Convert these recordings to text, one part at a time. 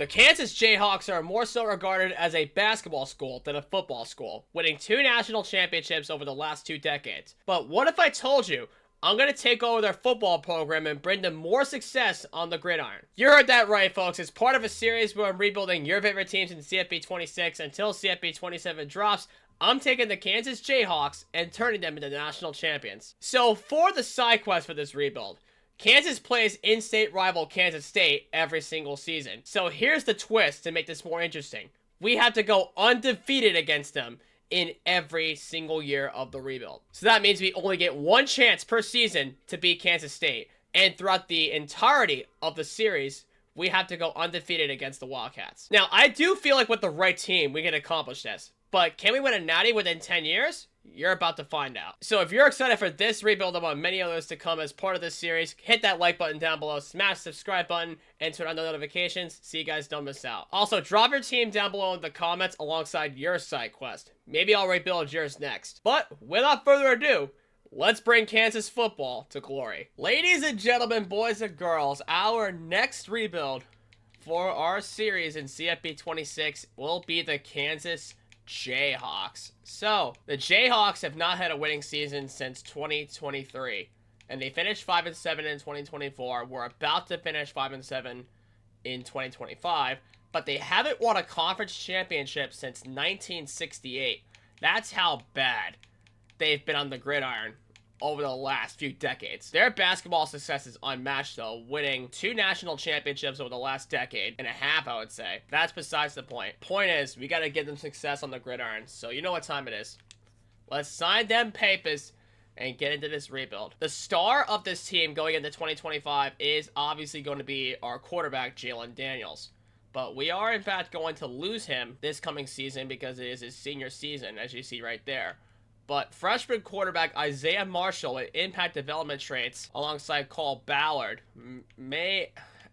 The Kansas Jayhawks are more so regarded as a basketball school than a football school, winning 2 national championships over the last 2 decades. But what if I told you I'm going to take over their football program and bring them more success on the gridiron? You heard that right, folks. It's part of a series where I'm rebuilding your favorite teams in CFB26 until CFB27 drops. I'm taking the Kansas Jayhawks and turning them into national champions. So for the side quest for this rebuild, Kansas plays in-state rival Kansas State every single season. So here's the twist to make this more interesting. We have to go undefeated against them in every single year of the rebuild. So that means we only get 1 chance per season to beat Kansas State. And throughout the entirety of the series, we have to go undefeated against the Wildcats. Now, I do feel like with the right team, we can accomplish this. But can we win a natty within 10 years? You're about to find out. So if you're excited for this rebuild and want many others to come as part of this series, hit that like button down below, smash the subscribe button, and turn on the notifications so you guys don't miss out. Also, drop your team down below in the comments alongside your side quest. Maybe I'll rebuild yours next. But without further ado, let's bring Kansas football to glory. Ladies and gentlemen, boys and girls, our next rebuild for our series in CFB26 will be the Kansas Jayhawks. So, the Jayhawks have not had a winning season since 2023, and they finished 5-7 in 2024. We're about to finish 5-7 in 2025, but they haven't won a conference championship since 1968. That's how bad they've been on the gridiron over the last few decades. Their basketball success is unmatched, though, winning 2 national championships over the last decade and a half, I would say. That's besides the point. Point is, we gotta give them success on the gridiron, so you know what time it is. Let's sign them papers and get into this rebuild. The star of this team going into 2025 is obviously going to be our quarterback, Jalen Daniels. But we are, in fact, going to lose him this coming season because it is his senior season, as you see right there. But freshman quarterback Isaiah Marshall with impact development traits alongside Cole Ballard may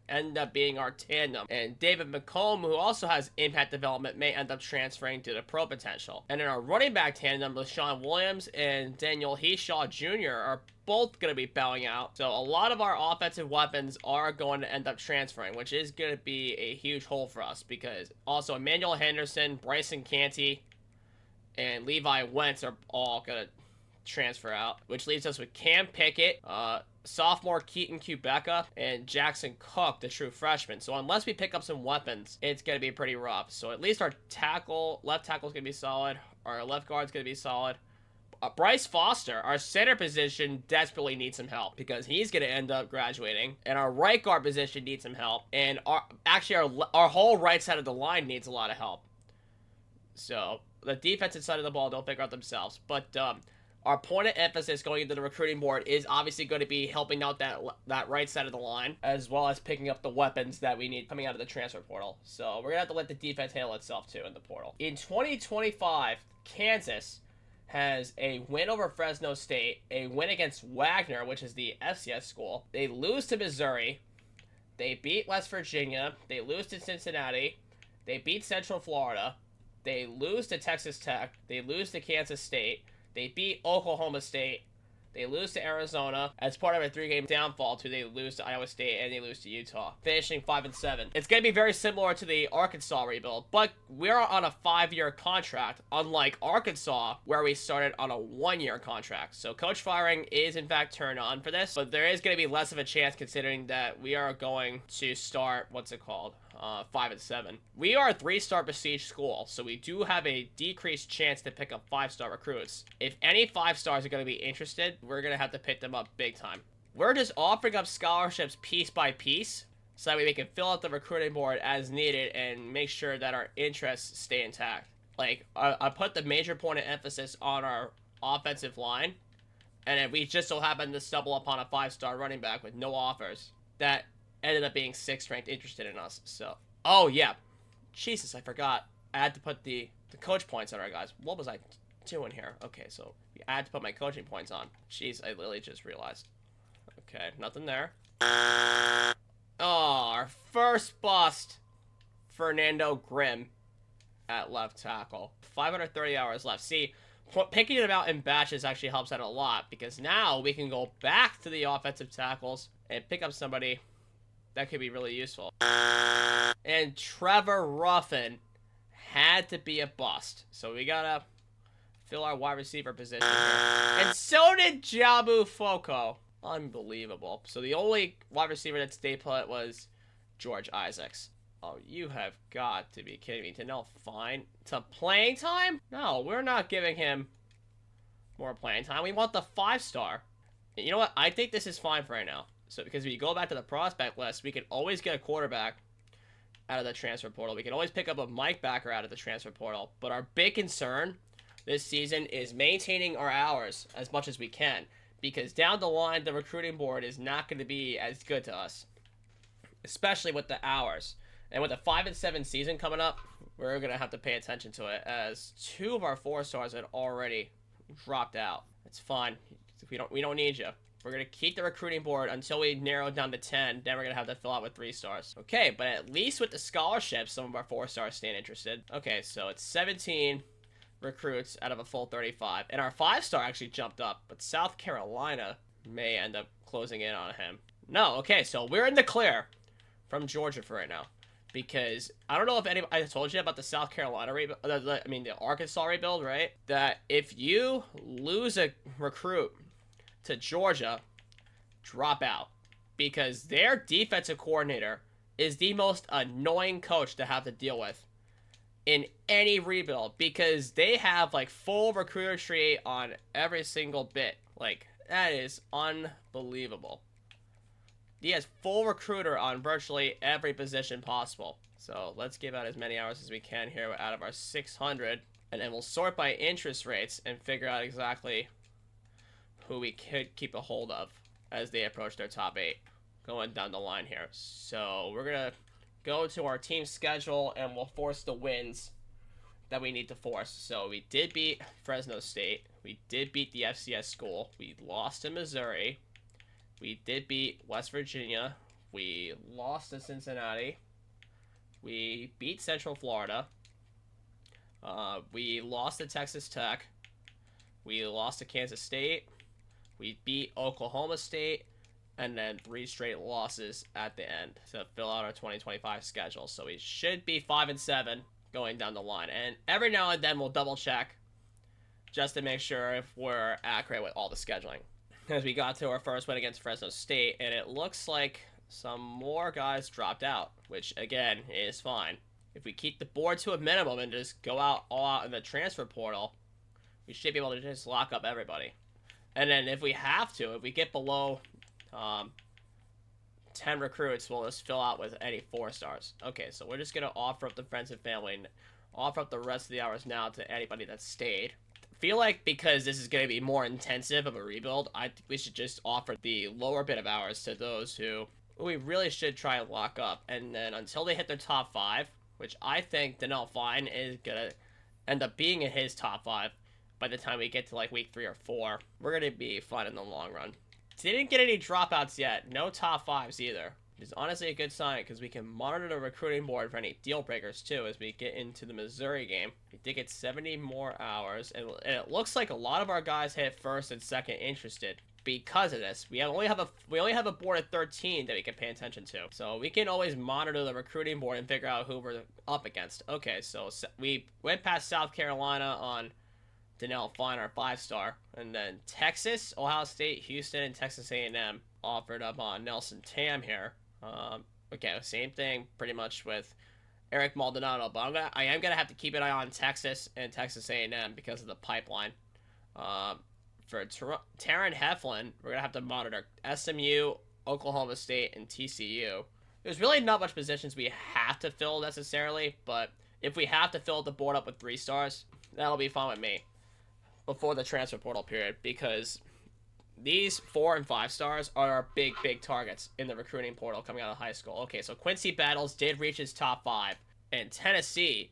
end up being our tandem. And David McComb, who also has impact development, may end up transferring to the pro potential. And in our running back tandem, LaShawn Williams and Daniel Heshaw Jr. are both going to be bowing out. So a lot of our offensive weapons are going to end up transferring, which is going to be a huge hole for us because also Emmanuel Henderson, Bryson Canty, and Levi Wentz are all going to transfer out, which leaves us with Cam Pickett, sophomore Keaton Kubeka, and Jackson Cook, the true freshman. So unless we pick up some weapons, it's going to be pretty rough. So at least our left tackle is going to be solid. Our left guard is going to be solid. Bryce Foster, our center position, desperately needs some help because he's going to end up graduating. And our right guard position needs some help. And our whole right side of the line needs a lot of help. So the defensive side of the ball, they'll figure out themselves. But our point of emphasis going into the recruiting board is obviously going to be helping out that right side of the line, as well as picking up the weapons that we need coming out of the transfer portal. So we're going to have to let the defense handle itself, too, in the portal. In 2025, Kansas has a win over Fresno State, a win against Wagner, which is the FCS school. They lose to Missouri. They beat West Virginia. They lose to Cincinnati. They beat Central Florida. They lose to Texas Tech. They lose to Kansas State. They beat Oklahoma State. They lose to Arizona. As part of a 3-game downfall, too, they lose to Iowa State and they lose to Utah, finishing 5-7. It's going to be very similar to the Arkansas rebuild, but we're on a 5-year contract, unlike Arkansas, where we started on a 1-year contract. So coach firing is, in fact, turned on for this, but there is going to be less of a chance considering that we are going to start, 5-7. We are a 3-star prestige school, so we do have a decreased chance to pick up 5-star recruits. If any 5-stars are going to be interested, we're going to have to pick them up big time. We're just offering up scholarships piece by piece, so that way we can fill out the recruiting board as needed and make sure that our interests stay intact. Like, I put the major point of emphasis on our offensive line, and then we just so happened to stumble upon a 5-star running back with no offers that ended up being 6th ranked interested in us. So, oh yeah, Jesus, I forgot. I had to put the coach points on our guys. What was I doing here? Okay, so I had to put my coaching points on. Jeez, I literally just realized. Okay, nothing there. Oh, our first bust, Fernando Grimm at left tackle. 530 hours left. See, picking it out in batches actually helps out a lot because now we can go back to the offensive tackles and pick up somebody that could be really useful. And Trevor Ruffin had to be a bust. So we gotta fill our wide receiver position here. And so did Jabu Foko. Unbelievable. So the only wide receiver that stayed put was George Isaacs. Oh, you have got to be kidding me. Danielle Fine to playing time? No, we're not giving him more playing time. We want the 5-star. You know what? I think this is fine for right now. So because if you go back to the prospect list, we can always get a quarterback out of the transfer portal. We can always pick up a Mike Backer out of the transfer portal. But our big concern this season is maintaining our hours as much as we can. Because down the line, the recruiting board is not going to be as good to us. Especially with the hours. And with a 5-7 season coming up, we're going to have to pay attention to it, as 2 of our 4-stars had already dropped out. It's fine. We don't need you. We're going to keep the recruiting board until we narrow down to 10. Then we're going to have to fill out with 3 stars. Okay, but at least with the scholarships, some of our 4-stars staying interested. Okay, so it's 17 recruits out of a full 35. And our 5-star actually jumped up, but South Carolina may end up closing in on him. No, okay, so we're in the clear from Georgia for right now. Because I don't know if I told you about the South Carolina rebuild, the Arkansas rebuild, right? That if you lose a recruit to Georgia, drop out. Because their defensive coordinator is the most annoying coach to have to deal with in any rebuild. Because they have, like, full recruiter tree on every single bit. Like, that is unbelievable. He has full recruiter on virtually every position possible. So let's give out as many hours as we can here out of our 600. And then we'll sort by interest rates and figure out exactly who we could keep a hold of as they approach their top 8. Going down the line here. So we're going to go to our team schedule and we'll force the wins that we need to force. So we did beat Fresno State. We did beat the FCS school. We lost to Missouri. We did beat West Virginia. We lost to Cincinnati. We beat Central Florida. We lost to Texas Tech. We lost to Kansas State. We beat Oklahoma State. And then 3 straight losses at the end to fill out our 2025 schedule. So we should be 5-7 going down the line. And every now and then we'll double check just to make sure if we're accurate with all the scheduling. As we got to our first win against Fresno State, and it looks like some more guys dropped out, which, again, is fine. If we keep the board to a minimum and just go all out in the transfer portal, we should be able to just lock up everybody. And then if we have to, if we get below 10 recruits, we'll just fill out with any 4-stars. Okay, so we're just going to offer up the friends and family and offer up the rest of the hours now to anybody that stayed. Feel like because this is going to be more intensive of a rebuild, I think we should just offer the lower bit of hours to those who we really should try and lock up. And then until they hit their top 5, which I think Danielle Fine is going to end up being in his top 5 by the time we get to like week 3 or 4, we're going to be fine in the long run. Didn't get any dropouts yet. No top 5s either. Which is honestly a good sign because we can monitor the recruiting board for any deal breakers too as we get into the Missouri game. We did get 70 more hours, and it looks like a lot of our guys hit first and second interested because of this. We only have a board of 13 that we can pay attention to, so we can always monitor the recruiting board and figure out who we're up against. Okay, so we went past South Carolina on Danielle Fine, our 5-star, and then Texas, Ohio State, Houston, and Texas A&M offered up on Nelson Tam here. Okay, same thing pretty much with Eric Maldonado, but I am gonna have to keep an eye on Texas and Texas A&M because of the pipeline. For Taryn Heflin, we're gonna have to monitor SMU, Oklahoma State, and TCU. There's really not much positions we have to fill necessarily, but if we have to fill the board up with 3 stars, that'll be fine with me before the transfer portal period, because these 4 and 5 stars are our big targets in the recruiting portal coming out of high school. Okay, so Quincy Battles did reach his top 5, and Tennessee,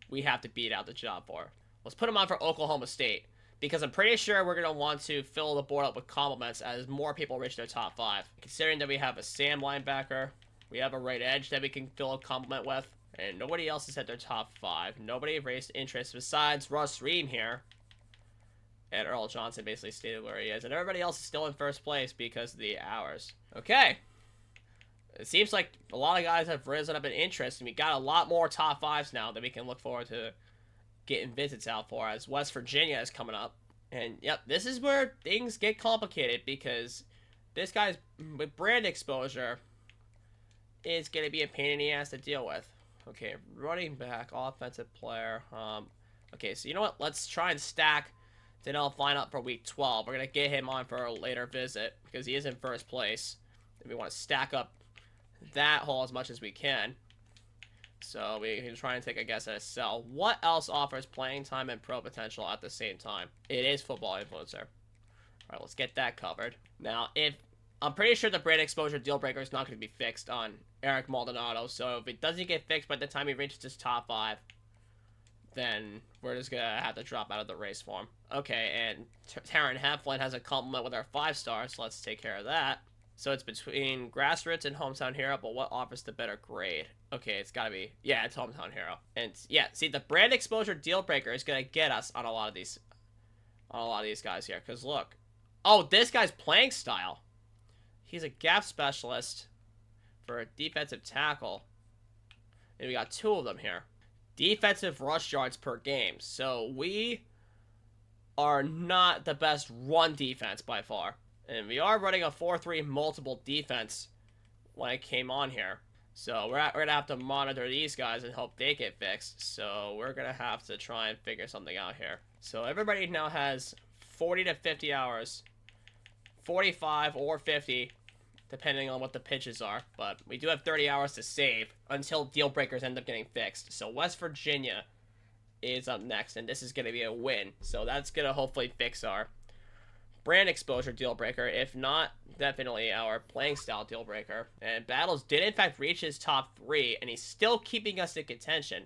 we have to beat out the job for. Let's put him on for Oklahoma State, because I'm pretty sure we're going to want to fill the board up with compliments as more people reach their top 5. Considering that we have a Sam linebacker, we have a right edge that we can fill a compliment with, and nobody else has hit their top 5. Nobody raised interest besides Russ Ream here. And Earl Johnson basically stated where he is. And everybody else is still in first place because of the hours. Okay. It seems like a lot of guys have risen up in interest, and we got a lot more top 5s now that we can look forward to getting visits out for, as West Virginia is coming up. And yep, this is where things get complicated, because this guy's with brand exposure is going to be a pain in the ass to deal with. Okay, running back, offensive player. Okay, so you know what? Let's try and stack Donnell Fine up for week 12. We're going to get him on for a later visit because he is in first place. And we want to stack up that hole as much as we can. So we can try and take a guess at a sell. What else offers playing time and pro potential at the same time? It is Football Influencer. Alright, let's get that covered. Now, I'm pretty sure the brand exposure deal breaker is not going to be fixed on Eric Maldonado. So if it doesn't get fixed by the time he reaches his top 5, then we're just going to have to drop out of the race for him. Okay, and Taryn Heflin has a compliment with our 5 stars, so let's take care of that. So it's between Grassroots and Hometown Hero, but what offers the better grade? Okay, it's got to be, yeah, it's Hometown Hero. And yeah, see, the brand exposure deal breaker is going to get us on a lot of these guys here. Because look, oh, this guy's playing style. He's a gap specialist for a defensive tackle. And we got 2 of them here. Defensive rush yards per game. So we are not the best run defense by far. And we are running a 4-3 multiple defense when I came on here. So we're going to have to monitor these guys and hope they get fixed. So we're going to have to try and figure something out here. So everybody now has 40 to 50 hours. 45 or 50, depending on what the pitches are. But we do have 30 hours to save until deal breakers end up getting fixed. So West Virginia is up next, and this is going to be a win. So that's going to hopefully fix our brand exposure deal breaker. If not, definitely our playing style deal breaker. And Battles did in fact reach his top 3, and he's still keeping us in contention.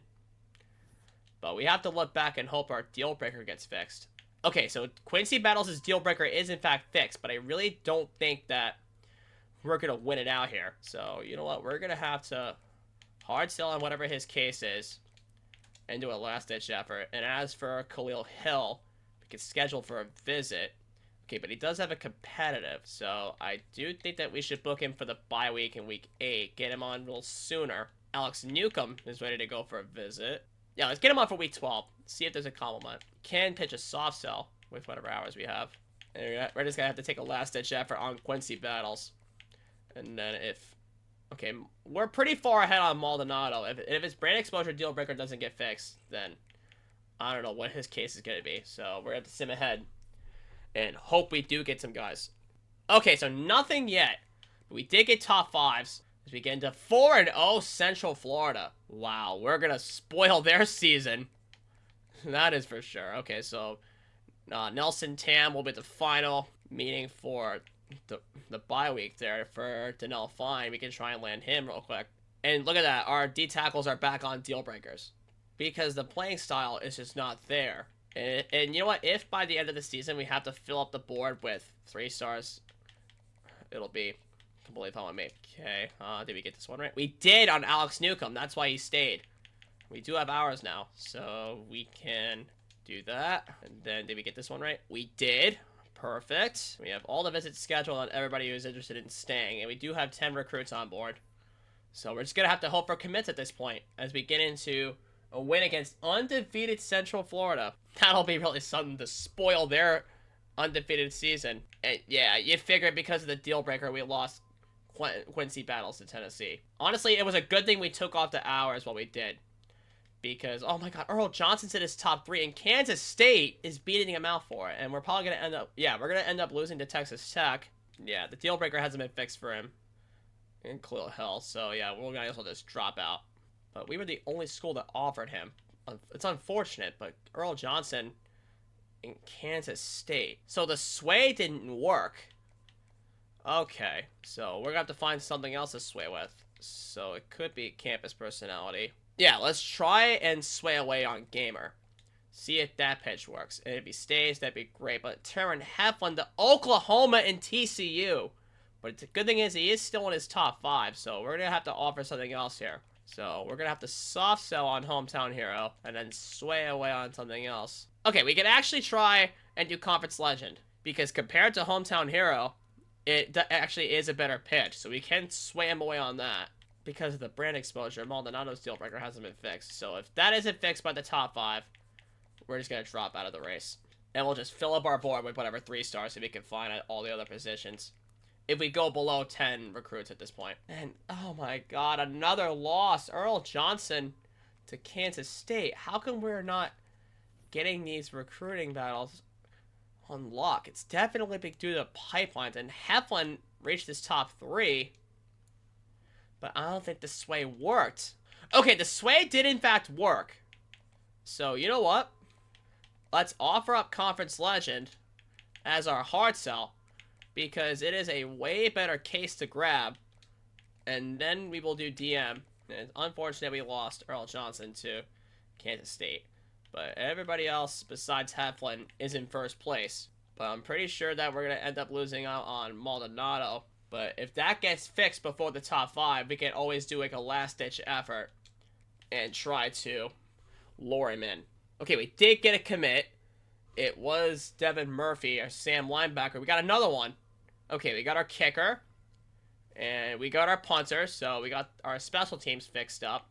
But we have to look back and hope our deal breaker gets fixed. Okay, so Quincy Battles' deal breaker is in fact fixed, but I really don't think that we're going to win it out here. So, you know what? We're going to have to hard sell on whatever his case is and do a last-ditch effort. And as for Khalil Hill, we can schedule for a visit. Okay, but he does have a competitive, so I do think that we should book him for the bye week in week 8. Get him on a little sooner. Alex Newcomb is ready to go for a visit. Yeah, let's get him on for week 12. See if there's a compliment. Can pitch a soft sell with whatever hours we have. And we're just going to have to take a last-ditch effort on Quincy Battles. And then if... Okay, we're pretty far ahead on Maldonado. If his brand exposure deal breaker doesn't get fixed, then I don't know what his case is going to be. So we're going to have to sim ahead and hope we do get some guys. Okay, so nothing yet. But we did get top 5s. As we get into 4-0 Central Florida. Wow, we're going to spoil their season. That is for sure. Okay, so Nelson Tam will be the final meeting for the bye week there for Donnell Fine. We can try and land him real quick. And look at that. Our D tackles are back on deal breakers. Because the playing style is just not there. And you know what? If by the end of the season we have to fill up the board with 3 stars, it'll be completely fine with me. Okay, did we get this one right? We did on Alex Newcomb. That's why he stayed. We do have hours now, so we can do that. And then did we get this one right? We did. Perfect. We have all the visits scheduled on everybody who's interested in staying, and we do have 10 recruits on board. So we're just going to have to hope for commits at this point as we get into a win against undefeated Central Florida. That'll be really something to spoil their undefeated season. And yeah, you figure because of the deal breaker, we lost Quincy Battles to Tennessee. Honestly, it was a good thing we took off the hours while we did. Because, oh my god, Earl Johnson's in his top 3, and Kansas State is beating him out for it. And we're probably going to end up, yeah, we're going to end up losing to Texas Tech. Yeah, the deal breaker hasn't been fixed for him in Khalil Hill. So yeah, we're going to also just drop out. But we were the only school that offered him. It's unfortunate, but Earl Johnson in Kansas State. So the sway didn't work. Okay, so we're going to have to find something else to sway with. So it could be campus personality. Yeah, let's try and sway away on Gamer. See if that pitch works. And if he stays, that'd be great. But Taryn Heflin to Oklahoma and TCU. But the good thing is he is still in his top 5. So we're going to have to offer something else here. So we're going to have to soft sell on Hometown Hero. And then sway away on something else. Okay, we can actually try and do Conference Legend. Because compared to Hometown Hero, it actually is a better pitch, so we can sway him away on that. Because of the brand exposure, Maldonado's deal breaker hasn't been fixed. So if that isn't fixed by the top 5, we're just going to drop out of the race. And we'll just fill up our board with whatever 3 stars so we can find at all the other positions. If we go below 10 recruits at this point. And, oh my god, another loss. Earl Johnson to Kansas State. How come we're not getting these recruiting battles on lock? It's definitely due to pipelines. And Heflin reached his top 3. But I don't think the sway worked. Okay, the sway did in fact work. So, you know what? Let's offer up Conference Legend as our hard sell. Because it is a way better case to grab. And then we will do DM. And unfortunately, we lost Earl Johnson to Kansas State. But everybody else besides Heflin is in first place. But I'm pretty sure that we're going to end up losing out on Maldonado. But if that gets fixed before the top 5, we can always do like a last-ditch effort and try to lure him in. Okay, we did get a commit. It was Devin Murphy, our Sam linebacker. We got another one. Okay, we got our kicker. And we got our punter, so we got our special teams fixed up.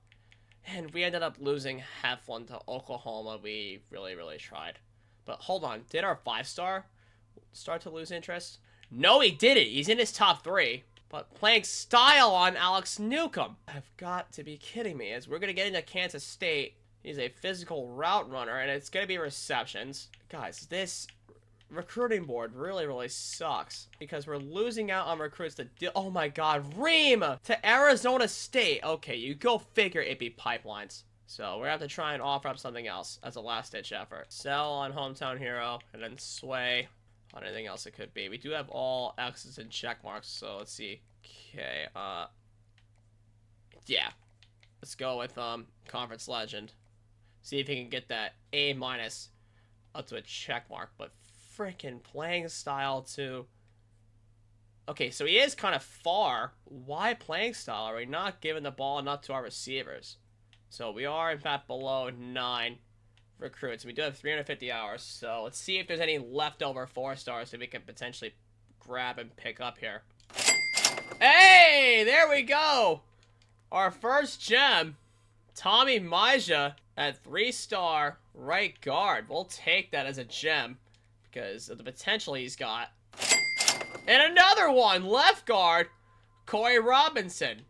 And we ended up losing Heflin to Oklahoma. We really, really tried. But hold on, did our 5-star start to lose interest? No, he didn't. He's in his top 3. But playing style on Alex Newcomb. I've got to be kidding me. As we're going to get into Kansas State. He's a physical route runner. And it's going to be receptions. Guys, this recruiting board really, really sucks. Because we're losing out on recruits that... Oh my god. Ream to Arizona State. Okay, you go figure it'd be pipelines. So we're going to have to try and offer up something else as a last-ditch effort. Sell on Hometown Hero. And then sway on anything else it could be. We do have all X's and check marks, so let's see. Okay, yeah. Let's go with, Conference Legend. See if he can get that A- up to a check mark, but freaking playing style too. Okay, so he is kind of far. Why playing style? Are we not giving the ball enough to our receivers? So we are, in fact, below 9 recruits. We do have 350 hours, so let's see if there's any leftover 4-stars that we can potentially grab and pick up here. Hey, there we go. Our first gem, Tommy Maja at 3-star right guard. We'll take that as a gem because of the potential he's got. And another one, left guard, Corey Robinson.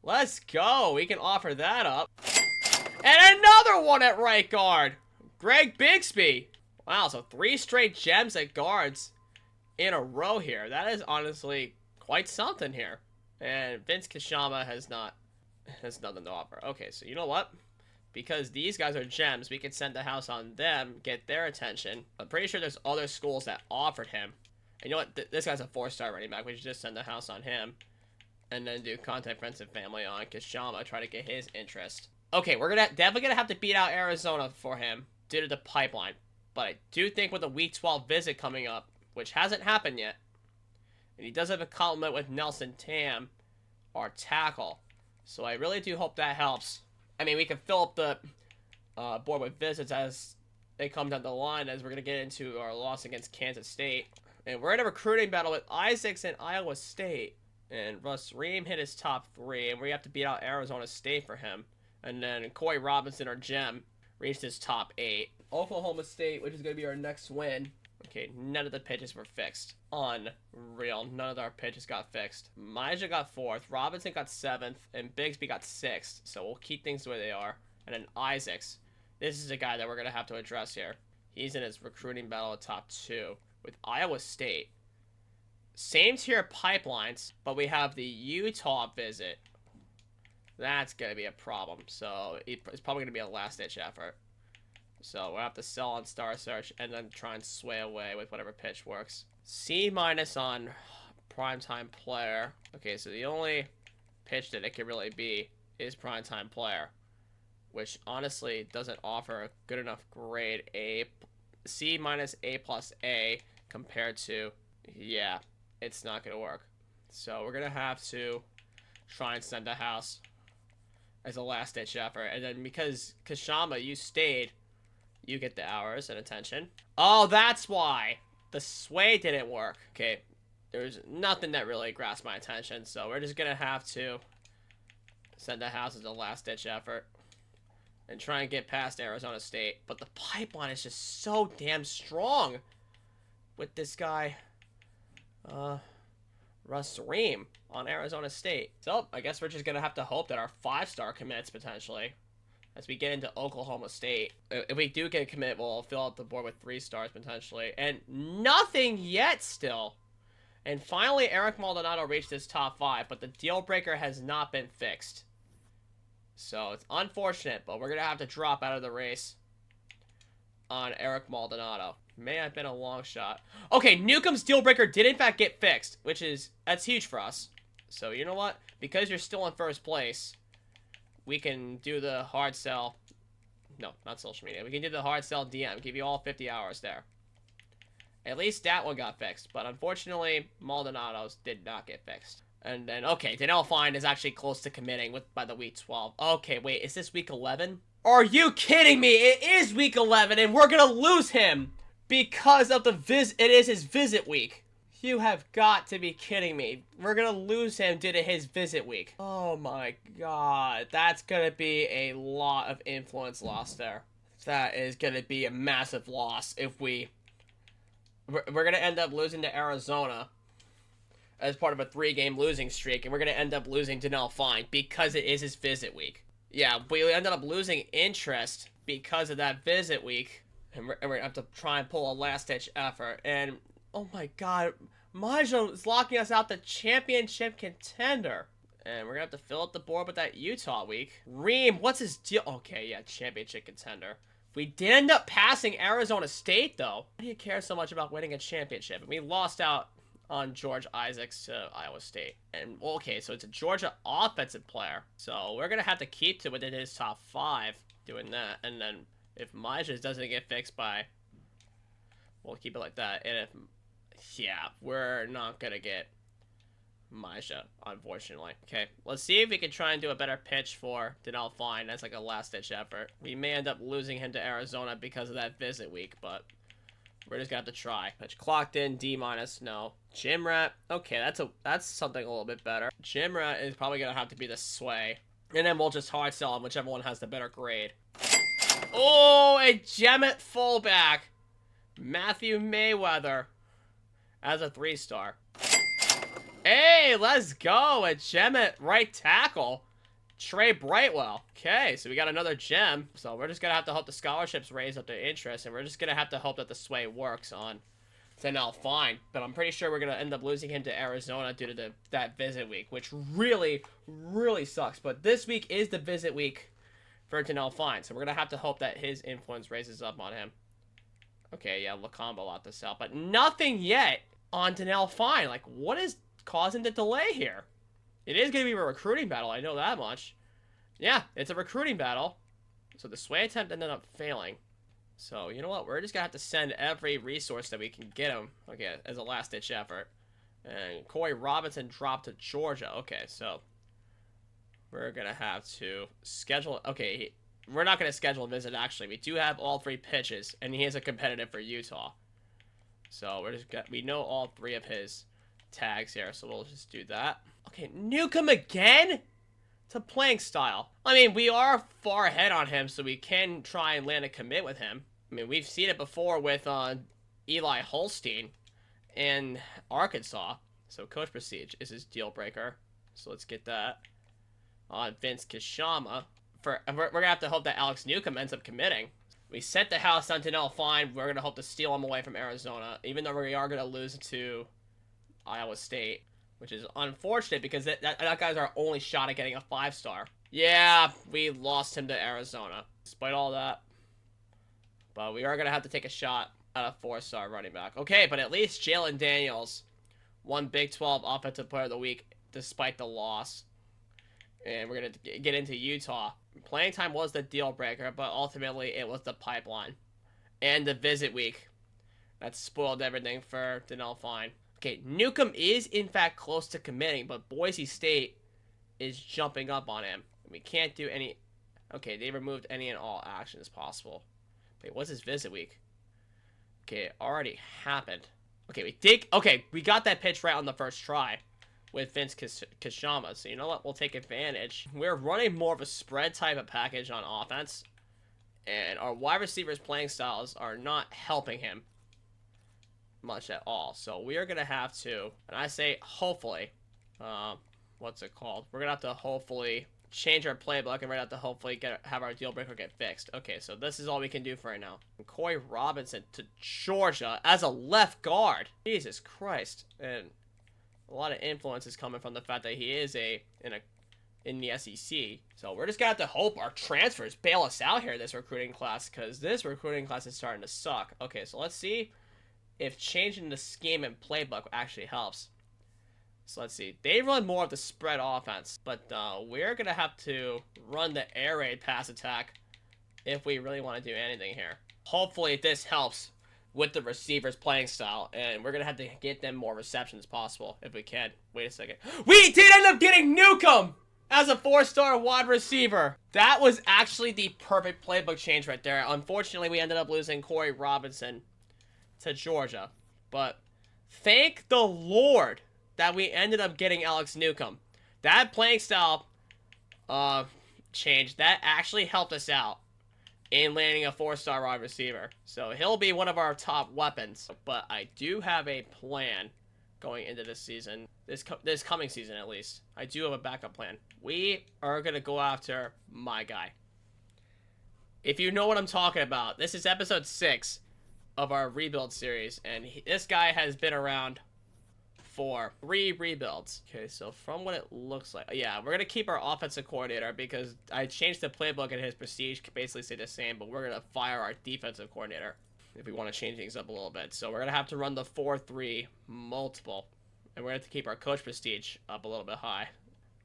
Let's go. We can offer that up. And another one at right guard, Greg Bigsby. Wow, so 3 straight gems at guards in a row here. That is honestly quite something here. And Vince Kashama has nothing to offer. Okay, so you know what? Because these guys are gems, we can send the house on them, get their attention. I'm pretty sure there's other schools that offered him. And you know what? This guy's a 4-star running back. We should just send the house on him. And then do contact friends and family on Kashama, try to get his interest. Okay, we're definitely gonna have to beat out Arizona for him due to the pipeline. But I do think with the Week 12 visit coming up, which hasn't happened yet, and he does have a compliment with Nelson Tam, our tackle. So I really do hope that helps. I mean, we can fill up the board with visits as they come down the line, as we're gonna get into our loss against Kansas State. And we're in a recruiting battle with Isaacs and Iowa State. And Russ Ream hit his top 3, and we have to beat out Arizona State for him. And then Corey Robinson, our gem, reached his top 8. Oklahoma State, which is going to be our next win. Okay, none of the pitches were fixed. Unreal. None of our pitches got fixed. Maja got 4th, Robinson got 7th, and Bigsby got 6th. So we'll keep things the way they are. And then Isaacs. This is a guy that we're going to have to address here. He's in his recruiting battle at top 2 with Iowa State. Same tier pipelines, but we have the Utah visit. That's going to be a problem. So it's probably going to be a last-ditch effort. So we'll have to sell on Star Search and then try and sway away with whatever pitch works. C- on Primetime Player. Okay, so the only pitch that it could really be is Primetime Player, which honestly doesn't offer a good enough grade. C- A+A compared to, yeah, it's not going to work. So we're going to have to try and send a house as a last-ditch effort. And then because Kashama, you stayed, you get the hours and attention. Oh, that's why. The sway didn't work. Okay, there's nothing that really grasped my attention, so we're just gonna have to send the house as a last-ditch effort and try and get past Arizona State. But the pipeline is just so damn strong with this guy, Russ Ream on Arizona State. So I guess we're just gonna have to hope that our 5-star commits potentially as we get into Oklahoma State. If we do get a commit, we'll fill out the board with 3 stars potentially. And nothing yet still. And finally, Eric Maldonado reached his top 5, but the deal breaker has not been fixed. So it's unfortunate, but we're going to have to drop out of the race on Eric Maldonado. May have been a long shot. Okay, Newcomb's deal breaker did in fact get fixed, that's huge for us. So you know what? Because you're still in first place, we can do the hard sell. No, not social media. We can do the hard sell DM. Give you all 50 hours there. At least that one got fixed. But unfortunately, Maldonado's did not get fixed. And then, okay, Danielle Fine is actually close to committing by the week 12. Okay, wait, is this week 11? Are you kidding me? It is week 11, and we're gonna lose him because of the it is his visit week. You have got to be kidding me. We're gonna lose him due to his visit week. Oh my god. That's gonna be a lot of influence lost there. That is gonna be a massive loss if we're gonna end up losing to Arizona as part of a 3-game losing streak, and we're gonna end up losing Danielle Fine because it is his visit week. Yeah, we ended up losing interest because of that visit week, and we're gonna have to try and pull a last-ditch effort. And oh my god, Majo is locking us out the championship contender. And we're gonna have to fill up the board with that Utah week. Ream, what's his deal? Okay, yeah, championship contender. We did end up passing Arizona State, though. Why do you care so much about winning a championship? And we lost out on George Isaacs to Iowa State. And, okay, so it's a Georgia offensive player. So we're gonna have to keep to within his top 5 doing that. And then if Majo doesn't get fixed by... we'll keep it like that. And if... yeah, we're not gonna get Majo, unfortunately. Okay, let's see if we can try and do a better pitch for Danielle Fine. That's like a last-ditch effort. We may end up losing him to Arizona because of that visit week, but we're just gonna have to try. Pitch clocked in, D-, no. Gym rat, okay, that's something a little bit better. Gym rat is probably gonna have to be the sway. And then we'll just hard sell him, whichever one has the better grade. Oh, a Gem-It fullback. Matthew Mayweather as a 3-star. Hey, let's go. A gem at right tackle. Trey Brightwell. Okay, so we got another gem. So we're just going to have to hope the scholarships raise up their interest. And we're just going to have to hope that the sway works on Danielle Fine. But I'm pretty sure we're going to end up losing him to Arizona due to that visit week, which really, really sucks. But this week is the visit week for Danielle Fine. So we're going to have to hope that his influence raises up on him. Okay, yeah, Lacombe out to sell. But nothing yet on Danielle Fine. Like, what is causing the delay here? It is going to be a recruiting battle, I know that much. Yeah, it's a recruiting battle. So the sway attempt ended up failing. So, you know what? We're just going to have to send every resource that we can get him, okay, as a last-ditch effort. And Corey Robinson dropped to Georgia. Okay, so we're going to have to schedule... okay, we're not going to schedule a visit, actually. We do have all 3 pitches, and he is a competitive for Utah. So we know all 3 of his tags here, so we'll just do that. Okay, Newcomb again? To playing style. I mean, we are far ahead on him, so we can try and land a commit with him. I mean, we've seen it before with Eli Holstein in Arkansas. So Coach Prestige is his deal breaker. So let's get that. Vince Kishama. We're going to have to hope that Alex Newcomb ends up committing. We set the house on Danielle Fine. We're going to hope to steal him away from Arizona, even though we are going to lose to Iowa State, which is unfortunate because that guy's our only shot at getting a 5-star. Yeah, we lost him to Arizona, despite all that. But we are going to have to take a shot at a 4-star running back. Okay, but at least Jalen Daniels won Big 12 Offensive Player of the Week despite the loss. And we're going to get into Utah. Playing time was the deal breaker, but ultimately it was the pipeline and the visit week that spoiled everything for Danielle Fine. Okay, Newcomb is in fact close to committing, but Boise State is jumping up on him. We can't do any... okay, they removed any and all actions possible. Wait, what's his visit week? Okay, it already happened. Okay, we got that pitch right on the first try with Vince Kashama. So you know what? We'll take advantage. We're running more of a spread type of package on offense. And our wide receivers' playing styles are not helping him much at all. So we are going to have to, and I say hopefully, what's it called? We're going to have to hopefully change our playbook, and we're going to have to hopefully have our deal breaker get fixed. Okay, so this is all we can do for right now. Corey Robinson to Georgia as a left guard. Jesus Christ. And a lot of influence is coming from the fact that he is in the SEC. So we're just gonna have to hope our transfers bail us out here this recruiting class, because this recruiting class is starting to suck. Okay, so let's see if changing the scheme and playbook actually helps. So let's see. They run more of the spread offense, but we're gonna have to run the air raid pass attack if we really want to do anything here. Hopefully this helps with the receivers' playing style, and we're gonna have to get them more receptions possible if we can. Wait a second. We did end up getting Newcomb as a 4-star wide receiver. That was actually the perfect playbook change right there. Unfortunately, we ended up losing Corey Robinson to Georgia. But thank the Lord that we ended up getting Alex Newcomb. That playing style change, that actually helped us out in landing a 4-star wide receiver. So he'll be one of our top weapons. But I do have a plan going into this season, this coming season at least. I do have a backup plan. We are going to go after my guy. If you know what I'm talking about, this is episode 6 of our rebuild series, and this guy has been around for 3 rebuilds. Okay, so from what it looks like, yeah, we're going to keep our offensive coordinator because I changed the playbook and his prestige basically stay the same, but we're going to fire our defensive coordinator if we want to change things up a little bit. So we're going to have to run the 4-3 multiple, and we're going to have to keep our coach prestige up a little bit high.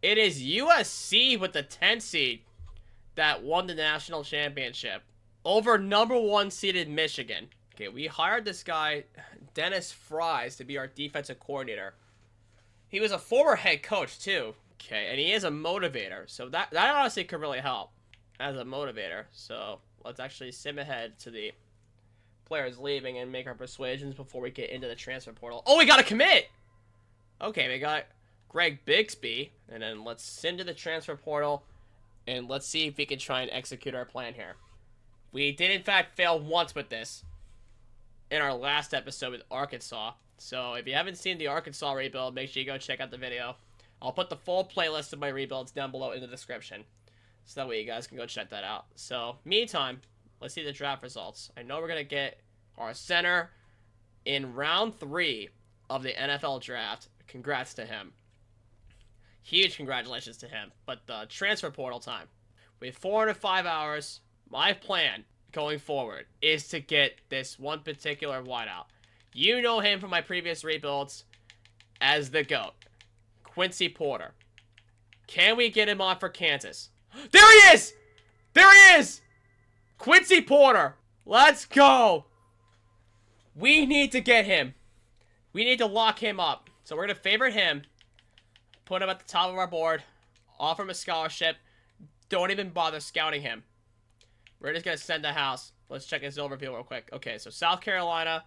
It is USC with the 10th seed that won the national championship over #1 seeded Michigan. Okay, we hired this guy, Dennis Fries, to be our defensive coordinator. He was a former head coach, too. Okay, and he is a motivator, so that honestly could really help as a motivator. So let's actually sim ahead to the players leaving and make our persuasions before we get into the transfer portal. Oh, we got a commit! Okay, we got Greg Bixby, and then let's send to the transfer portal, and let's see if we can try and execute our plan here. We did, in fact, fail once with this in our last episode with Arkansas. So if you haven't seen the Arkansas rebuild, make sure you go check out the video. I'll put the full playlist of my rebuilds down below in the description, so that way you guys can go check that out. So, meantime, let's see the draft results. I know we're going to get our center in round 3 of the NFL draft. Congrats to him. Huge congratulations to him. But the transfer portal time. We have 405 hours. My plan going forward is to get this one particular wideout. You know him from my previous rebuilds as the GOAT. Quincy Porter. Can we get him on for Kansas? There he is! There he is! Quincy Porter. Let's go. We need to get him. We need to lock him up. So we're going to favorite him. Put him at the top of our board. Offer him a scholarship. Don't even bother scouting him. We're just going to send the house. Let's check his overview real quick. Okay, so South Carolina,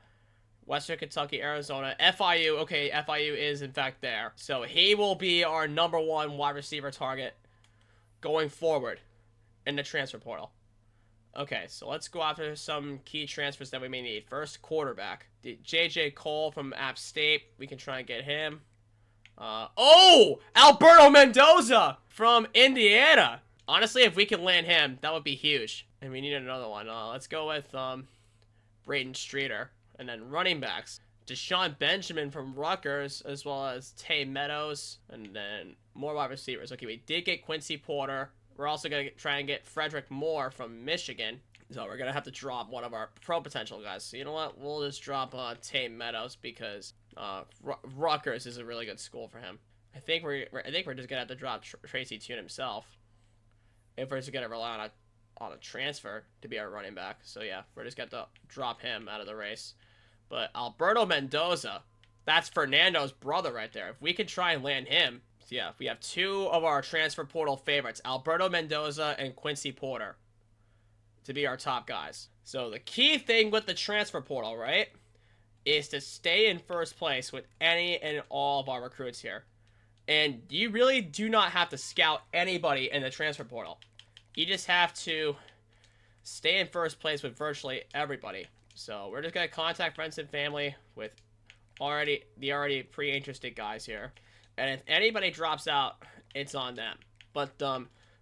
Western Kentucky, Arizona, FIU. Okay, FIU is in fact there. So he will be our #1 wide receiver target going forward in the transfer portal. Okay, so let's go after some key transfers that we may need. First, quarterback. J.J. Cole from App State. We can try and get him. Alberto Mendoza from Indiana. Honestly, if we can land him, that would be huge. And we need another one. Let's go with Braden Streeter. And then running backs. Deshaun Benjamin from Rutgers, as well as Tay Meadows. And then more wide receivers. Okay, we did get Quincy Porter. We're also going to try and get Frederick Moore from Michigan. So we're going to have to drop one of our pro potential guys. So you know what? We'll just drop Tay Meadows because Rutgers is a really good school for him. I think we're just going to have to drop Tracy Tune himself if we're just going to rely on a transfer to be our running back. So yeah, we're just going to drop him out of the race. But Alberto Mendoza, that's Fernando's brother right there. If we can try and land him, so yeah, we have 2 of our transfer portal favorites, Alberto Mendoza and Quincy Porter, to be our top guys. So the key thing with the transfer portal, right, is to stay in first place with any and all of our recruits here. And you really do not have to scout anybody in the transfer portal. You just have to stay in first place with virtually everybody. So we're just going to contact friends and family with the already pre-interested guys here. And if anybody drops out, it's on them. But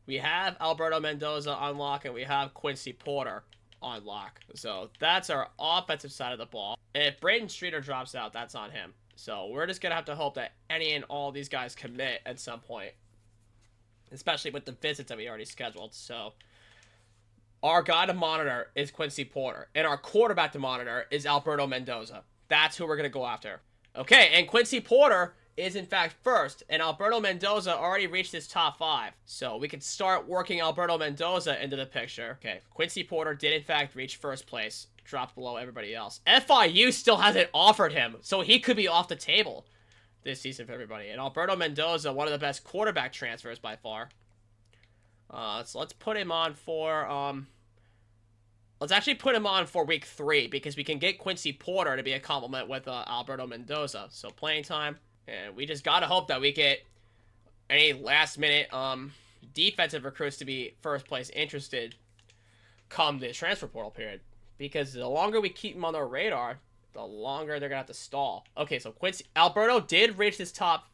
we have Alberto Mendoza on lock, and we have Quincy Porter on lock. So that's our offensive side of the ball. And if Braden Streeter drops out, that's on him. So we're just going to have to hope that any and all these guys commit at some point. Especially with the visits that we already scheduled. So our guy to monitor is Quincy Porter. And our quarterback to monitor is Alberto Mendoza. That's who we're going to go after. Okay, and Quincy Porter is in fact first. And Alberto Mendoza already reached his top 5. So we can start working Alberto Mendoza into the picture. Okay, Quincy Porter did in fact reach first place. Dropped below everybody else. FIU still hasn't offered him. So he could be off the table this season for everybody. And Alberto Mendoza, one of the best quarterback transfers by far. So let's put him on for, let's actually put him on for week 3, because we can get Quincy Porter to be a complement with Alberto Mendoza. So playing time, and we just gotta hope that we get any last minute defensive recruits to be first place interested come the transfer portal period. Because the longer we keep them on their radar, the longer they're gonna have to stall. Okay, so Alberto did reach his top.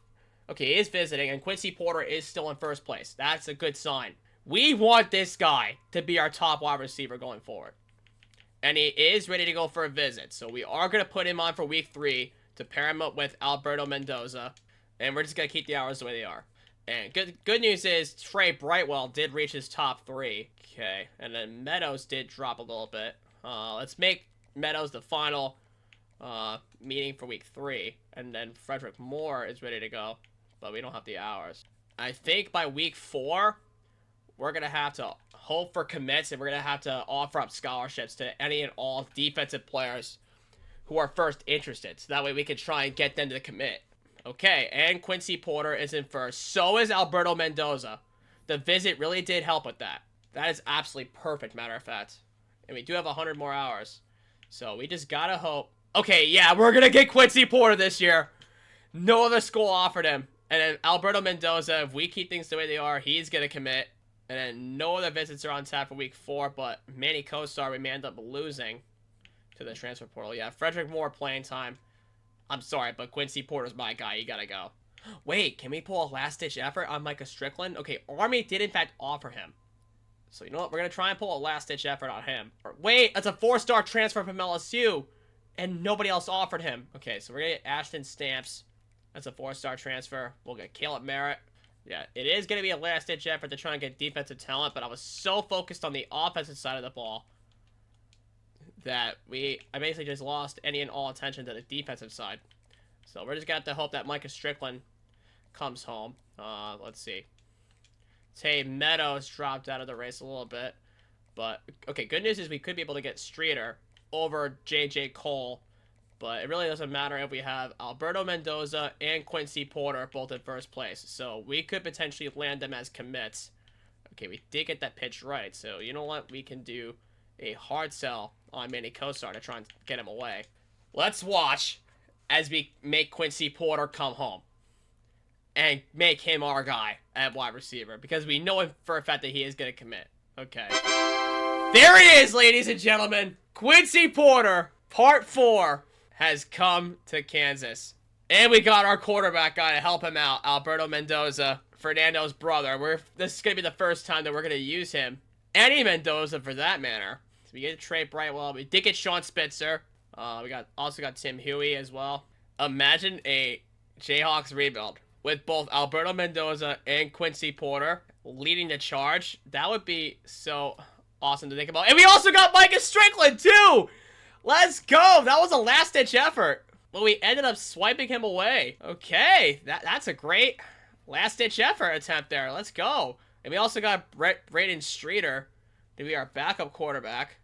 Okay, he is visiting, and Quincy Porter is still in first place. That's a good sign. We want this guy to be our top wide receiver going forward. And he is ready to go for a visit. So we are going to put him on for week 3 to pair him up with Alberto Mendoza. And we're just going to keep the hours the way they are. And good news is Trey Brightwell did reach his top 3. Okay, and then Meadows did drop a little bit. Let's make Meadows the final meeting for week 3. And then Frederick Moore is ready to go. But we don't have the hours. I think by week 4, we're going to have to hope for commits, and we're going to have to offer up scholarships to any and all defensive players who are first interested. So that way we can try and get them to commit. Okay, and Quincy Porter is in first. So is Alberto Mendoza. The visit really did help with that. That is absolutely perfect, matter of fact. And we do have 100 more hours. So we just got to hope. Okay, yeah, we're going to get Quincy Porter this year. No other school offered him. And then Alberto Mendoza, if we keep things the way they are, he's going to commit. And then no other visits are on tap for week 4, but Manny Kosar, we may end up losing to the transfer portal. Yeah, Frederick Moore playing time. I'm sorry, but Quincy Porter's my guy. You gotta go. Wait, can we pull a last-ditch effort on Micah Strickland? Okay, Army did in fact offer him. So you know what? We're gonna try and pull a last-ditch effort on him. Wait, that's a 4-star transfer from LSU, and nobody else offered him. Okay, so we're gonna get Ashton Stamps. That's a 4-star transfer. We'll get Caleb Merritt. Yeah, it is going to be a last-ditch effort to try and get defensive talent, but I was so focused on the offensive side of the ball that I basically just lost any and all attention to the defensive side. So we're just going to have to hope that Micah Strickland comes home. Let's see. Tay Meadows dropped out of the race a little bit. But, okay, good news is we could be able to get Streeter over J.J. Cole. But it really doesn't matter if we have Alberto Mendoza and Quincy Porter both in first place. So we could potentially land them as commits. Okay, we did get that pitch right. So you know what? We can do a hard sell on Manny Kosar to try and get him away. Let's watch as we make Quincy Porter come home. And make him our guy at wide receiver. Because we know him for a fact that he is going to commit. Okay. There it is, ladies and gentlemen. Quincy Porter, part 4. Has come to Kansas. And we got our quarterback guy to help him out, Alberto Mendoza, Fernando's brother. This is going to be the first time that we're going to use him. Any Mendoza, for that matter. So we get Trey Brightwell. We did get Sean Spitzer. We also got Tim Huey as well. Imagine a Jayhawks rebuild with both Alberto Mendoza and Quincy Porter leading the charge. That would be so awesome to think about. And we also got Micah Strickland, too! Let's go! That was a last-ditch effort. But we ended up swiping him away. Okay, that's a great last-ditch effort attempt there. Let's go. And we also got Braden Streeter to be our backup quarterback.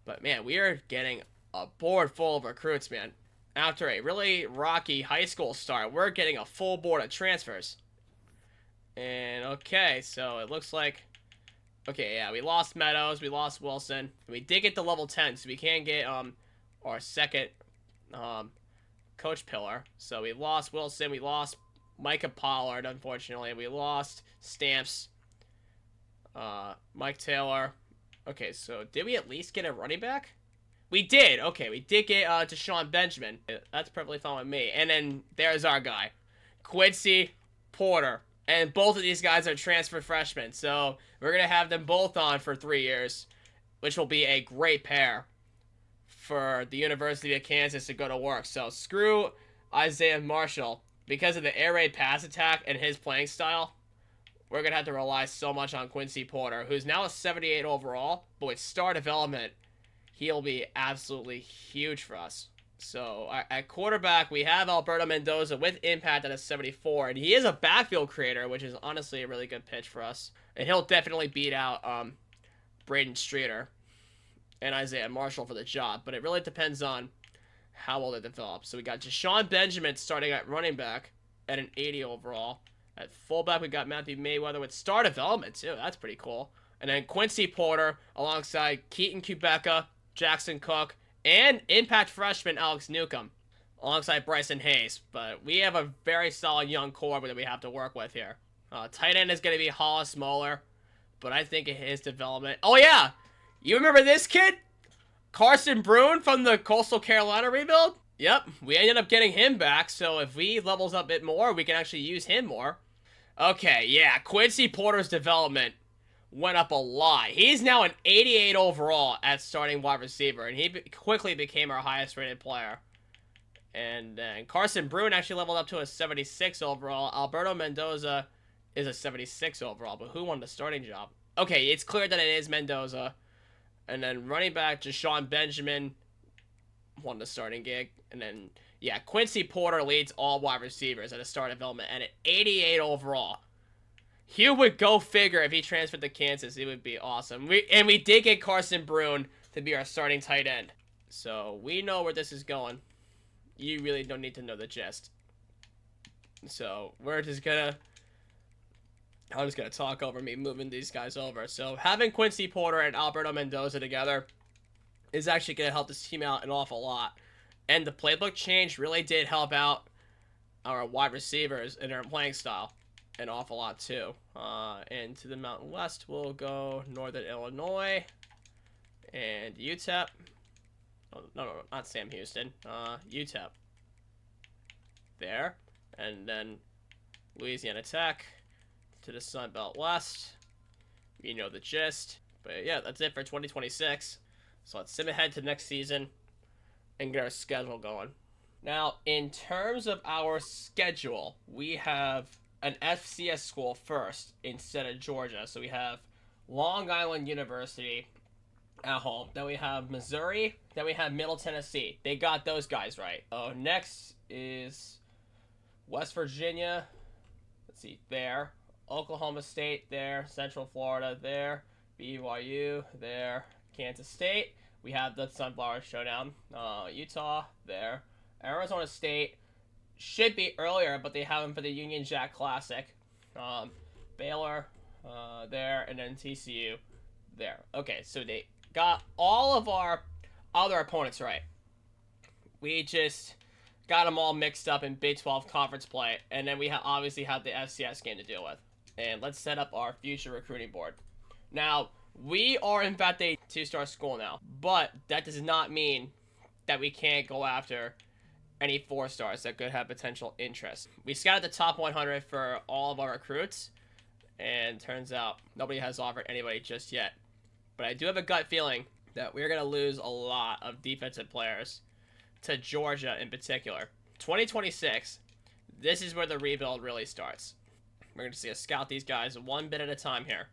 But, man, we are getting a board full of recruits, man. After a really rocky high school start, we're getting a full board of transfers. And, okay, so it looks like... Okay, yeah, we lost Meadows, we lost Wilson. We did get to level 10, so we can get our second Coach Pillar. So we lost Wilson. We lost Micah Pollard, unfortunately. We lost Stamps. Mike Taylor. Okay, so did we at least get a running back? We did. Okay, we did get Deshaun Benjamin. That's perfectly fine with me. And then there's our guy, Quincy Porter. And both of these guys are transfer freshmen. So we're going to have them both on for 3 years, which will be a great pair for the University of Kansas to go to work. So screw Isaiah Marshall. Because of the air raid pass attack and his playing style, we're going to have to rely so much on Quincy Porter, who's now a 78 overall, but with star development, he'll be absolutely huge for us. So at quarterback, we have Alberto Mendoza with impact at a 74, and he is a backfield creator, which is honestly a really good pitch for us. And he'll definitely beat out Braden Streeter and Isaiah Marshall for the job, but it really depends on how well they develop. So we got Deshaun Benjamin starting at running back at an 80 overall. At fullback, we got Matthew Mayweather with star development, too. That's pretty cool. And then Quincy Porter alongside Keaton Kubeka, Jackson Cook, and impact freshman Alex Newcomb alongside Bryson Hayes. But we have a very solid young core that we have to work with here. Tight end is going to be Hollis Moeller, but I think his development... Oh, yeah! You remember this kid? Carson Brune from the Coastal Carolina rebuild? Yep, we ended up getting him back, so if he levels up a bit more, we can actually use him more. Okay, yeah, Quincy Porter's development went up a lot. He's now an 88 overall at starting wide receiver, and he quickly became our highest rated player. And then Carson Brune actually leveled up to a 76 overall. Alberto Mendoza is a 76 overall, but who won the starting job? Okay, it's clear that it is Mendoza. And then running back Deshaun Benjamin won the starting gig. And then, yeah, Quincy Porter leads all wide receivers at a start development and at 88 overall. Hugh would go figure if he transferred to Kansas. It would be awesome. We did get Carson Brune to be our starting tight end. So we know where this is going. You really don't need to know the gist. So we're just gonna... I'm just going to talk over me moving these guys over. So having Quincy Porter and Alberto Mendoza together is actually going to help this team out an awful lot. And the playbook change really did help out our wide receivers and their playing style an awful lot too. And to the Mountain West, we'll go Northern Illinois and UTEP. Oh, no, not Sam Houston. UTEP. There. And then Louisiana Tech. To the Sun Belt West. You know the gist. But yeah, that's it for 2026. So let's sim ahead to next season and get our schedule going. Now, in terms of our schedule, we have an FCS school first instead of Georgia. So we have Long Island University at home. Then we have Missouri. Then we have Middle Tennessee. They got those guys right. Next is West Virginia. Let's see, there. Oklahoma State there, Central Florida there, BYU there, Kansas State. We have the Sunflower Showdown. Utah there. Arizona State should be earlier, but they have them for the Union Jack Classic. Baylor there, and then TCU there. Okay, so they got all of our other opponents right. We just got them all mixed up in Big 12 conference play, and then we obviously have the FCS game to deal with. And let's set up our future recruiting board. Now, we are in fact a 2-star school now, but that does not mean that we can't go after any 4-stars that could have potential interest. We scouted the top 100 for all of our recruits, and turns out nobody has offered anybody just yet. But I do have a gut feeling that we're going to lose a lot of defensive players to Georgia in particular. 2026, this is where the rebuild really starts. We're going to see us scout these guys one bit at a time here.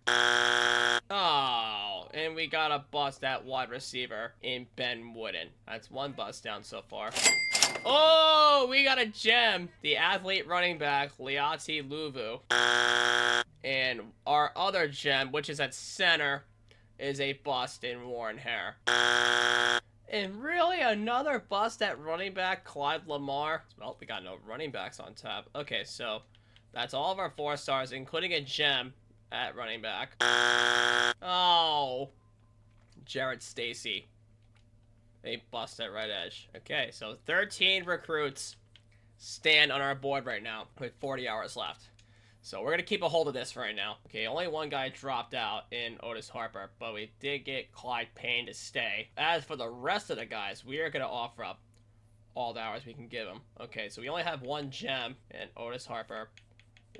Oh, and we got a bust at wide receiver in Ben Wooden. That's one bust down so far. Oh, we got a gem. The athlete running back, Liati Luvu. And our other gem, which is at center, is a bust in Warren Hare. And really another bust at running back, Clyde Lamar. Well, we got no running backs on tap. Okay, so that's all of our 4-stars, including a gem at running back. Oh. Jared Stacy They bust at right edge. Okay, so 13 recruits stand on our board right now with 40 hours left. So we're going to keep a hold of this right now. Okay, only one guy dropped out in Otis Harper, but we did get Clyde Payne to stay. As for the rest of the guys, we are going to offer up all the hours we can give them. Okay, so we only have one gem, and Otis Harper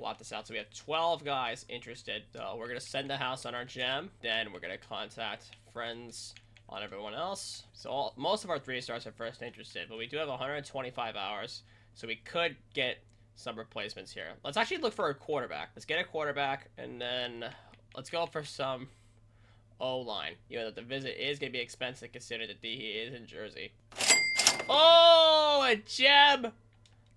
lot this out. So we have 12 guys interested. So we're going to send the house on our gem. Then we're going to contact friends on everyone else. So most of our 3-stars are first interested, but we do have 125 hours. So we could get some replacements here. Let's actually look for a quarterback. Let's get a quarterback, and then let's go for some O-line. You know that the visit is going to be expensive considering that he is in Jersey. Oh, a gem!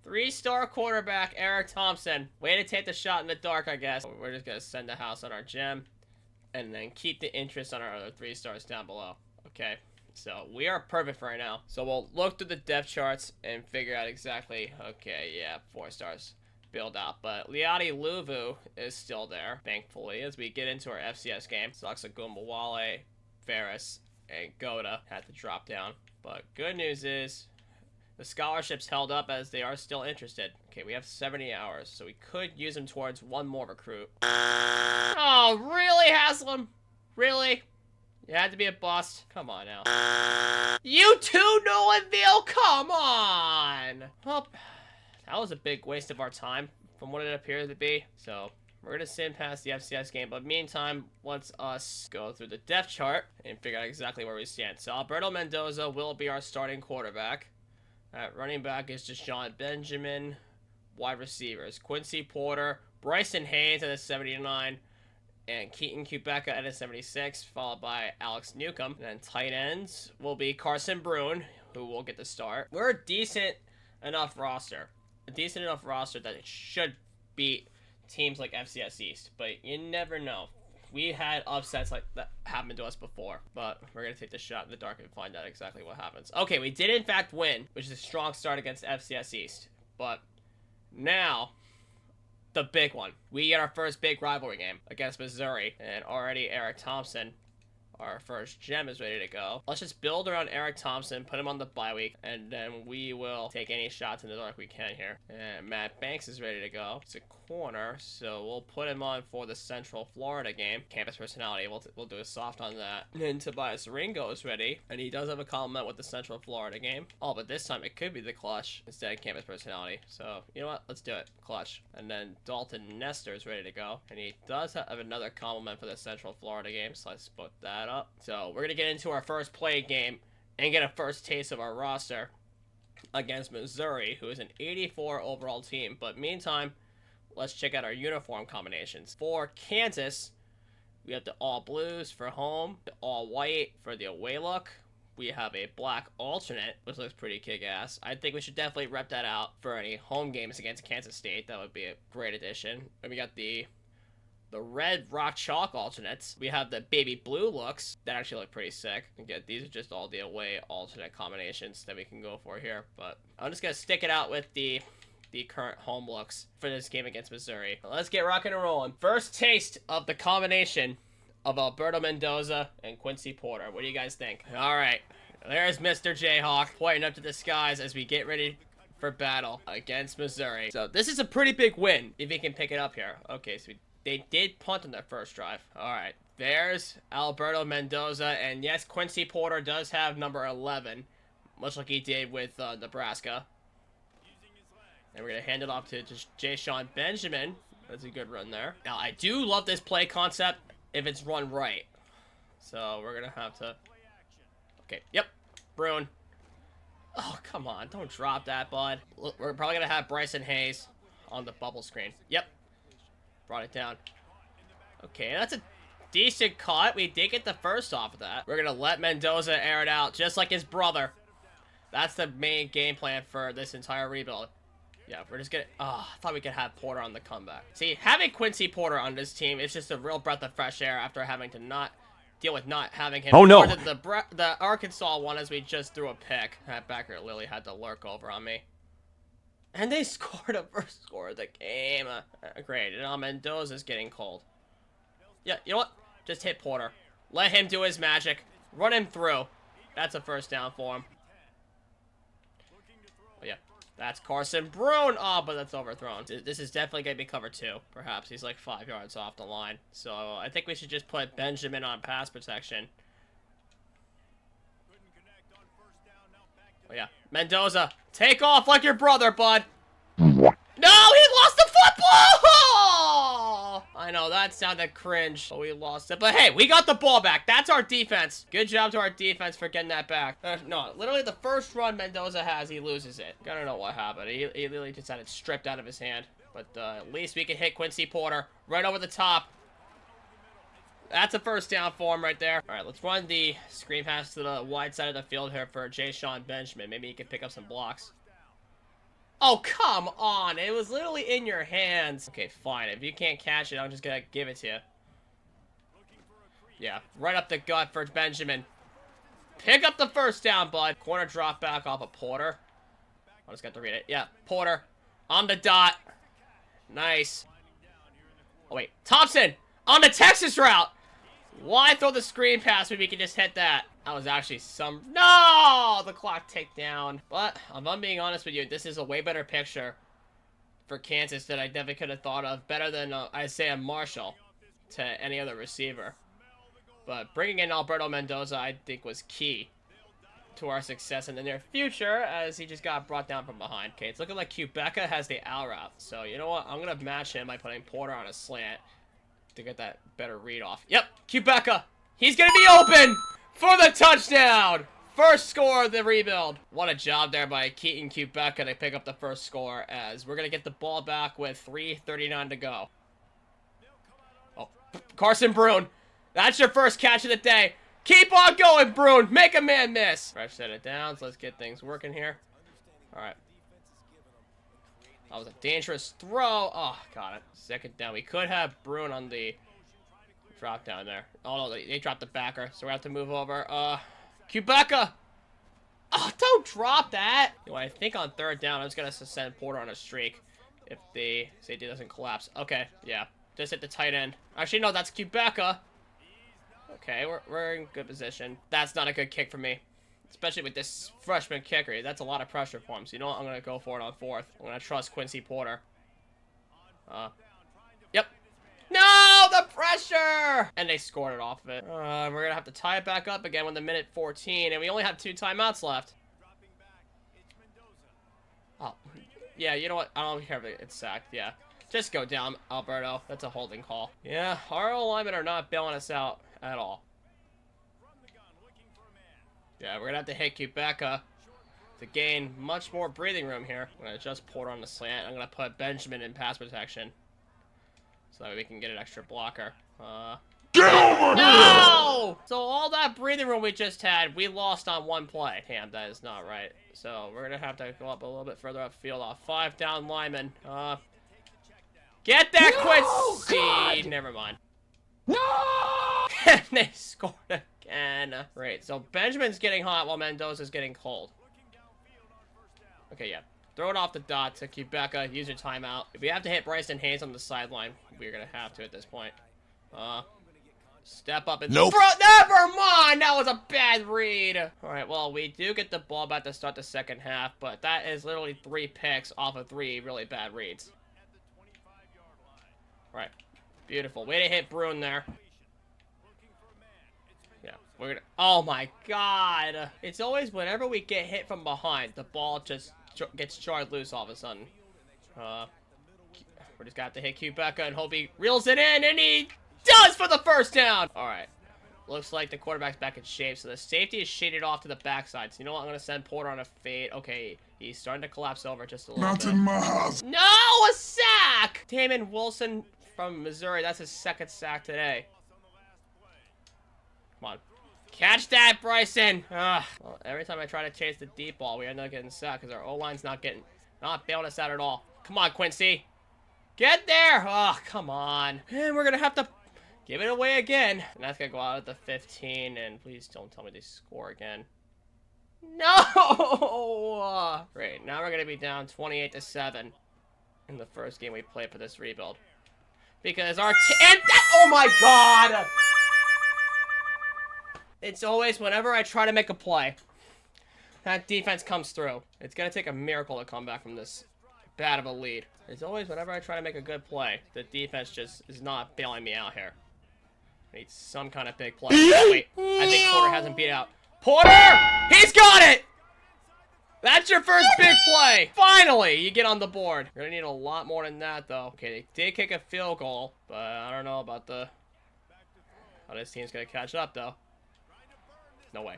3-star quarterback, Eric Thompson. Way to take the shot in the dark, I guess. We're just going to send the house on our gem, and then keep the interest on our other 3-stars down below. Okay, so we are perfect right now. So we'll look through the depth charts and figure out exactly, okay, yeah, 4 stars build out. But Liati Luvu is still there, thankfully, as we get into our FCS game. Wale, Ferris, and Goda had to drop down. But good news is the scholarships held up as they are still interested. Okay, we have 70 hours, so we could use them towards one more recruit. Oh, really, Haslam? Really? You had to be a bust? Come on now. You too, Nolanville? Come on! Well, that was a big waste of our time, from what it appears to be. So, we're going to sim past the FCS game, but meantime, let's us go through the depth chart and figure out exactly where we stand. So, Alberto Mendoza will be our starting quarterback. Running back is Deshaun Benjamin. Wide receivers, Quincy Porter, Bryson Hayes at a 79, and Keaton Kubeka at a 76, followed by Alex Newcomb. And then tight ends will be Carson Bruin, who will get the start. We're a decent enough roster. A decent enough roster that it should beat teams like FCS East, but you never know. We had upsets like that happen to us before, but we're going to take the shot in the dark and find out exactly what happens. Okay, we did in fact win, which is a strong start against FCS East, but now the big one. We get our first big rivalry game against Missouri, and already Eric Thompson, our first gem, is ready to go. Let's just build around Eric Thompson, put him on the bye week, and then we will take any shots in the dark we can here. And Matt Banks is ready to go. It's a corner, so we'll put him on for the Central Florida game. Campus personality, we'll do a soft on that. And then Tobias Ringo is ready, and he does have a compliment with the Central Florida game. Oh, but this time it could be the clutch instead of campus personality. So, you know what? Let's do it. Clutch. And then Dalton Nestor is ready to go, and he does have another compliment for the Central Florida game, so let's put that up. So we're gonna get into our first play game and get a first taste of our roster against Missouri, who is an 84 overall team. But meantime, let's check out our uniform combinations. For Kansas, we have the all blues for home, the all white for the away look. We have a black alternate, which looks pretty kick-ass. I think we should definitely rep that out for any home games against Kansas State. That would be a great addition. And we got the red rock chalk alternates. We have the baby blue looks that actually look pretty sick. Again, these are just all the away alternate combinations that we can go for here. But I'm just gonna stick it out with the current home looks for this game against Missouri. Let's get rocking and rolling. First taste of the combination of Alberto Mendoza and Quincy Porter. What do you guys think? All right, there's Mr. Jayhawk pointing up to the skies as we get ready for battle against Missouri. So this is a pretty big win if he can pick it up here. Okay, so they did punt on their first drive. All right, there's Alberto Mendoza, and yes, Quincy Porter does have number 11, much like he did with Nebraska. And we're going to hand it off to just Deshaun Benjamin. That's a good run there. Now, I do love this play concept if it's run right. So, we're going to have to... Okay, yep. Bruin. Oh, come on. Don't drop that, bud. We're probably going to have Bryson Hayes on the bubble screen. Yep. Brought it down. Okay, that's a decent cut. We did get the first off of that. We're going to let Mendoza air it out, just like his brother. That's the main game plan for this entire rebuild. Yeah, we're just gonna... Oh, I thought we could have Porter on the comeback. See, having Quincy Porter on this team is just a real breath of fresh air after having to not deal with not having him. Oh, no! The Arkansas one as we just threw a pick. That backer Lily had to lurk over on me. And they scored a first score of the game. Great. And now Mendoza's getting cold. Yeah, you know what? Just hit Porter. Let him do his magic. Run him through. That's a first down for him. Oh, yeah. That's Carson Brune. Oh, but that's overthrown. This is definitely going to be cover 2, perhaps. He's like 5 yards off the line. So I think we should just put Benjamin on pass protection. Oh, yeah. Mendoza, take off like your brother, bud. No, he lost the football! I know, that sounded cringe, but we lost it. But hey, we got the ball back. That's our defense. Good job to our defense for getting that back. No, literally the first run Mendoza has, he loses it. I don't know what happened. He literally just had it stripped out of his hand. But at least we can hit Quincy Porter right over the top. That's a first down for him right there. All right, let's run the screen pass to the wide side of the field here for Jay Benjamin. Maybe he can pick up some blocks. Oh, come on. It was literally in your hands. Okay, fine. If you can't catch it, I'm just going to give it to you. Yeah, right up the gut for Benjamin. Pick up the first down, bud. Corner drop back off of Porter. I just got to read it. Yeah, Porter on the dot. Nice. Oh, wait. Thompson on the Texas route. Why throw the screen pass when we can just hit that? That was actually some... No! The clock ticked down. But, if I'm being honest with you, this is a way better picture for Kansas that I never could have thought of. Better than Isaiah Marshall to any other receiver. But bringing in Alberto Mendoza, I think, was key to our success in the near future, as he just got brought down from behind. Okay, it's looking like Quebeca has the out route. So, you know what? I'm going to match him by putting Porter on a slant to get that better read off. Yep, Quebeca. He's going to be open for the touchdown. First score of the rebuild. What a job there by Keaton Quebeca to pick up the first score, as we're going to get the ball back with 3:39 to go. Oh, Carson Brune. That's your first catch of the day. Keep on going, Brune. Make a man miss. Fresh set it down, so let's get things working here. All right. That was a dangerous throw. Oh, got it. Second down. We could have Brune on the drop down there. Oh, no, they dropped the backer, so we have to move over. Quebeca. Oh, don't drop that. You know, I think on third down, I'm just going to send Porter on a streak if the safety doesn't collapse. Okay, yeah. Just hit the tight end. Actually, no, that's Quebeca. Okay, we're in good position. That's not a good kick for me. Especially with this freshman kicker. That's a lot of pressure for him. So, you know what? I'm going to go for it on fourth. I'm going to trust Quincy Porter. Yep. No! The pressure! And they scored it off of it. We're going to have to tie it back up again with the minute 14. And we only have 2 timeouts left. Oh. Yeah, you know what? I don't care if it's sacked. Yeah. Just go down, Alberto. That's a holding call. Yeah, our linemen are not bailing us out at all. Yeah, we're going to have to hit Quebeca to gain much more breathing room here. I'm going to adjust Porter on the slant. I'm going to put Benjamin in pass protection so that we can get an extra blocker. Get over No! So all that breathing room we just had, we lost on one play. Damn, that is not right. So we're going to have to go up a little bit further upfield off 5 down linemen. Get that Quincy! God. Never mind. No! And they scored again. Right, so Benjamin's getting hot while Mendoza's getting cold. Okay, yeah. Throw it off the dot to Quebeca. Use your timeout. If we have to hit Bryson Hayes on the sideline, we're going to have to at this point. Step up and... Nope. Never mind! That was a bad read. Alright, well, we do get the ball back to start the second half, but that is literally 3 picks off of 3 really bad reads. Right. Beautiful. Way to hit Brune there. Yeah, we're gonna... Oh my god! It's always whenever we get hit from behind, the ball just gets jarred loose all of a sudden. We're just got to hit Quebeca and hope he reels it in, and he does for the first down! Alright. Looks like the quarterback's back in shape, so the safety is shaded off to the backside. So you know what? I'm going to send Porter on a fade. Okay, he's starting to collapse over just a little bit. Not in my house. No! A sack! Damon Wilson from Missouri. That's his 2nd sack today. Come on. Catch that, Bryson! Ugh. Well, every time I try to chase the deep ball, we end up getting sacked because our O-line's not bailing us out at all. Come on, Quincy. Get there! Oh, come on. And we're going to have to give it away again. And that's going to go out at the 15. And please don't tell me they score again. No! Great. Now we're going to be down 28-7 in the first game we played for this rebuild. Because our and that, oh my god! It's always whenever I try to make a play, that defense comes through. It's gonna take a miracle to come back from this bad of a lead. It's always whenever I try to make a good play, the defense just is not bailing me out here. I need some kind of big play. Wait, I think Porter hasn't beat out. Porter! He's got it! That's your first big play! Finally, you get on the board. You're gonna need a lot more than that, though. Okay, they did kick a field goal, but I don't know about how this team's gonna catch up, though. No way.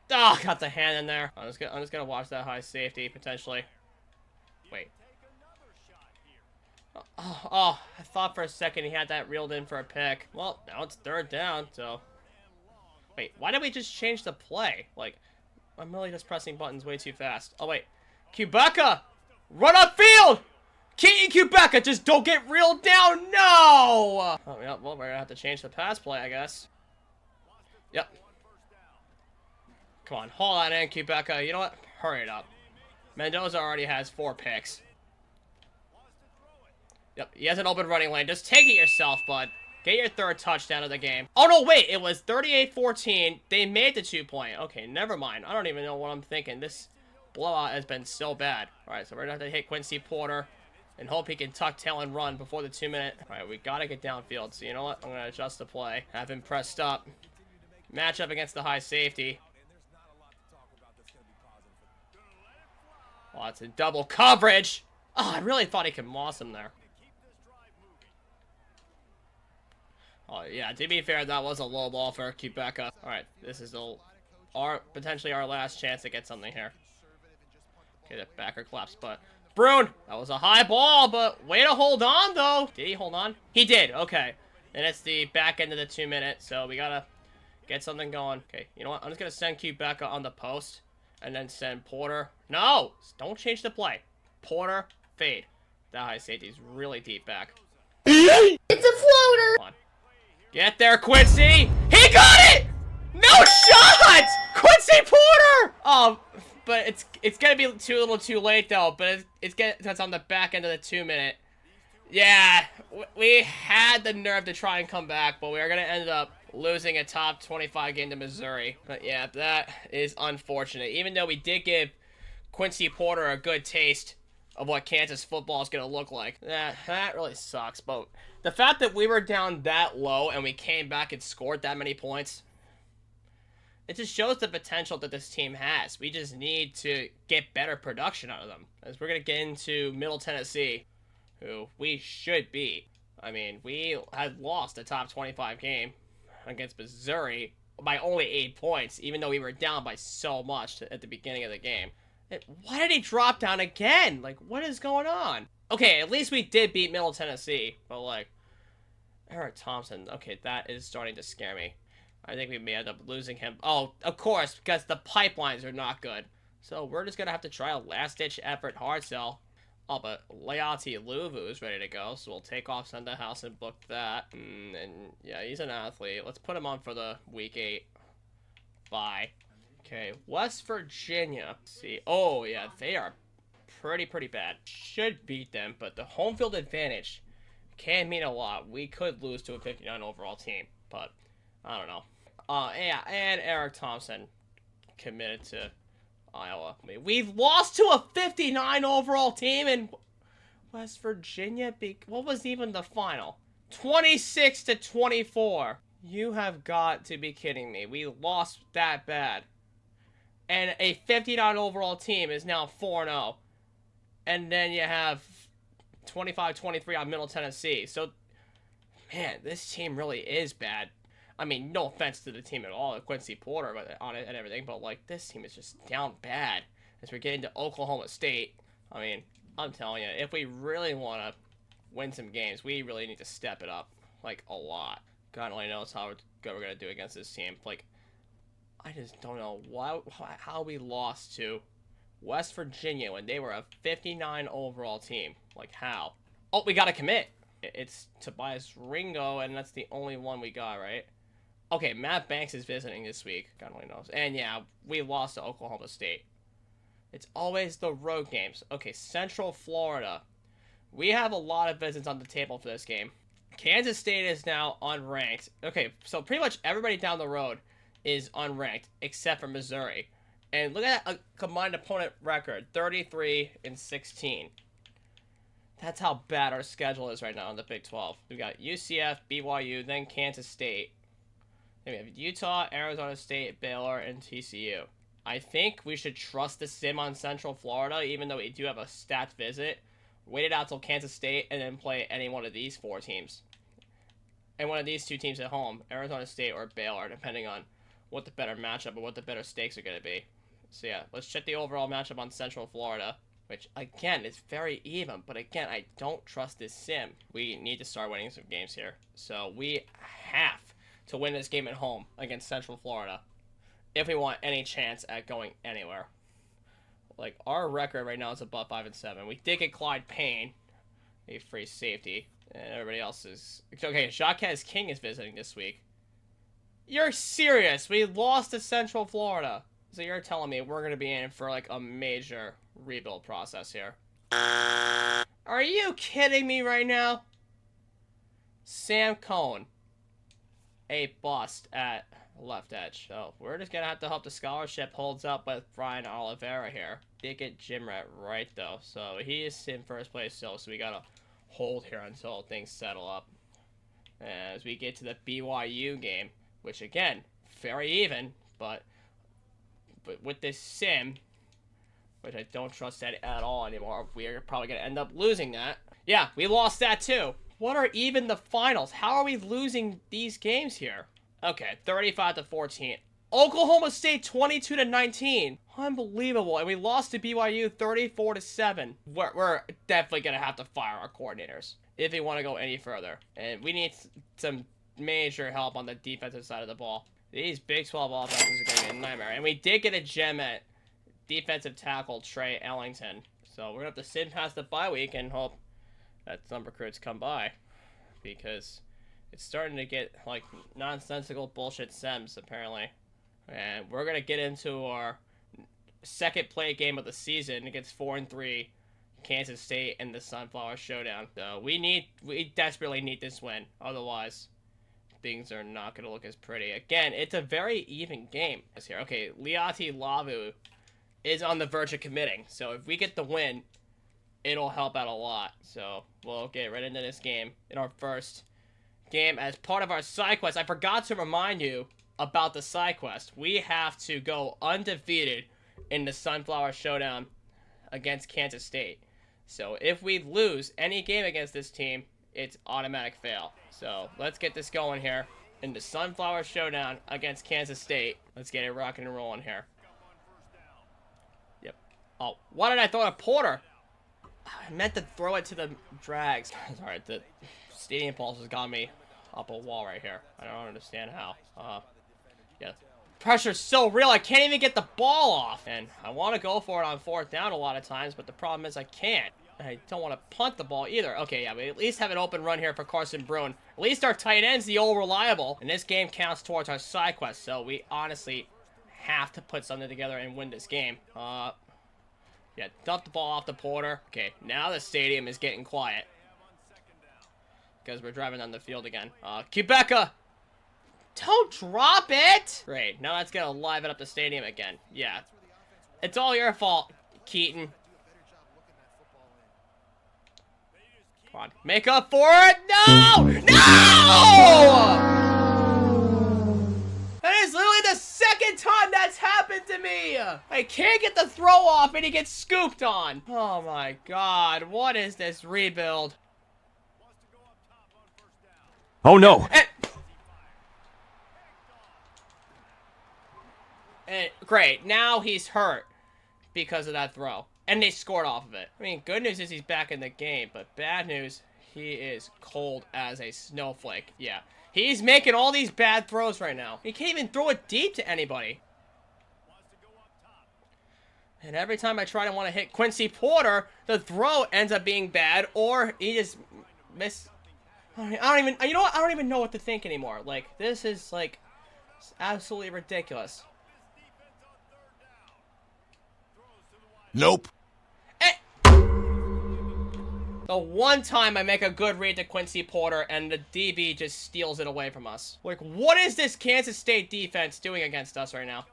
Oh, got the hand in there. I'm just gonna watch that high safety, potentially. Wait. Oh, I thought for a second he had that reeled in for a pick. Well, now it's 3rd down, so... Wait, why did we just change the play? Like, I'm really just pressing buttons way too fast. Oh, wait. Quebeca! Run upfield! Keaton Quebeca, just don't get reeled down! No! Oh, yeah, well, we're gonna have to change the pass play, I guess. Yep. Come on, haul that in, Quebeca. You know what? Hurry it up. Mendoza already has 4 picks. Yep, he has an open running lane. Just take it yourself, bud. Get your 3rd touchdown of the game. Oh, no, wait. It was 38-14. They made the 2-point. Okay, never mind. I don't even know what I'm thinking. This blowout has been so bad. All right, so we're going to have to hit Quincy Porter and hope he can tuck tail and run before the 2-minute. All right, we got to get downfield. So you know what? I'm going to adjust the play. Have him pressed up. Match up against the high safety. Oh, it's in double coverage. Oh, I really thought he could moss him there. Oh, yeah, to be fair, that was a low ball for Quebeca. Alright, this is potentially our last chance to get something here. Okay, the backer collapsed, but... Brune! That was a high ball, but way to hold on, though! Did he hold on? He did, okay. And it's the back end of the 2-minute, so we gotta get something going. Okay, you know what? I'm just gonna send Quebeca on the post, and then send Porter... No! Don't change the play. Porter, fade. That high safety's really deep back. It's a floater! Come on. Get there, Quincy! He got it! No shot! Quincy Porter! Oh, but it's gonna be a little too late though. But that's on the back end of the 2-minute. Yeah, we had the nerve to try and come back, but we are gonna end up losing a top 25 game to Missouri. But yeah, that is unfortunate. Even though we did give Quincy Porter a good taste of what Kansas football is going to look like. That really sucks, but the fact that we were down that low and we came back and scored that many points, it just shows the potential that this team has. We just need to get better production out of them. As we're going to get into Middle Tennessee, who we should beat. I mean, we had lost a top 25 game against Missouri by only 8 points, even though we were down by so much at the beginning of the game. Why did he drop down again? Like, what is going on? Okay, at least we did beat Middle Tennessee. But, like, Eric Thompson. Okay, that is starting to scare me. I think we may end up losing him. Oh, of course, because the pipelines are not good. So we're just going to have to try a last-ditch effort hard sell. Oh, but Leati Luvu is ready to go. So we'll take off Sunday House and book that. And, yeah, he's an athlete. Let's put him on for the Week 8 bye. Okay, West Virginia. Let's see, oh yeah, they are pretty bad. Should beat them, but the home field advantage can mean a lot. We could lose to a 59 overall team, but I don't know. Yeah, and Eric Thompson committed to Iowa. I mean, we've lost to a 59 overall team in West Virginia. What was even the final? 26-24. You have got to be kidding me. We lost that bad. And a 59 overall team is now 4-0. And then you have 25-23 on Middle Tennessee. So, man, this team really is bad. I mean, no offense to the team at all, Quincy Porter on it and everything, but, like, this team is just down bad as we're getting to Oklahoma State. I mean, I'm telling you, if we really want to win some games, we really need to step it up, like, a lot. God only knows how good we're going to do against this team. Like, I just don't know how we lost to West Virginia when they were a 59 overall team. Like, how? Oh, we got to commit. It's Tobias Ringo, and that's the only one we got, right? Okay, Matt Banks is visiting this week. God only knows. And, yeah, we lost to Oklahoma State. It's always the road games. Okay, Central Florida. We have a lot of visits on the table for this game. Kansas State is now unranked. Okay, so pretty much everybody down the road is unranked except for Missouri. And look at that combined opponent record, 33-16. That's how bad our schedule is right now in the Big 12. We've got UCF, BYU, then Kansas State. Then we have Utah, Arizona State, Baylor, and TCU. I think we should trust the sim on Central Florida, even though we do have a stats visit. Wait it out till Kansas State and then play any one of these 4 teams. And one of these 2 teams at home, Arizona State or Baylor, depending on what the better matchup or what the better stakes are going to be. So yeah, let's check the overall matchup on Central Florida, which again is very even, but again, I don't trust this sim. We need to start winning some games here. So we have to win this game at home against Central Florida if we want any chance at going anywhere. Like, our record right now is above 5-7. We did get Clyde Payne, a free safety, and everybody else is... Okay, Jacques King is visiting this week. You're serious? We lost to Central Florida. So you're telling me we're going to be in for, like, a major rebuild process here. Are you kidding me right now? Sam Cohn. A bust at left edge. So we're just going to have to hope the scholarship holds up with Brian Oliveira here. Did get Jimret right, though. So he is in first place still. So we got to hold here until things settle up. As we get to the BYU game, which, again, very even, but with this sim, which I don't trust that at all anymore, we're probably going to end up losing that. Yeah, we lost that too. What are even the finals? How are we losing these games here? Okay, 35-14. Oklahoma State 22-19. Unbelievable. And we lost to BYU 34-7. We're definitely going to have to fire our coordinators if we want to go any further. And we need some major help on the defensive side of the ball. These Big 12 offenses are going to be a nightmare. And we did get a gem at defensive tackle Trey Ellington. So we're going to have to sit past the bye week and hope that some recruits come by. Because it's starting to get, like, nonsensical bullshit sems, apparently. And we're going to get into our second play game of the season against 4-3 Kansas State in the Sunflower Showdown. So we desperately need this win. Otherwise, things are not going to look as pretty. Again, it's a very even game here. Okay, Liati Lavu is on the verge of committing. So if we get the win, it'll help out a lot. So we'll get right into this game in our first game as part of our side quest. I forgot to remind you about the side quest. We have to go undefeated in the Sunflower Showdown against Kansas State. So if we lose any game against this team, it's automatic fail. So let's get this going here in the Sunflower Showdown against Kansas State. Let's get it rocking and rolling here. Yep. Oh, why did I throw a Porter? I meant to throw it to the Drags. Sorry, the stadium pulse has got me up a wall right here. I don't understand how. Yeah. Pressure's so real, I can't even get the ball off. And I want to go for it on 4th down a lot of times, but the problem is I can't. And I don't want to punt the ball either. Okay, yeah, we at least have an open run here for Carson Bruin. At least our tight end's the old reliable. And this game counts towards our side quest, so we honestly have to put something together and win this game. Yeah, dump the ball off the Porter. Okay, now the stadium is getting quiet. Because we're driving on the field again. Quebeca! Don't drop it! Great, now that's gonna liven up the stadium again. Yeah. It's all your fault, Keaton. Come on, make up for it! No! No! That is literally the second time that's happened to me! I can't get the throw off and he gets scooped on. Oh my god, what is this rebuild? Oh no! And great, now he's hurt because of that throw. And they scored off of it. I mean, good news is he's back in the game, but bad news, he is cold as a snowflake. Yeah, he's making all these bad throws right now. He can't even throw it deep to anybody. And every time I try to want to hit Quincy Porter, the throw ends up being bad, or he just miss. I don't even, you know what? I don't even know what to think anymore. Like, this is, like, absolutely ridiculous. Nope. The one time I make a good read to Quincy Porter and the DB just steals it away from us. Like, what is this Kansas State defense doing against us right now?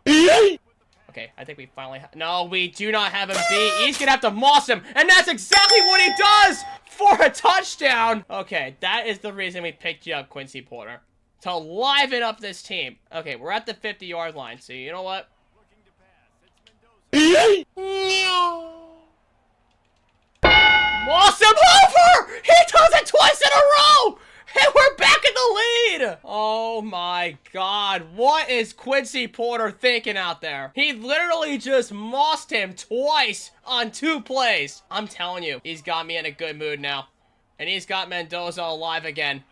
Okay, I think we finally no, we do not have him beat. He's gonna have to moss him, and that's exactly what he does for a touchdown. Okay, that is the reason we picked you up, Quincy Porter. To liven up this team. Okay, we're at the 50-yard line, so you know what? Moss him over! He does it twice in a row! And we're back in the lead! Oh my god, what is Quincy Porter thinking out there? He literally just mossed him twice on 2 plays. I'm telling you, he's got me in a good mood now. And he's got Mendoza alive again.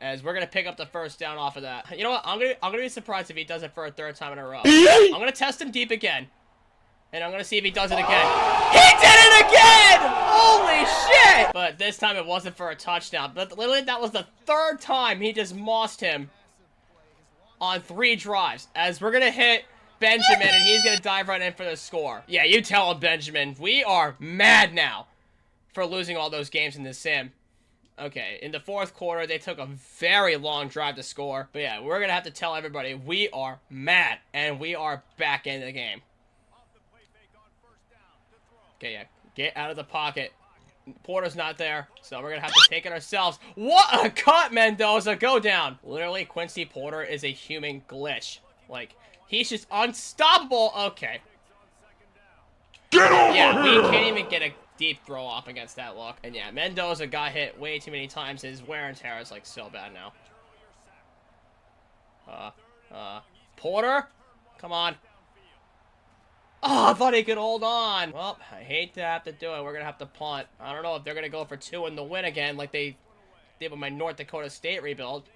As we're gonna pick up the first down off of that. You know what? I'm gonna be surprised if he does it for a 3rd time in a row. I'm gonna test him deep again. And I'm gonna see if he does it again. He did it again! Holy shit! But this time it wasn't for a touchdown. But literally that was the 3rd time he just mossed him on 3 drives. As we're gonna hit Benjamin and he's gonna dive right in for the score. Yeah, you tell him, Benjamin. We are mad now for losing all those games in this sim. Okay, in the 4th quarter, they took a very long drive to score. But yeah, we're gonna have to tell everybody we are mad and we are back in the game. Okay, yeah, get out of the pocket. Porter's not there, so we're gonna have to take it ourselves. What a cut, Mendoza! Go down! Literally, Quincy Porter is a human glitch. Like, he's just unstoppable. Okay. Get over Yeah, we here! can't even get a deep throw off against that look. And yeah, Mendoza got hit way too many times. His wear and tear is, like, so bad now. Porter? Come on. Oh, I thought he could hold on. Well, I hate to have to do it. We're going to have to punt. I don't know if they're going to go for 2 in the win again like they did with my North Dakota State rebuild.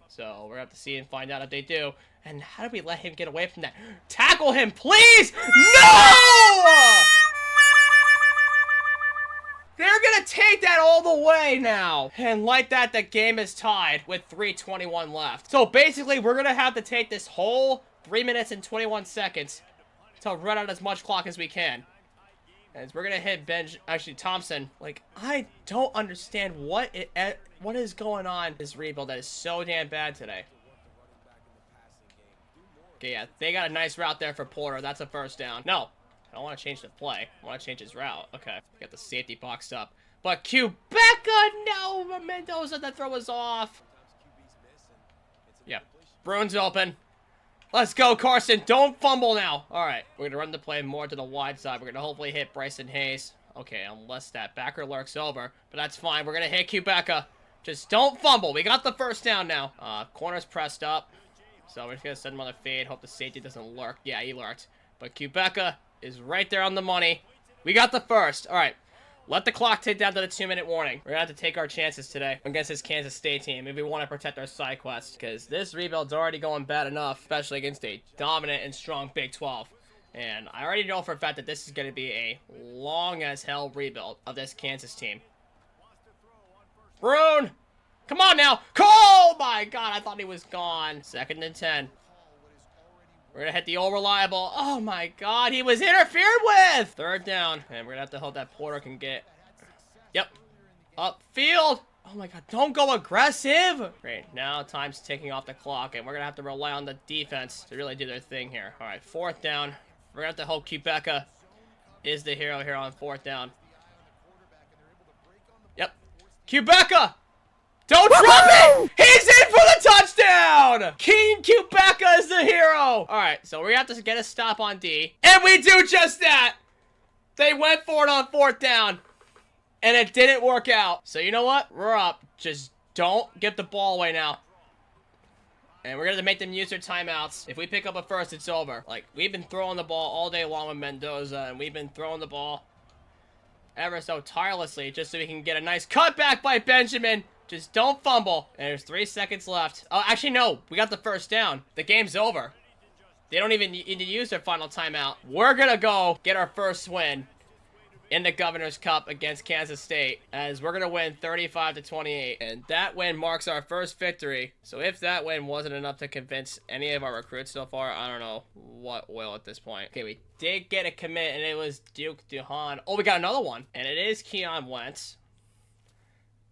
So we're going to have to see and find out if they do. And how do we let him get away from that? Tackle him, please! No! They're going to take that all the way now. And like that, the game is tied with 3:21 left. So basically, we're going to have to take this whole 3 minutes and 21 seconds to run out as much clock as we can. As we're gonna hit Thompson. Like, I don't understand what is going on this rebuild that is so damn bad today. Okay, yeah, they got a nice route there for Porter. That's a 1st down. No, I don't want to change the play. I want to change his route. Okay, got the safety boxed up. But Quebeca, no! Mendoza, that throw was off. Yeah, Bruin's open. Let's go, Carson. Don't fumble now. All right. We're going to run the play more to the wide side. We're going to hopefully hit Bryson Hayes. Okay, unless that backer lurks over. But that's fine. We're going to hit Quebeca. Just don't fumble. We got the 1st down now. Corner's pressed up. So we're just going to send him on the fade. Hope the safety doesn't lurk. Yeah, he lurked. But Quebeca is right there on the money. We got the 1st. All right. Let the clock tick down to the 2-minute warning. We're going to have to take our chances today against this Kansas State team if we want to protect our side quest. Because this rebuild's already going bad enough, especially against a dominant and strong Big 12. And I already know for a fact that this is going to be a long-as-hell rebuild of this Kansas team. Bruin! Come on now! Oh my god, I thought he was gone. 2nd and 10. We're going to hit the old reliable. Oh my god, he was interfered with! 3rd down. And we're going to have to hope that Porter can get... Yep. Upfield! Oh my god, don't go aggressive! Great, now time's ticking off the clock, and we're going to have to rely on the defense to really do their thing here. Alright, 4th down. We're going to have to hope Quebeca is the hero here on 4th down. Yep. Quebeca! Don't drop it! He's in for the touchdown! King Quebeca is the hero! Alright, so we have to get a stop on D. And we do just that! They went for it on 4th down. And it didn't work out. So you know what? We're up. Just don't give the ball away now. And we're going to make them use their timeouts. If we pick up a 1st, it's over. Like, we've been throwing the ball all day long with Mendoza. And we've been throwing the ball ever so tirelessly. Just so we can get a nice cutback by Benjamin. Just don't fumble. And there's 3 seconds left. Oh, actually, no. We got the 1st down. The game's over. They don't even need to use their final timeout. We're going to go get our 1st win in the Governor's Cup against Kansas State, as we're going to win 35-28. And that win marks our 1st victory. So if that win wasn't enough to convince any of our recruits so far, I don't know what will at this point. Okay, we did get a commit, and it was Duke Duhan. Oh, we got another one. And it is Keon Wentz.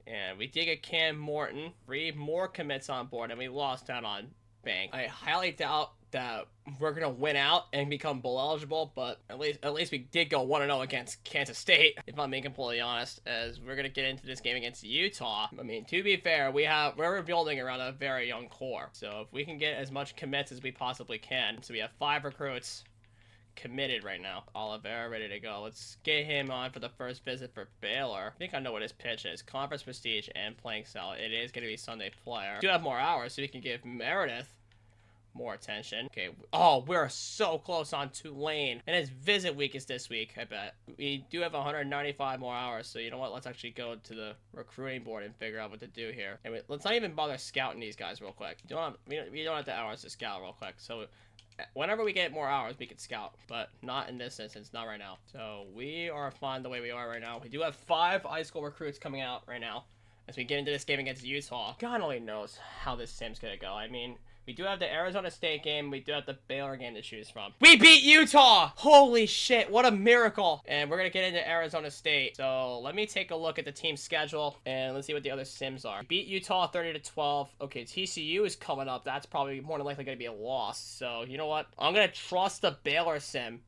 And we did get Cam Morton. 3 more commits on board, and we lost out on Bank. I highly doubt that we're gonna win out and become bowl eligible, but at least we did go 1-0 against Kansas State, if I'm being completely honest, as we're gonna get into this game against Utah. I mean, to be fair, we're building around a very young core, so if we can get as much commits as we possibly can, so we have 5 recruits committed right now. Oliveira ready to go. Let's get him on for the first visit for Baylor. I think I know what his pitch is. Conference prestige and playing style. It is going to be Sunday player. We do have more hours, so we can give Meredith more attention. Okay. Oh, we're so close on Tulane. And his visit week is this week, I bet. We do have 195 more hours, so you know what? Let's actually go to the recruiting board and figure out what to do here. And let's not even bother scouting these guys real quick. We don't have the hours to scout real quick, so whenever we get more hours, we can scout, but not in this instance, not right now. So we are fine the way we are right now. We do have 5 high school recruits coming out right now as we get into this game against Utah. God only knows how this sim's gonna go. I mean, we do have the Arizona State game. We do have the Baylor game to choose from. We beat Utah! Holy shit, what a miracle. And we're going to get into Arizona State. So let me take a look at the team schedule and let's see what the other sims are. We beat Utah 30-12. Okay, TCU is coming up. That's probably more than likely going to be a loss. So you know what? I'm going to trust the Baylor sim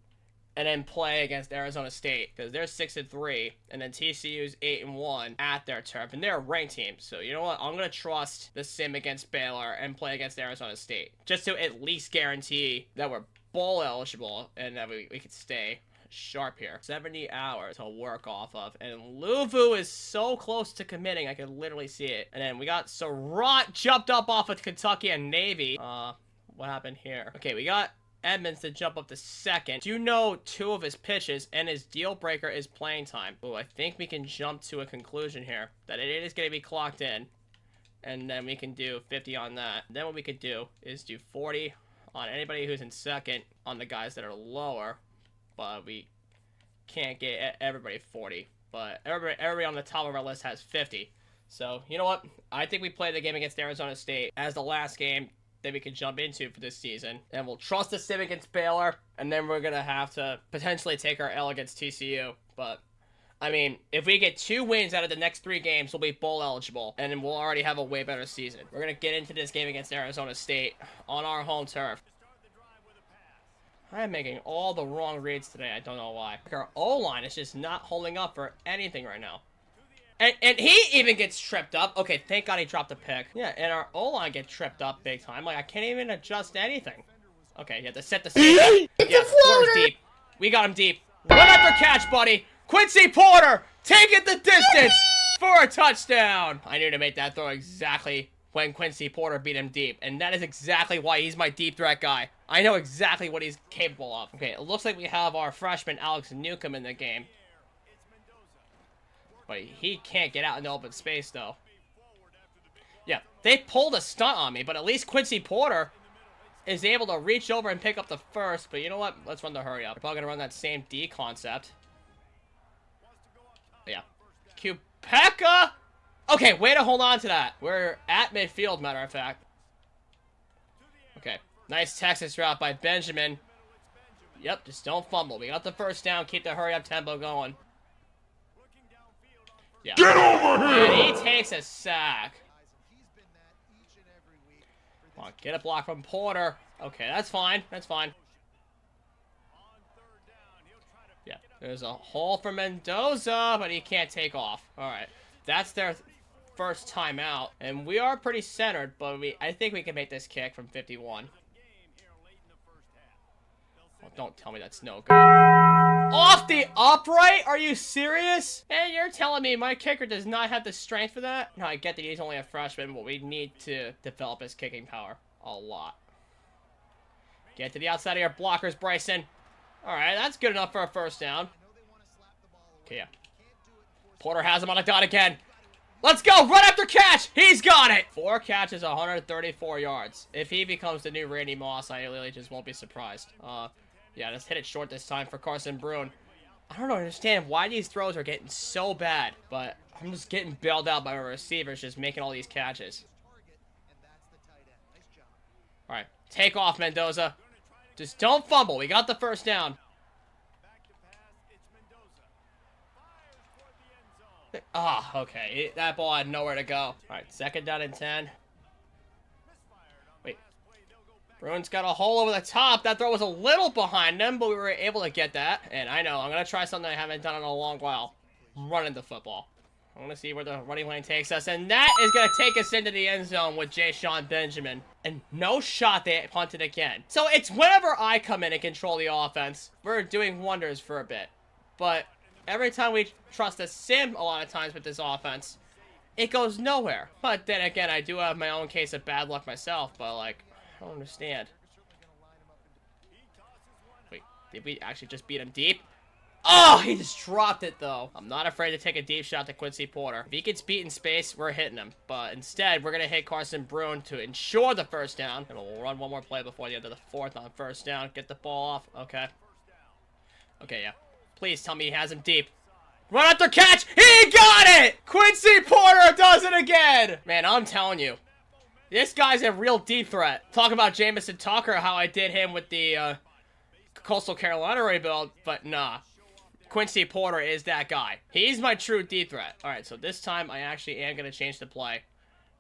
and then play against Arizona State because they're 6-3, and then TCU's 8-1 at their turf, and they're a ranked team. So you know what? I'm gonna trust the sim against Baylor and play against Arizona State just to at least guarantee that we're bowl eligible and that we could stay sharp here. 70 hours to work off of, and Luvu is so close to committing. I can literally see it. And then we got Surratt jumped up off of Kentucky and Navy. What happened here? Okay, we got Edmonds to jump up to second. Do know 2 of his pitches, and his deal breaker is playing time. Oh, I think we can jump to a conclusion here that it is going to be clocked in, and then we can do 50 on that. Then what we could do is do 40 on anybody who's in second on the guys that are lower, but we can't get everybody 40. But everybody on the top of our list has 50. So you know what? I think we play the game against Arizona State as the last game that we can jump into for this season, and we'll trust the sim against Baylor, and then we're gonna have to potentially take our L against TCU. But I mean, if we get 2 wins out of the next 3 games, we'll be bowl eligible, and then we'll already have a way better season. We're gonna get into this game against Arizona State on our home turf. I'm making all the wrong reads today. I don't know why. Our O-line is just not holding up for anything right now. And he even gets tripped up. Okay, thank God he dropped a pick. Yeah, and our O-line gets tripped up big time. Like, I can't even adjust anything. Okay, you have to set the safety. It's Yeah, a floater. deep. We got him deep. Run after catch, buddy. Quincy Porter, take it the distance for a touchdown. I knew to make that throw exactly when Quincy Porter beat him deep. And that is exactly why he's my deep threat guy. I know exactly what he's capable of. Okay, it looks like we have our freshman Alex Newcomb in the game. But he can't get out in the open space, though. Yeah, they pulled a stunt on me, but at least Quincy Porter is able to reach over and pick up the first. But you know what? Let's run the hurry up. We're probably going to run that same D concept. Yeah. Kupeka! Okay, way to hold on to that. We're at midfield, matter of fact. Okay, nice Texas route by Benjamin. Yep, just don't fumble. We got the first down. Keep the hurry up tempo going. Yeah. Get over here! And he takes a sack. Come on, get a block from Porter. Okay, that's fine. That's fine. Yeah, there's a hole for Mendoza, but he can't take off. All right, that's their first time out, and we are pretty centered, but I think we can make this kick from 51. Oh, don't tell me that's no good. Off the upright? Are you serious? And you're telling me my kicker does not have the strength for that? No, I get that he's only a freshman, but we need to develop his kicking power a lot. Get to the outside of your blockers, Bryson. All right, that's good enough for a first down. Okay, yeah. Porter has him on a dot again. Let's go! Run after catch! He's got it! 4 catches, 134 yards. If he becomes the new Randy Moss, I really just won't be surprised. Yeah, just hit it short this time for Carson Bruin. I don't understand why these throws are getting so bad, but I'm just getting bailed out by my receivers just making all these catches. Alright, take off, Mendoza. Just don't fumble. We got the first down. Ah, okay. That ball had nowhere to go. All right, second down and 10. Wait. Bruins got a hole over the top. That throw was a little behind them, but we were able to get that. And I know, I'm going to try something I haven't done in a long while. Running the football. I want to see where the running lane takes us. And that is going to take us into the end zone with Jay Benjamin. And no shot, they punted again. So it's whenever I come in and control the offense, we're doing wonders for a bit. But every time we trust the sim a lot of times with this offense, it goes nowhere. But then again, I do have my own case of bad luck myself. But, like, I don't understand. Wait, did we actually just beat him deep? Oh, he just dropped it, though. I'm not afraid to take a deep shot to Quincy Porter. If he gets beat in space, we're hitting him. But instead, we're going to hit Carson Bruin to ensure the first down. And we'll run one more play before the end of the fourth on first down. Get the ball off. Okay. Okay, yeah. Please tell me he has him deep. Run after catch. He got it! Quincy Porter does it again! Man, I'm telling you. This guy's a real deep threat. Talk about Jamison Tucker, how I did him with the Coastal Carolina rebuild. But nah. Quincy Porter is that guy. He's my true deep threat. Alright, so this time I actually am going to change the play.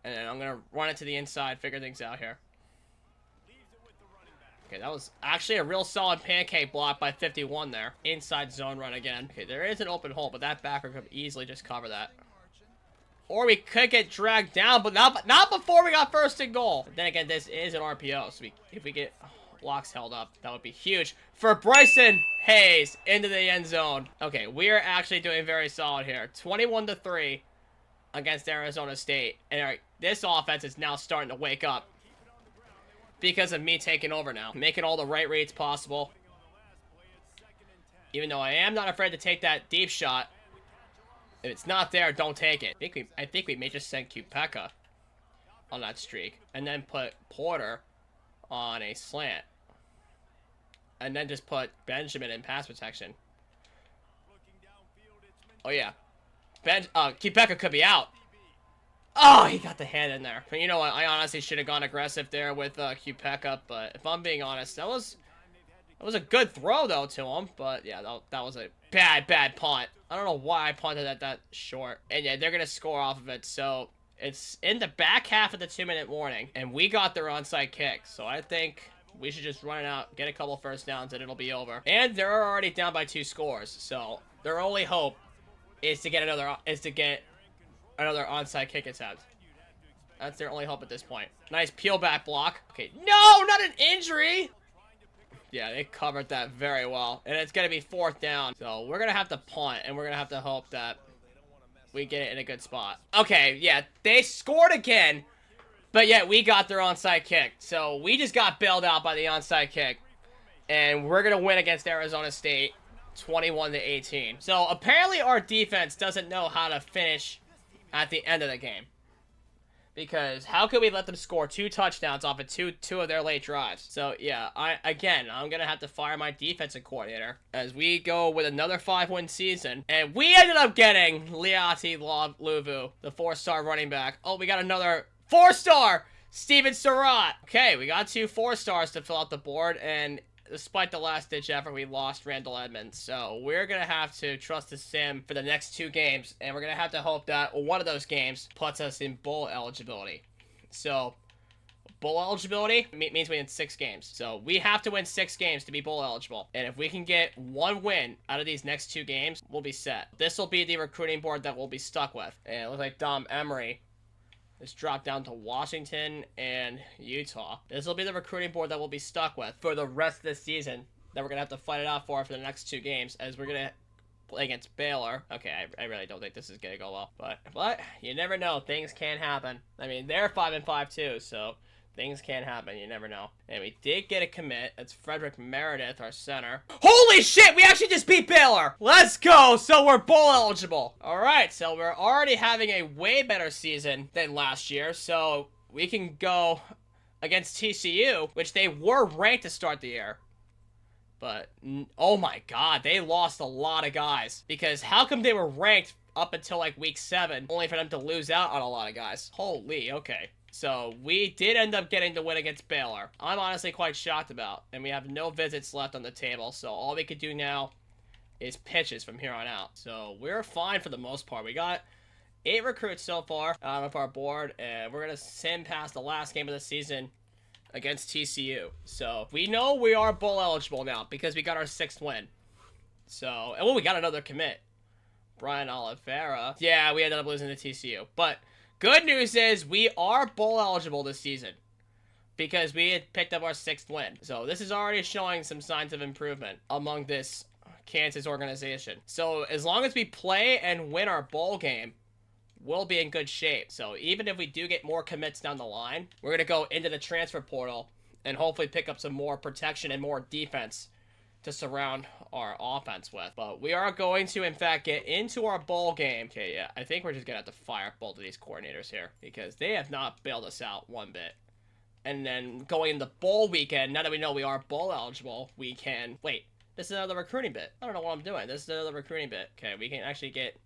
And then I'm going to run it to the inside, figure things out here. Okay, that was actually a real solid pancake block by 51 there. Inside zone run again. Okay, there is an open hole, but that backer could easily just cover that. Or we could get dragged down, but not before we got first and goal. But then again, this is an RPO, so if we get blocks held up, that would be huge for Bryson Hayes into the end zone. Okay, we are actually doing very solid here. 21-3 against Arizona State. And this offense is now starting to wake up because of me taking over now, making all the right reads possible. Even though I am not afraid to take that deep shot. If it's not there, don't take it. I think we may just send Kupeka on that streak. And then put Porter on a slant. And then just put Benjamin in pass protection. Oh, yeah. Kupeka could be out. Oh, he got the hand in there. But you know what? I honestly should have gone aggressive there with Kupeka. But if I'm being honest, that was a good throw, though, to him. But, yeah, that was a bad punt. I don't know why I punted that short. And, yeah, they're going to score off of it. So, it's in the back half of the 2-minute warning. And we got their onside kick. So, I think we should just run it out, get a couple first downs, and it'll be over. And they're already down by 2 scores. So, their only hope is to get another onside kick attempt. That's their only hope at this point. Nice peel back block. Okay, no, not an injury! Yeah, they covered that very well. And it's going to be 4th down. So, we're going to have to punt, and we're going to have to hope that we get it in a good spot. Okay, yeah, they scored again, but yet we got their onside kick. So, we just got bailed out by the onside kick. And we're going to win against Arizona State 21-18. So, apparently our defense doesn't know how to finish at the end of the game. Because how could we let them score 2 touchdowns off of two of their late drives? So, yeah, I'm going to have to fire my defensive coordinator as we go with another 5-win season. And we ended up getting Liati Luvu, the 4-star running back. Oh, we got another 4-star, Steven Surratt. Okay, we got 2 4-stars to fill out the board, and despite the last-ditch effort, we lost Randall Edmonds. So we're going to have to trust the sim for the next 2 games, and we're going to have to hope that one of those games puts us in bowl eligibility. So, bowl eligibility means we win 6 games. So we have to win 6 games to be bowl eligible. And if we can get 1 win out of these next 2 games, we'll be set. This will be the recruiting board that we'll be stuck with. And it looks like Dom Emery is dropped down to Washington and Utah. This will be the recruiting board that we'll be stuck with for the rest of this season that we're going to have to fight it out for the next 2 games, as we're going to play against Baylor. Okay, I really don't think this is going to go well. But you never know. Things can happen. I mean, they're 5-5 too, so things can happen. You never know. And we did get a commit. It's Frederick Meredith, our center. Holy shit! We actually just beat Baylor! Let's go! So we're bowl eligible. Alright, so we're already having a way better season than last year. So we can go against TCU, which they were ranked to start the year. But, oh my god, they lost a lot of guys. Because how come they were ranked up until like week 7, only for them to lose out on a lot of guys? Holy, okay. So, we did end up getting the win against Baylor. I'm honestly quite shocked about. And we have no visits left on the table. So, all we could do now is pitches from here on out. So we're fine for the most part. We got 8 recruits so far out of our board, and we're going to sim past the last game of the season against TCU. So we know we are bowl eligible now because we got our 6th win. So, and we got another commit. Brian Oliveira. Yeah, we ended up losing to TCU. But good news is we are bowl eligible this season because we had picked up our 6th win. So this is already showing some signs of improvement among this Kansas organization. So as long as we play and win our bowl game, we'll be in good shape. So even if we do get more commits down the line, we're going to go into the transfer portal and hopefully pick up some more protection and more defense to surround our offense with. But we are going to, in fact, get into our bowl game. Okay, yeah, I think we're just going to have to fire both of these coordinators here because they have not bailed us out one bit. And then going into bowl weekend, now that we know we are bowl eligible, we can... Wait, this is another recruiting bit. I don't know what I'm doing. This is another recruiting bit. Okay, we can actually get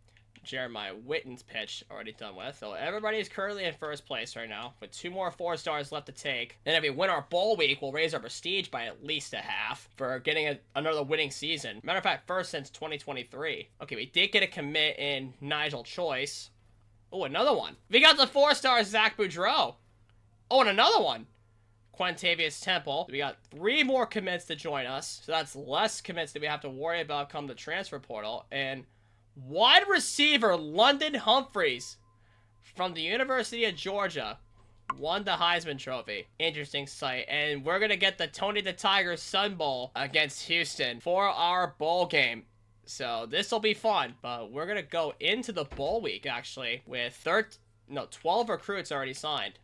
Jeremiah Witten's pitch already done with. So everybody is currently in first place right now with 2 more 4-stars left to take. And if we win our bowl week, we'll raise our prestige by at least a half for getting another winning season. Matter of fact, first since 2023. Okay, we did get a commit in Nigel Choice. Oh, another one. We got the 4-star Zach Boudreau. Oh, and another one. Quintavious Temple. We got 3 more commits to join us. So that's less commits that we have to worry about come the transfer portal. And wide receiver London Humphreys from the University of Georgia won the Heisman Trophy. Interesting sight. And we're going to get the Tony the Tiger Sun Bowl against Houston for our bowl game. So this will be fun. But we're going to go into the bowl week, actually, with 12 recruits already signed.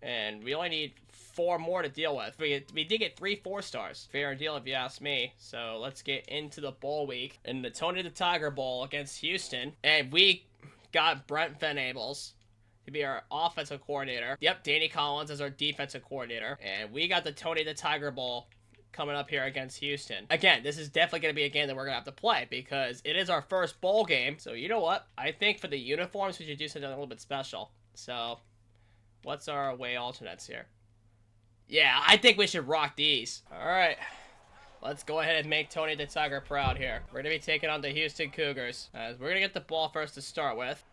And we only need 4 more to deal with. We did get 3 4-stars. Fair deal if you ask me. So let's get into the bowl week. In the Tony the Tiger Bowl against Houston. And we got Brent Venables to be our offensive coordinator. Yep, Danny Collins is our defensive coordinator. And we got the Tony the Tiger Bowl coming up here against Houston. Again, this is definitely going to be a game that we're going to have to play because it is our first bowl game. So you know what? I think for the uniforms, we should do something a little bit special. So what's our away alternates here? Yeah, I think we should rock these. All right. Let's go ahead and make Tony the Tiger proud here. We're going to be taking on the Houston Cougars. As we're going to get the ball first to start with.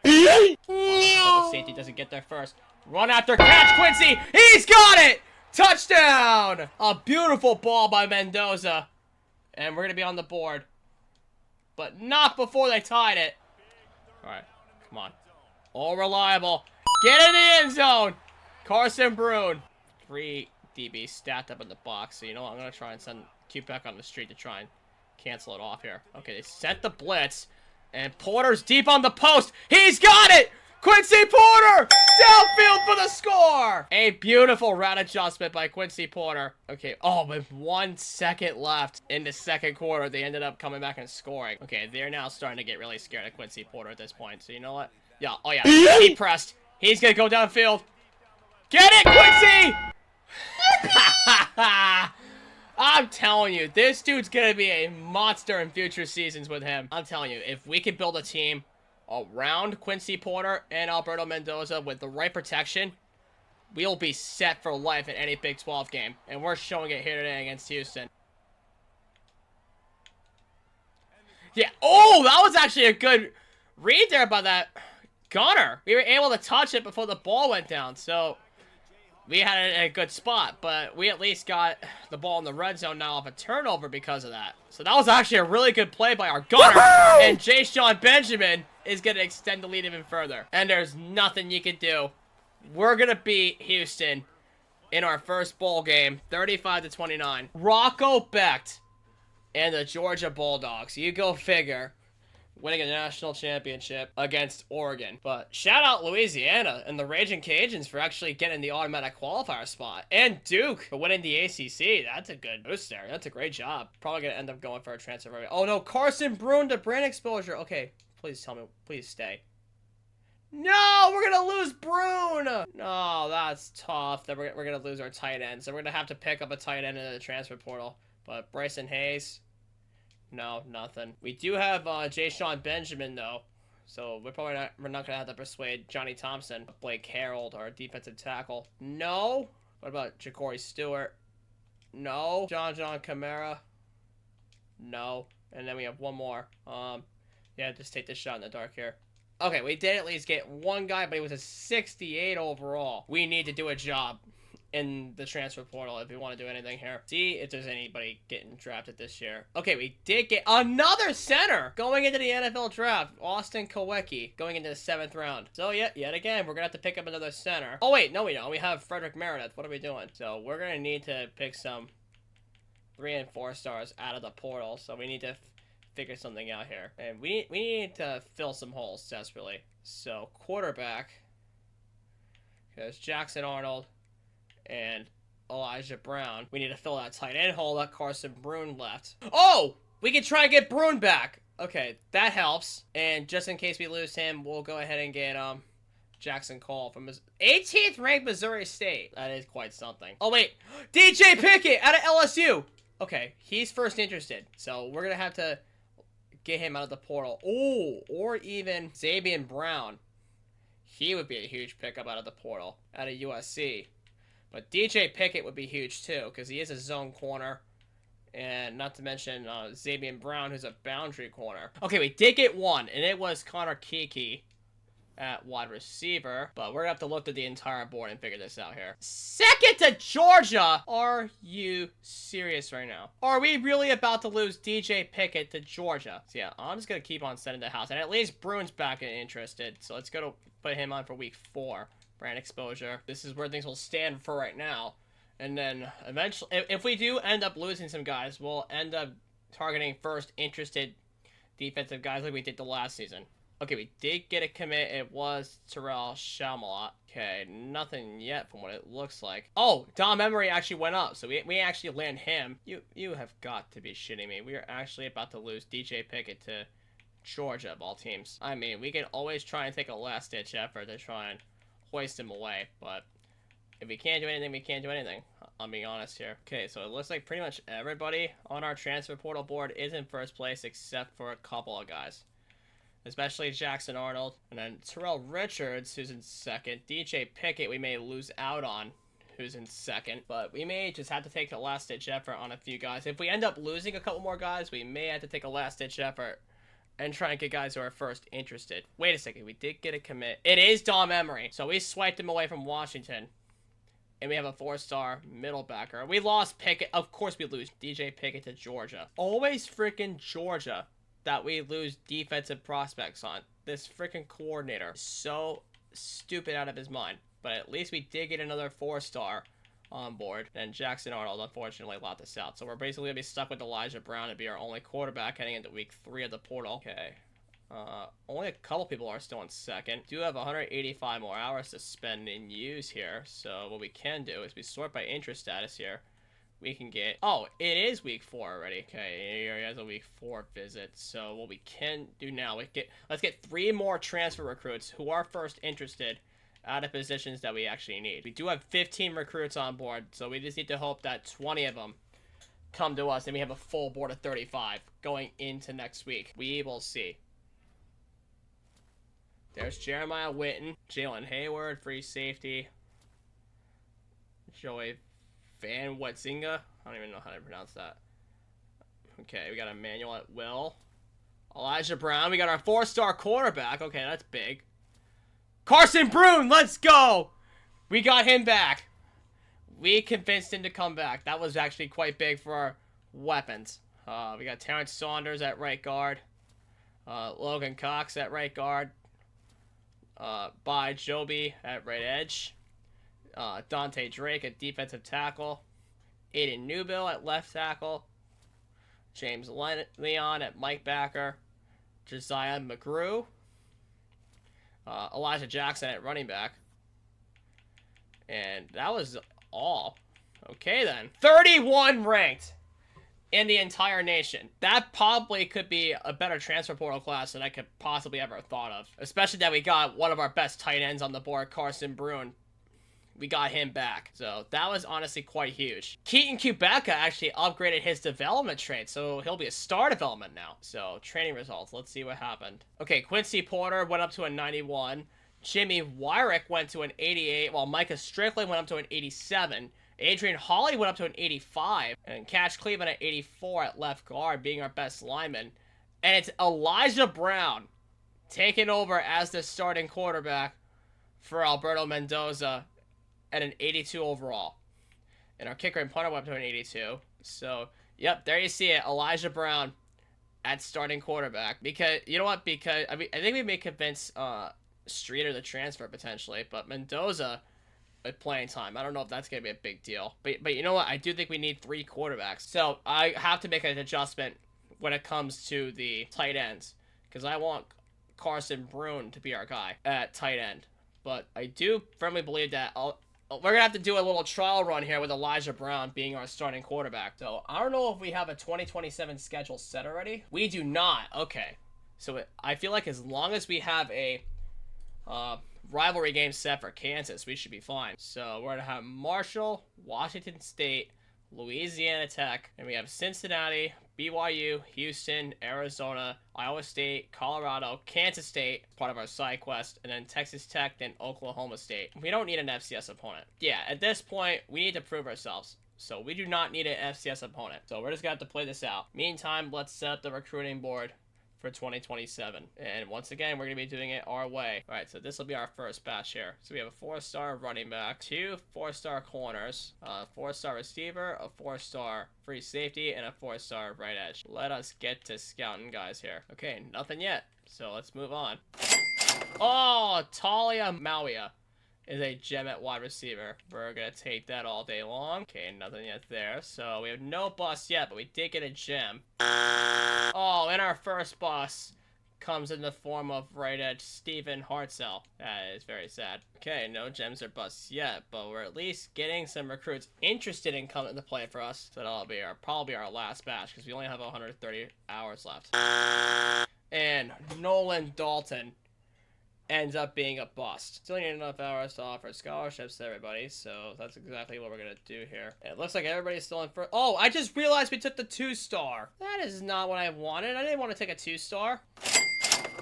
The safety doesn't get there first. Run after catch, Quincy. He's got it! Touchdown! A beautiful ball by Mendoza. And we're going to be on the board. But not before they tied it. All right. Come on. All reliable. Get in the end zone. Carson Brune. 3 DBs stacked up in the box. So you know what? I'm going to try and send Q back on the street to try and cancel it off here. Okay, they sent the blitz. And Porter's deep on the post. He's got it! Quincy Porter! Downfield for the score! A beautiful route adjustment by Quincy Porter. Okay, oh, with 1 second left in the second quarter, they ended up coming back and scoring. Okay, they're now starting to get really scared of Quincy Porter at this point. So you know what? Yeah, oh yeah, he pressed. He's gonna go downfield. Get it, Quincy! I'm telling you, this dude's gonna be a monster in future seasons with him. I'm telling you, if we could build a team around Quincy Porter and Alberto Mendoza with the right protection, we'll be set for life in any Big 12 game. And we're showing it here today against Houston. Yeah, oh, that was actually a good read there by that gunner. We were able to touch it before the ball went down, so we had it in a good spot, but we at least got the ball in the red zone now off a turnover because of that. So that was actually a really good play by our gunner, and Jay Benjamin is going to extend the lead even further. And there's nothing you can do. We're going to beat Houston in our first bowl game, 35-29. Rocco Becht and the Georgia Bulldogs. You go figure. Winning a national championship against Oregon. But shout out Louisiana and the Raging Cajuns for actually getting the automatic qualifier spot. And Duke for winning the ACC. That's a good boost there. That's a great job. Probably going to end up going for a transfer. Oh no, Carson Brune to brand exposure. Okay, please tell me. Please stay. No, we're going to lose Brune. No, that's tough. That we're going to lose our tight end. So we're going to have to pick up a tight end in the transfer portal. But Bryson Hayes... No, nothing. We do have Jay Benjamin though, so we're not gonna have to persuade Johnny Thompson, Blake Harold, our defensive tackle. No. What about Ja'Cory Stewart? No. John Camara. No. And then we have one more. Yeah, just take this shot in the dark here. Okay, we did at least get one guy, but he was a 68 overall. We need to do a job in the transfer portal if we want to do anything here. See if there's anybody getting drafted this year. Okay, we did get another center going into the NFL draft. Austin Kowicki going into the 7th round. So yeah, yet again, we're gonna have to pick up another center. Oh wait, no we don't. We have Frederick Meredith. What are we doing? So we're gonna need to pick some 3 and 4 stars out of the portal. So we need to figure something out here. And we need to fill some holes desperately. So quarterback, because Jackson Arnold and Elijah Brown. We need to fill that tight end hole that Carson Brune left. Oh! We can try and get Brune back! Okay, that helps. And just in case we lose him, we'll go ahead and get, Jackson Cole from his 18th ranked Missouri State. That is quite something. Oh, wait! DJ Pickett out of LSU! Okay, he's first interested. So we're gonna have to get him out of the portal. Ooh, or even Zabian Brown. He would be a huge pickup out of the portal, out of USC. But DJ Pickett would be huge too, because he is a zone corner. And not to mention Zabian Brown, who's a boundary corner. Okay, we did get one, and it was Connor Kiki at wide receiver. But we're going to have to look at the entire board and figure this out here. Second to Georgia! Are you serious right now? Are we really about to lose DJ Pickett to Georgia? So yeah, I'm just going to keep on sending the house. And at least Brune's back and interested. So let's go to put him on for week 4. Brand exposure. This is where things will stand for right now. And then eventually, if we do end up losing some guys, we'll end up targeting first interested defensive guys like we did the last season. Okay, we did get a commit. It was Terrell Shalmalot. Okay, nothing yet from what it looks like. Oh, Dom Emery actually went up, so we actually land him. You have got to be shitting me. We are actually about to lose DJ Pickett to Georgia of all teams. I mean, we can always try and take a last-ditch effort to try and hoist him away, but if we can't do anything, we can't do anything. I'm being honest here. Okay, so it looks like pretty much everybody on our transfer portal board is in first place except for a couple of guys. Especially Jackson Arnold, and then Terrell Richards, who's in second. DJ Pickett, we may lose out on, who's in second. But we may just have to take a last-ditch effort on a few guys. If we end up losing a couple more guys, we may have to take a last-ditch effort and try and get guys who are first interested. Wait a second, we did get a commit. It is Dom Emery. So we swiped him away from Washington. And we have a 4-star middle backer. We lost Pickett. Of course we lose DJ Pickett to Georgia. Always freaking Georgia that we lose defensive prospects on. This freaking coordinator is so stupid out of his mind. But at least we did get another 4-star on board. And Jackson Arnold, unfortunately, locked us out. So we're basically going to be stuck with Elijah Brown to be our only quarterback heading into week 3 of the portal. Okay. Only a couple people are still in second. Do have 185 more hours to spend and use here. So what we can do is we sort by interest status here. We can get... Oh, it is week 4 already. Okay, here he has a week 4 visit. So what we can do now, let's get 3 more transfer recruits who are first interested out of positions that we actually need. We do have 15 recruits on board, so we just need to hope that 20 of them come to us and we have a full board of 35 going into next week. We will see. There's Jeremiah Witten, Jalen Hayward, free safety, Joey Van Wetzinga. I don't even know how to pronounce that. Okay, we got Emmanuel at will. Elijah Brown. We got our 4-star quarterback. Okay, that's big. Carson Brune, let's go! We got him back. We convinced him to come back. That was actually quite big for our weapons. We got Terrence Saunders at right guard. Logan Cox at right guard. By Joby at right edge. Dante Drake at defensive tackle. Aiden Newbill at left tackle. James Leon at Mike Backer. Josiah McGrew. Elijah Jackson at running back. And that was all. Okay then. 31 ranked in the entire nation. That probably could be a better transfer portal class than I could possibly ever have thought of. Especially that we got one of our best tight ends on the board, Carson Brune. We got him back. So that was honestly quite huge. Keaton Kubeka actually upgraded his development trait, so he'll be a star development now. So training results, let's see what happened. Okay, Quincy Porter went up to a 91. Jimmy Wyrick went to an 88, while Micah Strickland went up to an 87. Adrian Hawley went up to an 85, and Catch Cleveland at 84 at left guard, being our best lineman. And it's Elijah Brown taking over as the starting quarterback for Alberto Mendoza at an 82 overall. And our kicker and punter went up to an 82. So, yep, there you see it. Elijah Brown at starting quarterback. Because, you know what? Because, I think we may convince Streeter to transfer potentially. But Mendoza with playing time, I don't know if that's going to be a big deal. But you know what? I do think we need 3 quarterbacks. So, I have to make an adjustment when it comes to the tight ends. Because I want Carson Brune to be our guy at tight end. But I do firmly believe that we're going to have to do a little trial run here with Elijah Brown being our starting quarterback. So, I don't know if we have a 2027 schedule set already. We do not. Okay. So, I feel like as long as we have a rivalry game set for Kansas, we should be fine. So, we're going to have Marshall, Washington State, Louisiana Tech, and we have Cincinnati, BYU, Houston, Arizona, Iowa State, Colorado, Kansas State, part of our side quest, and then Texas Tech, then Oklahoma State. We don't need an FCS opponent. Yeah, at this point, we need to prove ourselves. So we do not need an FCS opponent. So we're just going to have to play this out. Meantime, let's set up the recruiting board for 2027. And once again, we're going to be doing it our way. All right, so this will be our first batch here. So we have a 4-star running back, 2 4-star corners, a 4-star receiver, a 4-star free safety, and a 4-star right edge. Let us get to scouting guys here. Okay, nothing yet. So let's move on. Oh, Talia Mawia is a gem at wide receiver. We're going to take that all day long. Okay, nothing yet there. So we have no bust yet, but we did get a gem. Oh, and our first bust comes in the form of right edge Stephen Hartzell. That is very sad. Okay, no gems or busts yet, but we're at least getting some recruits interested in coming to play for us. So that'll be probably our last batch because we only have 130 hours left. And Nolan Dalton ends up being a bust. Still need enough hours to offer scholarships to everybody, so that's exactly what we're gonna do here. And it looks like everybody's still in first. Oh, I just realized we took the 2-star. That is not what I wanted. I didn't want to take a 2-star.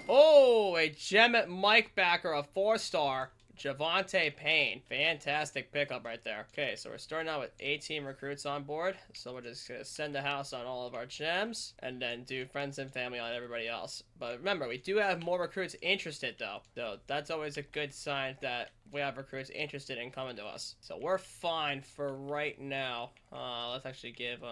Oh, a gem at Mike Backer, a 4-star. Javante Payne. Fantastic pickup right there. Okay, so we're starting out with 18 recruits on board. So we're just going to send a house on all of our gems and then do friends and family on everybody else. But remember, we do have more recruits interested though. So that's always a good sign that we have recruits interested in coming to us. So we're fine for right now. Let's actually give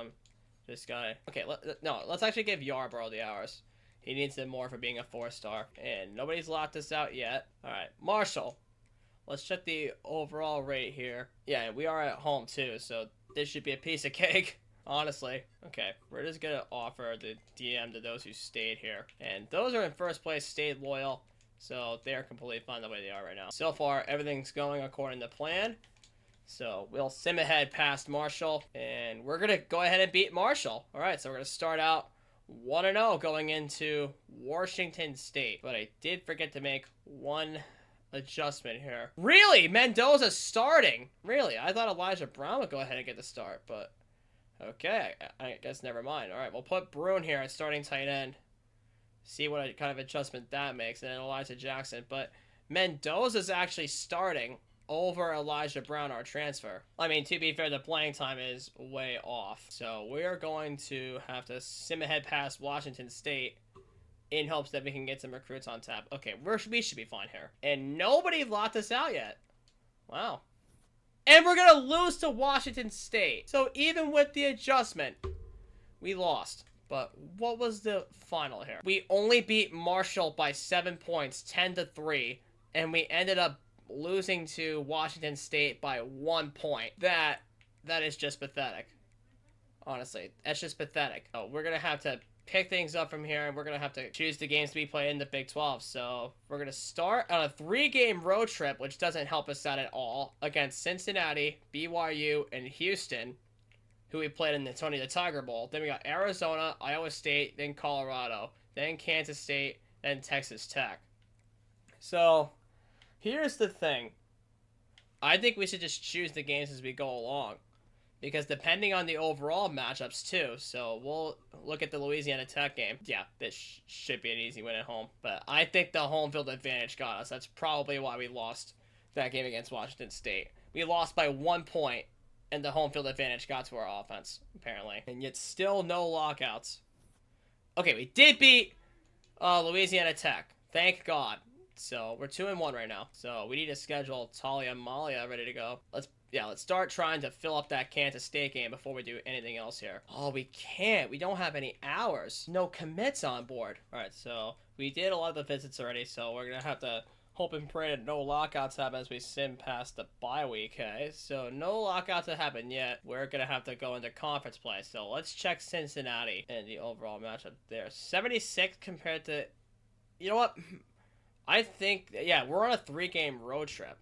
this guy. Okay, let's actually give Yarborough the hours. He needs it more for being a 4-star. And nobody's locked this out yet. All right, Marshall. Let's check the overall rate here. Yeah, we are at home too, so this should be a piece of cake, honestly. Okay, we're just gonna offer the DM to those who stayed here. And those are in first place, stayed loyal, so they're completely fine the way they are right now. So far, everything's going according to plan. So we'll sim ahead past Marshall, and we're gonna go ahead and beat Marshall. All right, so we're gonna start out 1-0 going into Washington State. But I did forget to make one adjustment here. Really? Mendoza's starting? Really? I thought Elijah Brown would go ahead and get the start, but okay, I guess never mind. All right, we'll put Brune here at starting tight end. See what kind of adjustment that makes, and then Elijah Jackson. But Mendoza's actually starting over Elijah Brown, our transfer. I mean, to be fair, the playing time is way off. So we're going to have to sim ahead past Washington State in hopes that we can get some recruits on tap. Okay, we should be fine here. And nobody locked us out yet. Wow. And we're going to lose to Washington State. So even with the adjustment, we lost. But what was the final here? We only beat Marshall by 7 points, 10-3. And we ended up losing to Washington State by 1 point. That is just pathetic. Honestly, that's just pathetic. Oh, we're going to have to pick things up from here, and we're going to have to choose the games to be played in the Big 12. So we're going to start on a 3-game road trip, which doesn't help us out at all, against Cincinnati, BYU, and Houston, who we played in the Tony the Tiger Bowl. Then we got Arizona, Iowa State, then Colorado, then Kansas State, then Texas Tech. So here's the thing. I think we should just choose the games as we go along, because depending on the overall matchups too. So we'll look at the Louisiana Tech game. Yeah, this should be an easy win at home. But I think the home field advantage got us. That's probably why we lost that game against Washington State. We lost by 1 point And the home field advantage got to our offense, apparently. And yet still no lockouts. Okay, we did beat Louisiana Tech. Thank God. So we're 2-1 right now. So we need to schedule Talia Malia ready to go. Let's start trying to fill up that Kansas State game before we do anything else here. Oh, we can't. We don't have any hours. No commits on board. All right, so we did a lot of the visits already, so we're going to have to hope and pray that no lockouts happen as we sim past the bye week, okay? So no lockouts have happened yet. We're going to have to go into conference play. So let's check Cincinnati and the overall matchup there. 76 compared to... You know what? I think... Yeah, we're on a 3-game road trip.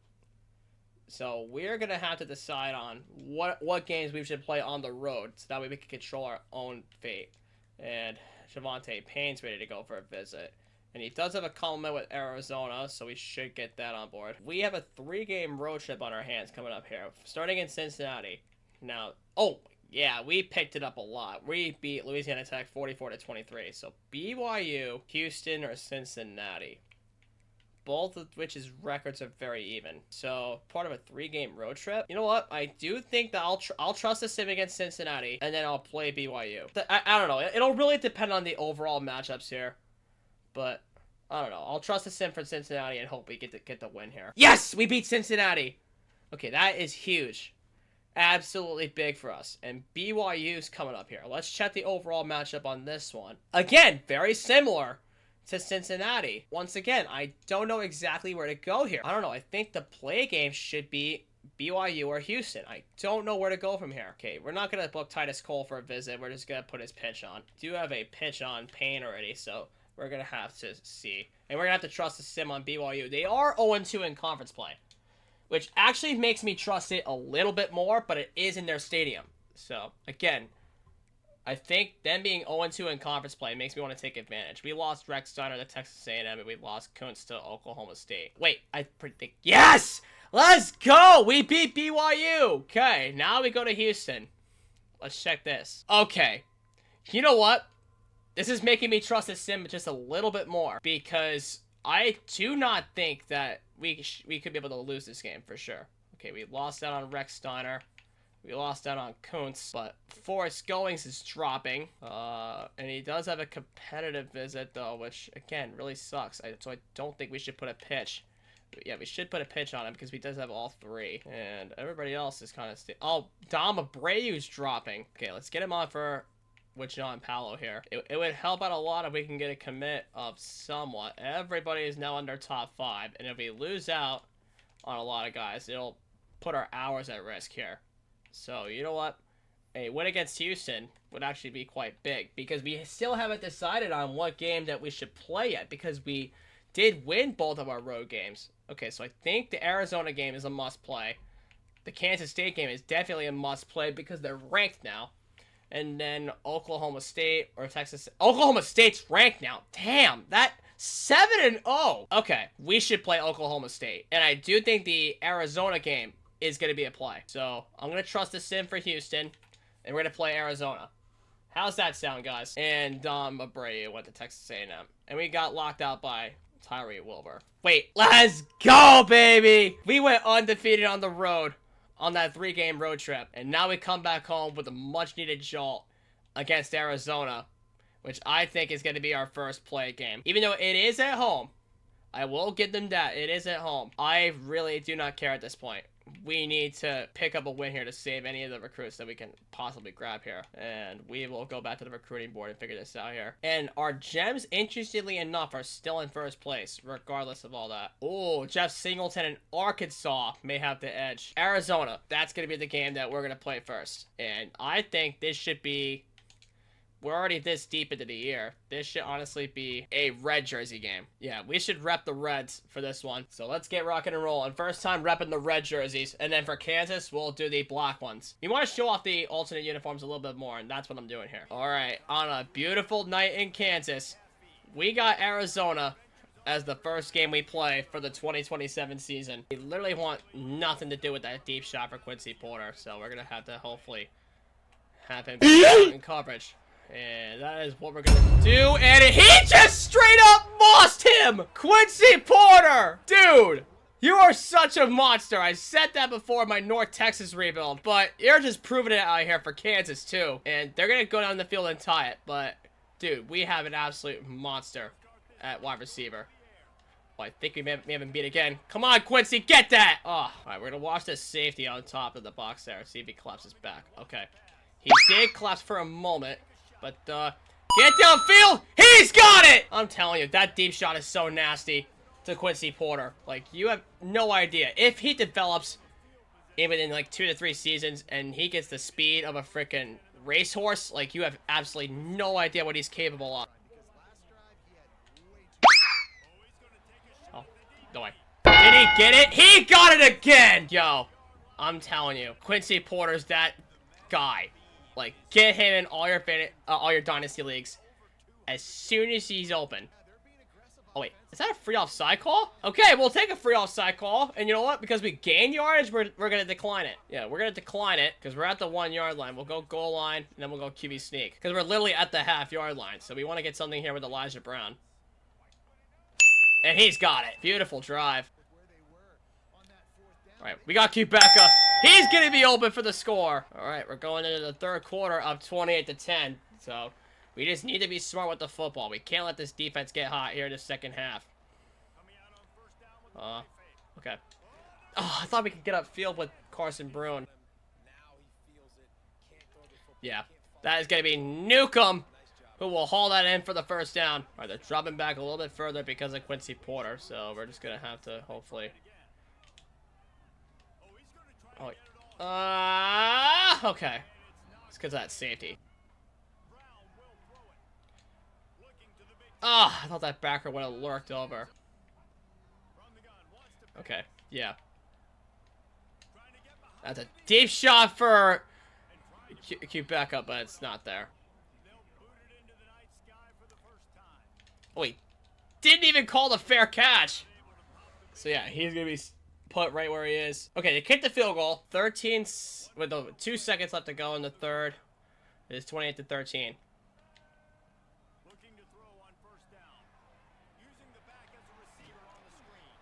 So we're going to have to decide on what games we should play on the road so that way we can control our own fate. And Javante Payne's ready to go for a visit. And he does have a compliment with Arizona, so we should get that on board. We have a 3-game road trip on our hands coming up here, starting in Cincinnati. Now, oh, yeah, we picked it up a lot. We beat Louisiana Tech 44-23. So BYU, Houston, or Cincinnati. Both of which's records are very even. So, part of a 3-game road trip. You know what? I do think that I'll trust the sim against Cincinnati, and then I'll play BYU. I don't know. It'll really depend on the overall matchups here. But, I don't know. I'll trust the sim for Cincinnati and hope we get the win here. Yes! We beat Cincinnati! Okay, that is huge. Absolutely big for us. And BYU's coming up here. Let's check the overall matchup on this one. Again, very similar to Cincinnati. Once again, I don't know exactly where to go here. I don't know. I think the play game should be BYU or Houston. I don't know where to go from here. Okay, we're not going to book Titus Cole for a visit. We're just going to put his pitch on. Do have a pitch on Payne already, so we're going to have to see. And we're going to have to trust the sim on BYU. They are 0-2 in conference play, which actually makes me trust it a little bit more, but it is in their stadium. So, again, I think them being 0-2 in conference play makes me want to take advantage. We lost Rex Steiner to Texas A&M, and we lost Kuntz to Oklahoma State. Wait, I predict... Yes! Let's go! We beat BYU! Okay, now we go to Houston. Let's check this. Okay. You know what? This is making me trust the sim just a little bit more, because I do not think that we could be able to lose this game for sure. Okay, we lost out on Rex Steiner. We lost out on Kuntz, but Forrest Goings is dropping. And he does have a competitive visit, though, which, again, really sucks. So I don't think we should put a pitch. But yeah, we should put a pitch on him because he does have all 3. And everybody else is kind of... Oh, Dom Abreu's dropping. Okay, let's get him on with John Paolo here. It would help out a lot if we can get a commit of somewhat. Everybody is now under top 5. And if we lose out on a lot of guys, it'll put our hours at risk here. So, you know what? A win against Houston would actually be quite big because we still haven't decided on what game that we should play yet because we did win both of our road games. Okay, so I think the Arizona game is a must-play. The Kansas State game is definitely a must-play because they're ranked now. And then Oklahoma State or Texas... Oklahoma State's ranked now. Damn, that... 7-0. Okay, we should play Oklahoma State. And I do think the Arizona game is going to be a play. So, I'm going to trust the sim for Houston, and we're going to play Arizona. How's that sound, guys? And Dom Abreu went to Texas A&M. And we got locked out by Tyree Wilbur. Wait, let's go, baby! We went undefeated on the road on that 3-game road trip. And now we come back home with a much-needed jolt against Arizona, which I think is going to be our first play game. Even though it is at home, I will give them that. It is at home. I really do not care at this point. We need to pick up a win here to save any of the recruits that we can possibly grab here. And we will go back to the recruiting board and figure this out here. And our gems, interestingly enough, are still in first place, regardless of all that. Oh, Jeff Singleton in Arkansas may have the edge. Arizona, that's going to be the game that we're going to play first. And I think this should be... We're already this deep into the year. This should honestly be a red jersey game. Yeah, we should rep the Reds for this one. So let's get rocking and rolling. First time repping the red jerseys. And then for Kansas, we'll do the black ones. You want to show off the alternate uniforms a little bit more, and that's what I'm doing here. All right, on a beautiful night in Kansas, we got Arizona as the first game we play for the 2027 season. We literally want nothing to do with that deep shot for Quincy Porter. So we're going to have to hopefully have him in coverage. And that is what we're gonna do. And he just straight up mossed him! Quincy Porter! Dude! You are such a monster. I said that before my North Texas rebuild, but you're just proving it out here for Kansas too. And they're gonna go down the field and tie it, but dude, we have an absolute monster at wide receiver. Well, I think we may have him beat again. Come on, Quincy, get that! Oh, all right, we're gonna watch this safety on top of the box there. See if he collapses back. Okay, he did collapse for a moment, but get downfield. He's got it. I'm telling you, that deep shot is so nasty to Quincy Porter. Like, you have no idea. If he develops even in like 2 to 3 seasons and he gets the speed of a freaking racehorse, like, you have absolutely no idea what he's capable of. Oh, no way. Did he get it? He got it again! Yo, I'm telling you, Quincy Porter's that guy. Like, get him in all your dynasty leagues as soon as he's open. Oh, wait. Is that a free offside call? Okay, we'll take a free offside call. And you know what? Because we gain yardage, we're going to decline it. Yeah, we're going to decline it because we're at the 1 yard line. We'll go goal line, and then we'll go QB sneak. Because we're literally at the half yard line. So we want to get something here with Elijah Brown. And he's got it. Beautiful drive. All right, we got Kubeka. He's going to be open for the score. All right, we're going into the third quarter up 28-10. So we just need to be smart with the football. We can't let this defense get hot here in the second half. Okay. Oh, I thought we could get upfield with Carson Bruin. Yeah, that is going to be Newcomb, who will haul that in for the first down. All right, they're dropping back a little bit further because of Quincy Porter, so we're just going to have to hopefully... Oh, wait. Okay. It's because of that safety. Oh, I thought that backer would have lurked over. Okay, yeah. That's a deep shot for Kubeka, but it's not there. Oh, he didn't even call the fair catch. So yeah, he's going to be put right where he is. Okay, they kicked the field goal. 13 with the 2 seconds left to go in the third. It is 28-13.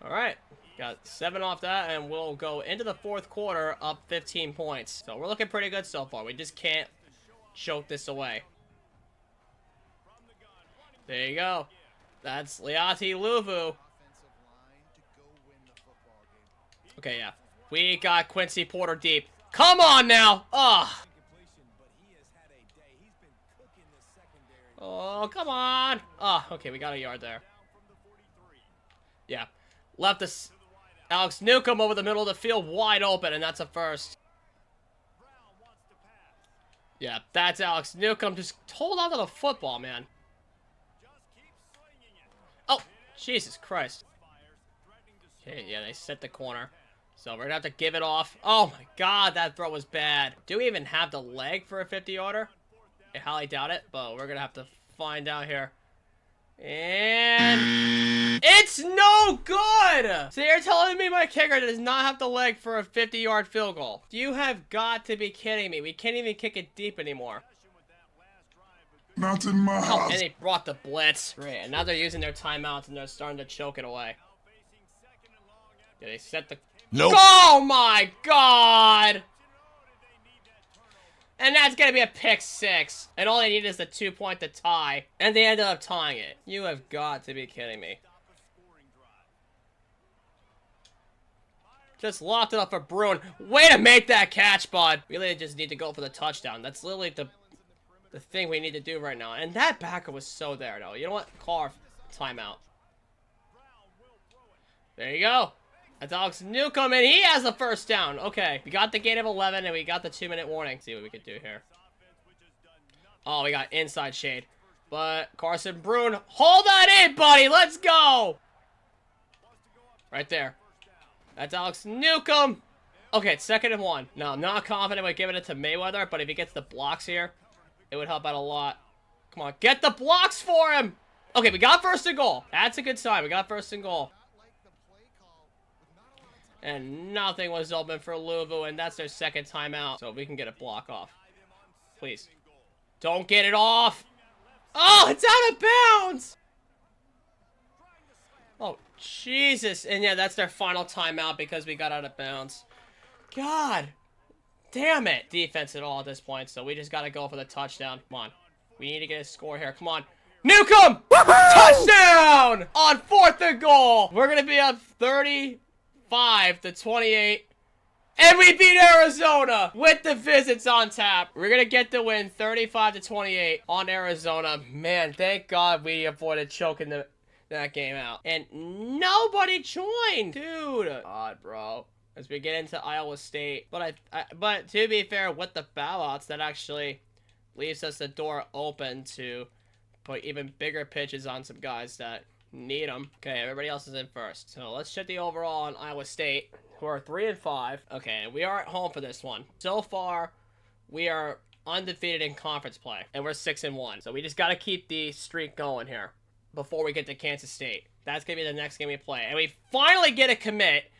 All right, got 7 off that, and we'll go into the fourth quarter up 15 points. So we're looking pretty good so far. We just can't choke this away. There you go. That's Leati Luvu. Okay, yeah. We got Quincy Porter deep. Come on now! Oh. Oh, come on! Oh, okay, we got a yard there. Yeah. Left us Alex Newcomb over the middle of the field wide open, and that's a first. Yeah, that's Alex Newcomb. Just hold on to the football, man. Oh, Jesus Christ. Okay, yeah, they set the corner. So we're going to have to give it off. Oh, my God, that throw was bad. Do we even have the leg for a 50-yarder? I highly doubt it, but we're going to have to find out here. And it's no good! So you're telling me my kicker does not have the leg for a 50-yard field goal? You have got to be kidding me. We can't even kick it deep anymore. Not in my house. And they brought the blitz. Great, and now they're using their timeouts and they're starting to choke it away. Yeah, they set the... Nope. Oh my God! And that's gonna be a pick 6. And all they need is the 2-point to tie. And they ended up tying it. You have got to be kidding me. Just locked it up for Bruin. Way to make that catch, bud. Really just need to go for the touchdown. That's literally the thing we need to do right now. And that backer was so there, though. You know what? Call our timeout. There you go. That's Alex Newcomb, and he has the first down. Okay, we got the gain of 11, and we got the 2-minute warning. See what we can do here. Oh, we got inside shade. But Carson Bruin, hold that in, buddy. Let's go. Right there. That's Alex Newcomb. Okay, it's 2nd and 1. Now, I'm not confident with giving it to Mayweather, but if he gets the blocks here, it would help out a lot. Come on, get the blocks for him. Okay, we got 1st and goal. That's a good sign. We got 1st and goal. And nothing was open for Louisville, and that's their 2nd timeout. So we can get a block off. Please. Don't get it off. Oh, it's out of bounds. Oh, Jesus. And yeah, that's their final timeout because we got out of bounds. God damn it. Defense at all at this point, so we just got to go for the touchdown. Come on. We need to get a score here. Come on. Newcomb! Touchdown! On 4th and goal. We're going to be up 35-28. And we beat Arizona with the visits on tap. We're going to get the win 35-28 on Arizona. Man, thank God we avoided choking that game out. And nobody joined. Dude. God, bro. As we get into Iowa State. But but to be fair, with the bailouts, that actually leaves us the door open to put even bigger pitches on some guys that need them. Okay, everybody else is in first. So let's check the overall on Iowa State, who are 3-5. Okay, we are at home for this one. So far, we are undefeated in conference play, and we're 6-1. So we just got to keep the streak going here before we get to Kansas State. That's going to be the next game we play. And we finally get a commit,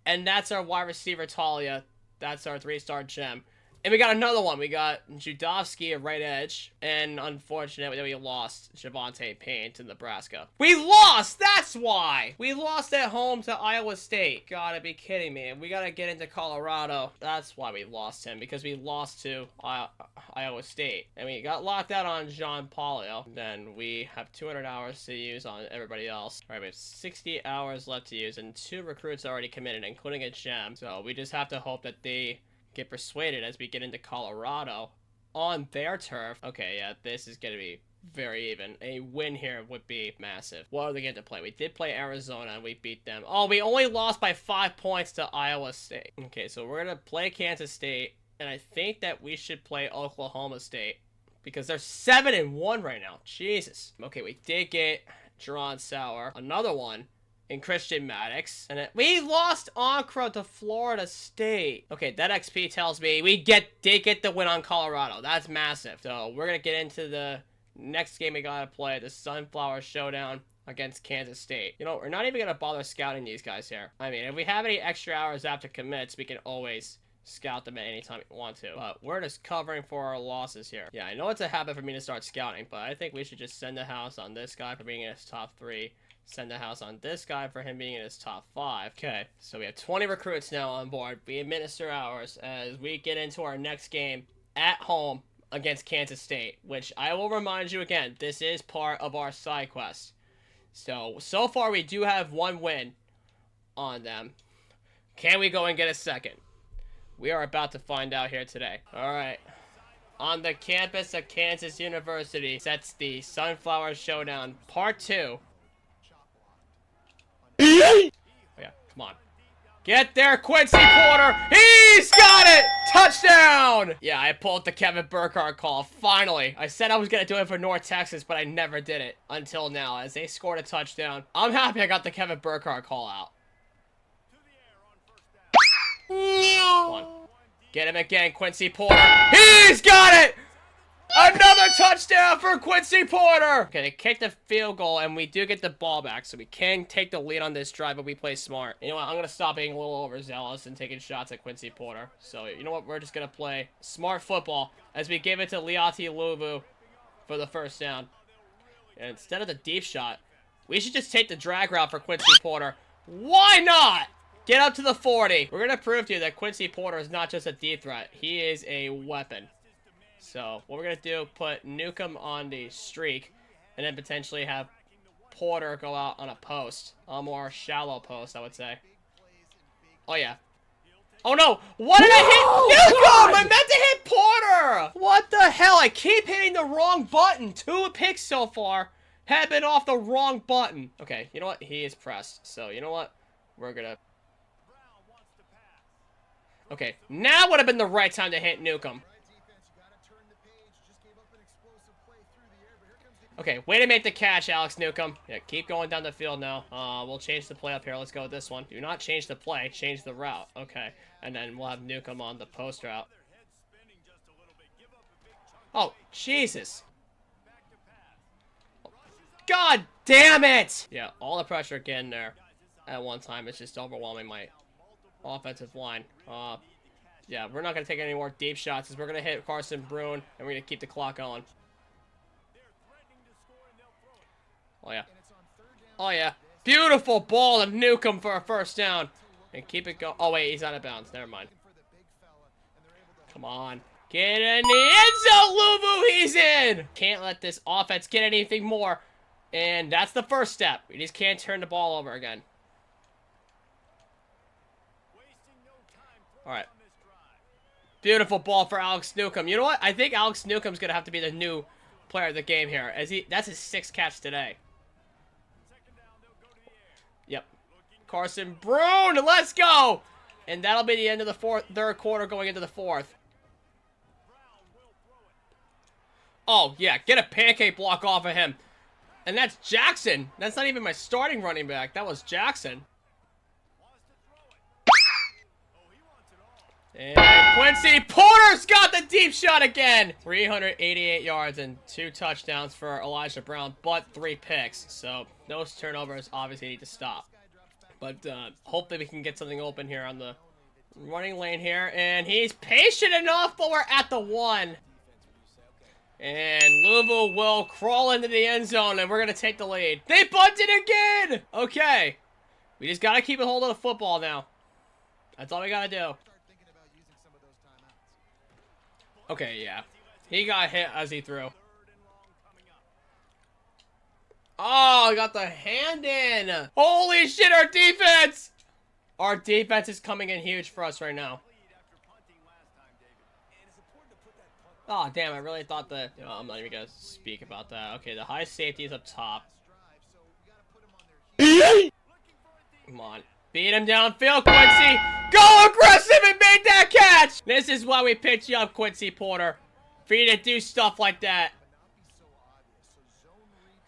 and that's our wide receiver, Talia. That's our 3-star gem. And we got another one. We got Judovsky at right edge. And unfortunately, we lost Javonte Payne to Nebraska. We lost! That's why! We lost at home to Iowa State. Gotta be kidding me. We gotta get into Colorado. That's why we lost him. Because we lost to Iowa State. And we got locked out on John Polio. Then we have 200 hours to use on everybody else. Alright, we have 60 hours left to use. And 2 recruits already committed, including a gem. So we just have to hope that they get persuaded as we get into Colorado on their turf. Okay, yeah, this is going to be very even. A win here would be massive. What are they going to play? We did play Arizona and we beat them. Oh, we only lost by 5 points to Iowa State. Okay, so we're going to play Kansas State, and I think that we should play Oklahoma State because they're 7-1 right now. Jesus. Okay, we did get Jerron Sauer, another one, in Christian Maddox. And we lost Ankara to Florida State. Okay, that XP tells me we did get the win on Colorado. That's massive. So we're going to get into the next game we got to play, the Sunflower Showdown against Kansas State. You know, we're not even going to bother scouting these guys here. I mean, if we have any extra hours after commits, we can always scout them at any time we want to. But we're just covering for our losses here. Yeah, I know it's a habit for me to start scouting, but I think we should just send the house on this guy for being in his top 3. Send the house on this guy for him being in his top 5. Okay, so we have 20 recruits now on board. We administer hours as we get into our next game at home against Kansas State, which I will remind you again, this is part of our side quest. So far we do have 1 win on them. Can we go and get a second? We are about to find out here today. All right. On the campus of Kansas University, that's the Sunflower Showdown Part 2. Oh yeah, come on. Get there, Quincy Porter. He's got it! Touchdown! Yeah, I pulled the Kevin Burkhardt call. Finally. I said I was going to do it for North Texas, but I never did it until now as they scored a touchdown. I'm happy I got the Kevin Burkhardt call out. Come on. Get him again, Quincy Porter. He's got it! Another touchdown for Quincy Porter! Okay, they kicked the field goal, and we do get the ball back, so we can take the lead on this drive, but we play smart. You know what? I'm going to stop being a little overzealous and taking shots at Quincy Porter. So, you know what? We're just going to play smart football as we give it to Liati Luvu for the first down. And instead of the deep shot, we should just take the drag route for Quincy Porter. Why not? Get up to the 40. We're going to prove to you that Quincy Porter is not just a deep threat. He is a weapon. So, what we're going to do, put Newcomb on the streak, and then potentially have Porter go out on a post. A more shallow post, I would say. Oh, yeah. Oh, no! What did I hit? Newcomb! I meant to hit Porter! What the hell? I keep hitting the wrong button. 2 picks so far have been off the wrong button. Okay, you know what? He is pressed. So, you know what? We're going to... Okay, now would have been the right time to hit Newcomb. Okay, way to make the catch, Alex Newcomb. Yeah, keep going down the field now. We'll change the play up here. Let's go with this one. Do not change the play. Change the route. Okay, and then we'll have Newcomb on the post route. Oh, Jesus. God damn it! Yeah, all the pressure again there at one time. It's just overwhelming my offensive line. Yeah, we're not going to take any more deep shots as we're going to hit Carson Bruin, and we're going to keep the clock on. Oh, yeah. Oh, yeah. Beautiful ball to Newcomb for a first down. And keep it going. Oh, wait, he's out of bounds. Never mind. Come on. Get in the end zone, Luvu. He's in. Can't let this offense get anything more. And that's the first step. We just can't turn the ball over again. All right. Beautiful ball for Alex Newcomb. You know what? I think Alex Newcomb's going to have to be the new player of the game here. That's his 6th catch today. Yep. Carson Brune, let's go! And that'll be the end of the third quarter going into the fourth. Oh, yeah, get a pancake block off of him. And that's Jackson. That's not even my starting running back. That was Jackson. And Quincy Porter's got the deep shot again. 388 yards and 2 touchdowns for Elijah Brown, but 3 picks. So those turnovers obviously need to stop. But hopefully we can get something open here on the running lane here. And he's patient enough, but we're at the 1. And Louisville will crawl into the end zone, and we're going to take the lead. They bunted again! Okay. We just got to keep a hold of the football now. That's all we got to do. Okay, yeah. He got hit as he threw. Oh, got the hand in. Holy shit, our defense! Our defense is coming in huge for us right now. Oh, damn, I really thought that... You know, I'm not even going to speak about that. Okay, the high safety is up top. Come on. Beat him downfield, Quincy. Go aggressive and make that catch! This is why we picked you up, Quincy Porter. For you to do stuff like that.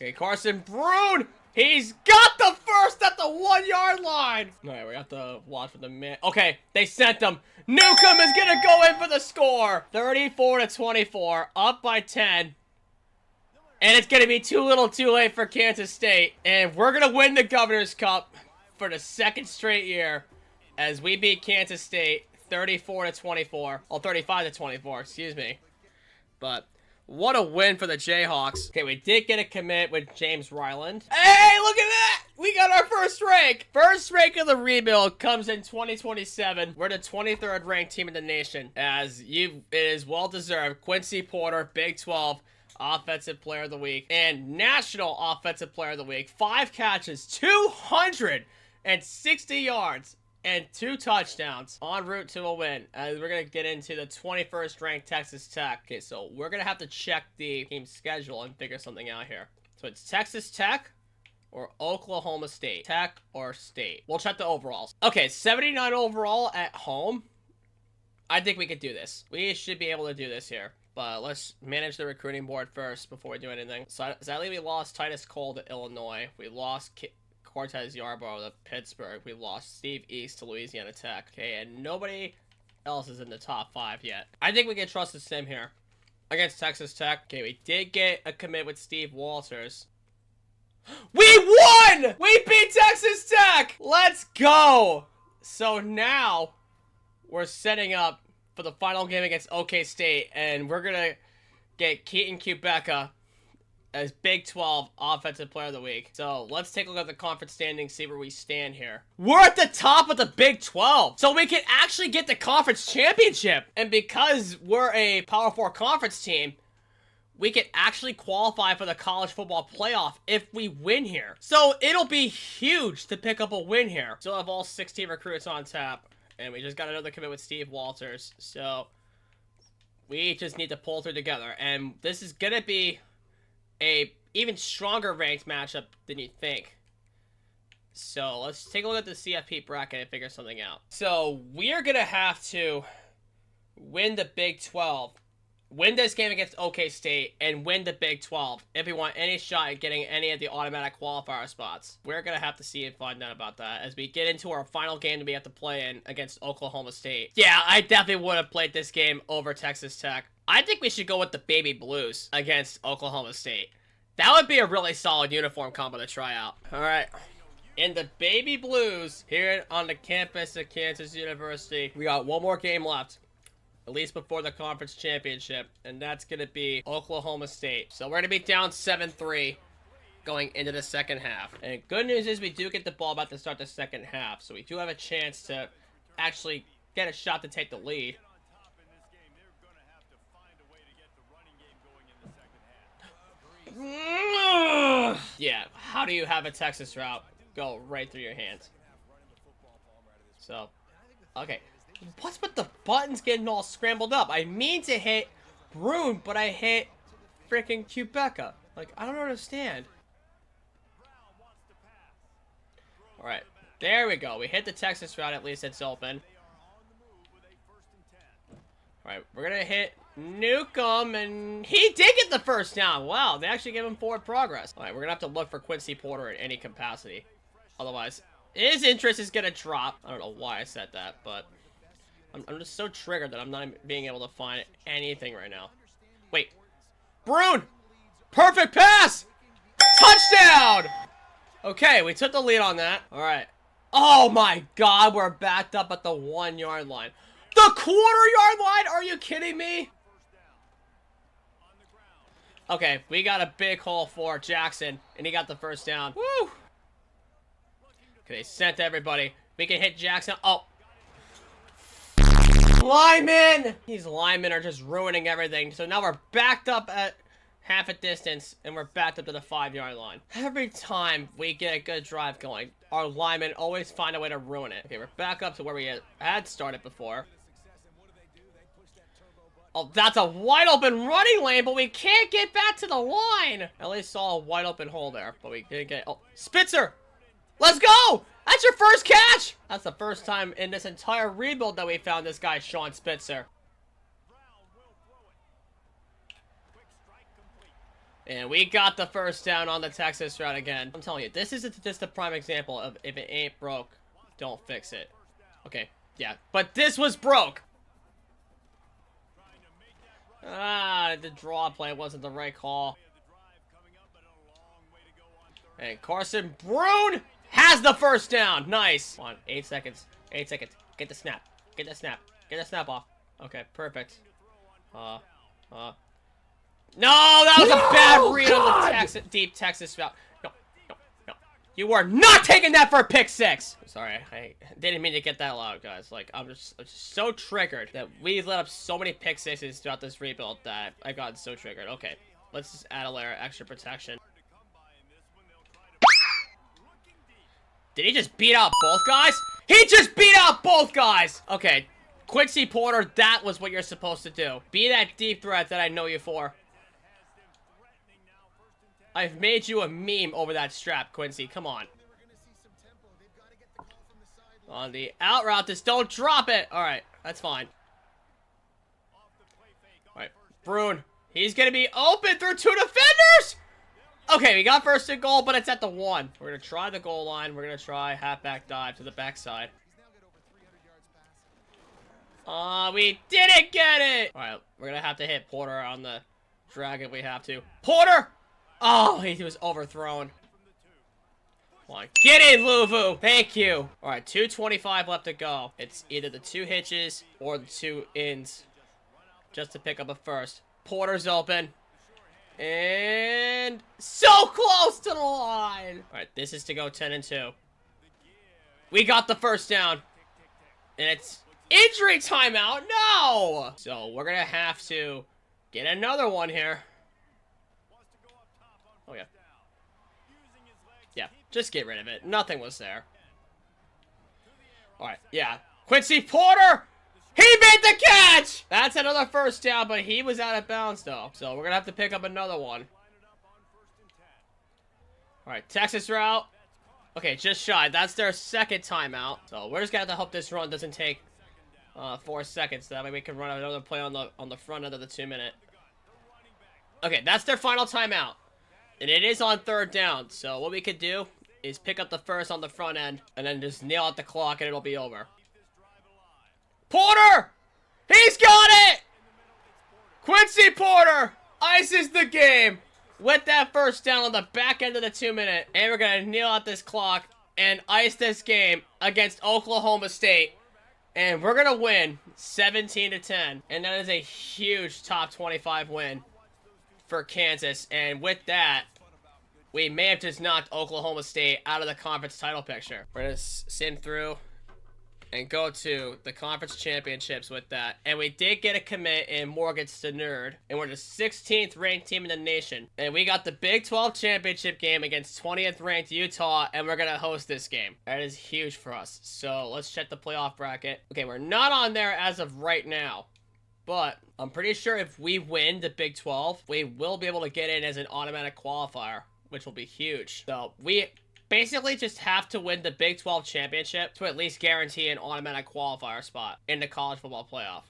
Okay, Carson Brune. He's got the first at the 1-yard line. All right, we have to watch for the man. Okay, they sent him. Newcomb is going to go in for the score. 34-24, up by 10. And it's going to be too little too late for Kansas State. And we're going to win the Governor's Cup for the 2nd straight year as we beat Kansas State 34-24. Oh, 35-24, excuse me. But what a win for the Jayhawks. Okay, we did get a commit with James Ryland. Hey, look at that! We got our first rank. First rank of the rebuild comes in 2027. We're the 23rd ranked team in the nation. It is well deserved. Quincy Porter, Big 12 Offensive Player of the Week and National Offensive Player of the Week. 5 catches, 260 yards, and 2 touchdowns en route to a win. As we're going to get into the 21st ranked Texas Tech. Okay, so we're going to have to check the team schedule and figure something out here. So it's Texas Tech or Oklahoma State. Tech or State. We'll check the overalls. Okay, 79 overall at home. I think we could do this. We should be able to do this here. But let's manage the recruiting board first before we do anything. So sadly, we lost Titus Cole to Illinois. We lost Cortez Yarborough to Pittsburgh. We lost Steve East to Louisiana Tech. Okay, and nobody else is in the top 5 yet. I think we can trust the sim here against Texas Tech. Okay, we did get a commit with Steve Walters. We won! We beat Texas Tech! Let's go! So now we're setting up for the final game against OK State, and we're gonna get Keaton Kubeka as Big 12 Offensive Player of the Week. So let's take a look at the conference standings, see where we stand here. We're at the top of the Big 12, so we can actually get the conference championship. And because we're a Power 4 conference team, we can actually qualify for the college football playoff if we win here. So it'll be huge to pick up a win here. Still have all 16 recruits on tap. And we just got another commit with Steve Walters. So we just need to pull through together. And this is going to be a even stronger ranked matchup than you'd think. So let's take a look at the CFP bracket and figure something out. So we're going to have to win the Big 12. Win this game against OK State and win the Big 12 if we want any shot at getting any of the automatic qualifier spots. We're going to have to see and find out about that as we get into our final game that we have to play in against Oklahoma State. Yeah, I definitely would have played this game over Texas Tech. I think we should go with the Baby Blues against Oklahoma State. That would be a really solid uniform combo to try out. All right. In the Baby Blues here on the campus of Kansas University, we got one more game left. At least before the conference championship. And that's going to be Oklahoma State. So we're going to be down 7-3. going into the second half. And good news is we do get the ball about to start the second half, so we do have a chance to actually get a shot to take the lead. Yeah, how do you have a Texas route go right through your hands? So, okay. What's with the buttons getting all scrambled up? I mean to hit Brune, but I hit freaking Quebeca. Like, I don't understand. Alright, there we go. We hit the Texas route, at least it's open. Alright, we're gonna hit Newcomb, and he did get the first down. Wow, they actually gave him forward progress. Alright, we're gonna have to look for Quincy Porter in any capacity. Otherwise, his interest is gonna drop. I don't know why I said that, but I'm just so triggered that I'm not being able to find anything right now. Wait. Brune! Perfect pass! Touchdown! Okay, we took the lead on that. Alright. Oh my god, we're backed up at the 1 yard line. The quarter-yard line? Are you kidding me? Okay, we got a big hole for Jackson, and he got the first down. Woo! Okay, sent to everybody. We can hit Jackson. Oh. Linemen! These linemen are just ruining everything. So now we're backed up at half a distance, and we're backed up to the 5 yard line. Every time we get a good drive going, our linemen always find a way to ruin it. Okay, we're back up to where we had started before. Oh, that's a wide open running lane, but we can't get back to the line. At least saw a wide open hole there, but we didn't get. Oh, Spitzer! Let's go! That's your first catch! That's the first time in this entire rebuild that we found this guy, Sean Spitzer. And we got the first down on the Texas route again. I'm telling you, this is just a prime example of if it ain't broke, don't fix it. Okay, yeah, but this was broke. Ah, the draw play wasn't the right call. And Carson Brune has the first down. Nice. Come on, 8 seconds. 8 seconds. Get the snap. Get the snap. Get the snap off. Okay, perfect. No, that was a bad read on the deep Texas route. No. You are not taking that for a pick six. Sorry, I didn't mean to get that loud, guys. Like, I'm just so triggered that we've let up so many pick sixes throughout this rebuild that I got so triggered. Okay, let's just add a layer of extra protection. Did he just beat out both guys? He just beat out both guys! Okay, Quincy Porter, that was what you're supposed to do. Be that deep threat that I know you for. I've made you a meme over that strap, Quincy. Come on. On the out route, just don't drop it. All right, that's fine. All right, Brune. He's going to be open through 2 defenders. Okay, we got first and goal, but it's at the 1. We're going to try the goal line. We're going to try halfback dive to the backside. We didn't get it. All right, we're going to have to hit Porter on the drag if we have to. Porter! Oh, he was overthrown. Come on, get in, Luvu. Thank you. All right, 2:25 left to go. It's either the 2 hitches or the 2 ins just to pick up a first. Porter's open. And so close to the line. All right, this is to go 10-2. We got the first down. And it's injury timeout. No. So we're going to have to get another one here. Oh, yeah. Yeah, just get rid of it. Nothing was there. All right, yeah. Quincy Porter! He made the catch! That's another first down, but he was out of bounds, though. So we're going to have to pick up another one. All right, Texas route. Okay, just shy. That's their second timeout. So we're just going to have to hope this run doesn't take 4 seconds. That way we can run another play on the front end of the 2-minute. Okay, that's their final timeout. And it is on 3rd down, so what we could do is pick up the first on the front end, and then just nail out the clock, and it'll be over. Porter! He's got it! Quincy Porter ices the game with that first down on the back end of the 2-minute. And we're going to nail out this clock and ice this game against Oklahoma State. And we're going to win 17-10. And that is a huge top 25 win for Kansas. And with that, we may have just knocked Oklahoma State out of the conference title picture. We're gonna sim through and go to the conference championships with that. And we did get a commit in Morgan Stannard, and we're the 16th ranked team in the nation. And we got the Big 12 championship game against 20th ranked Utah, and we're gonna host this game. That is huge for us. So let's check the playoff bracket. Okay, we're not on there as of right now, but I'm pretty sure if we win the Big 12, we will be able to get in as an automatic qualifier, which will be huge. So we basically just have to win the Big 12 championship to at least guarantee an automatic qualifier spot in the college football playoff.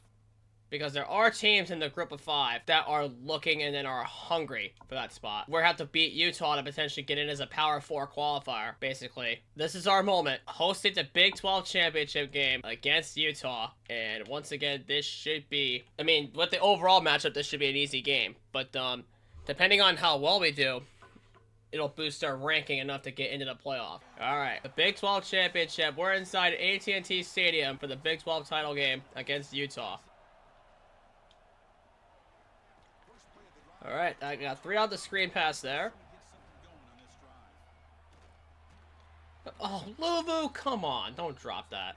Because there are teams in the group of 5 that are looking and then are hungry for that spot. We're have to beat Utah to potentially get in as a Power 4 qualifier, basically. This is our moment. Hosting the Big 12 championship game against Utah. And once again, this should be, I mean, with the overall matchup, this should be an easy game. But depending on how well we do, it'll boost our ranking enough to get into the playoff. All right, the Big 12 championship. We're inside AT&T Stadium for the Big 12 title game against Utah. All right, I got 3 on the screen pass there. Oh, Luvu, come on. Don't drop that.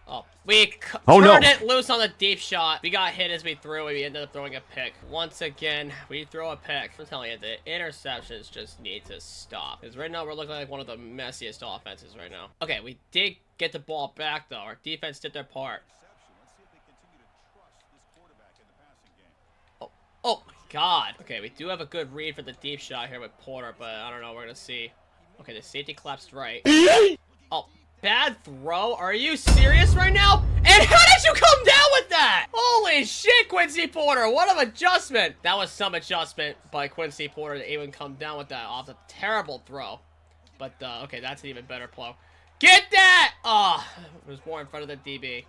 Oh, we turned it loose on the deep shot. We got hit as we threw. We ended up throwing a pick. Once again, we throw a pick. I'm telling you, the interceptions just need to stop. Because right now, we're looking like one of the messiest offenses right now. Okay, we did get the ball back, though. Our defense did their part. Oh, my God. Okay, we do have a good read for the deep shot here with Porter, but I don't know. We're going to see. Okay, the safety collapsed right. Oh. Bad throw? Are you serious right now? And how did you come down with that? Holy shit, Quincy Porter. What an adjustment. That was some adjustment by Quincy Porter to even come down with that off a terrible throw. But, okay, that's an even better blow. Get that! Oh, it was more in front of the DB.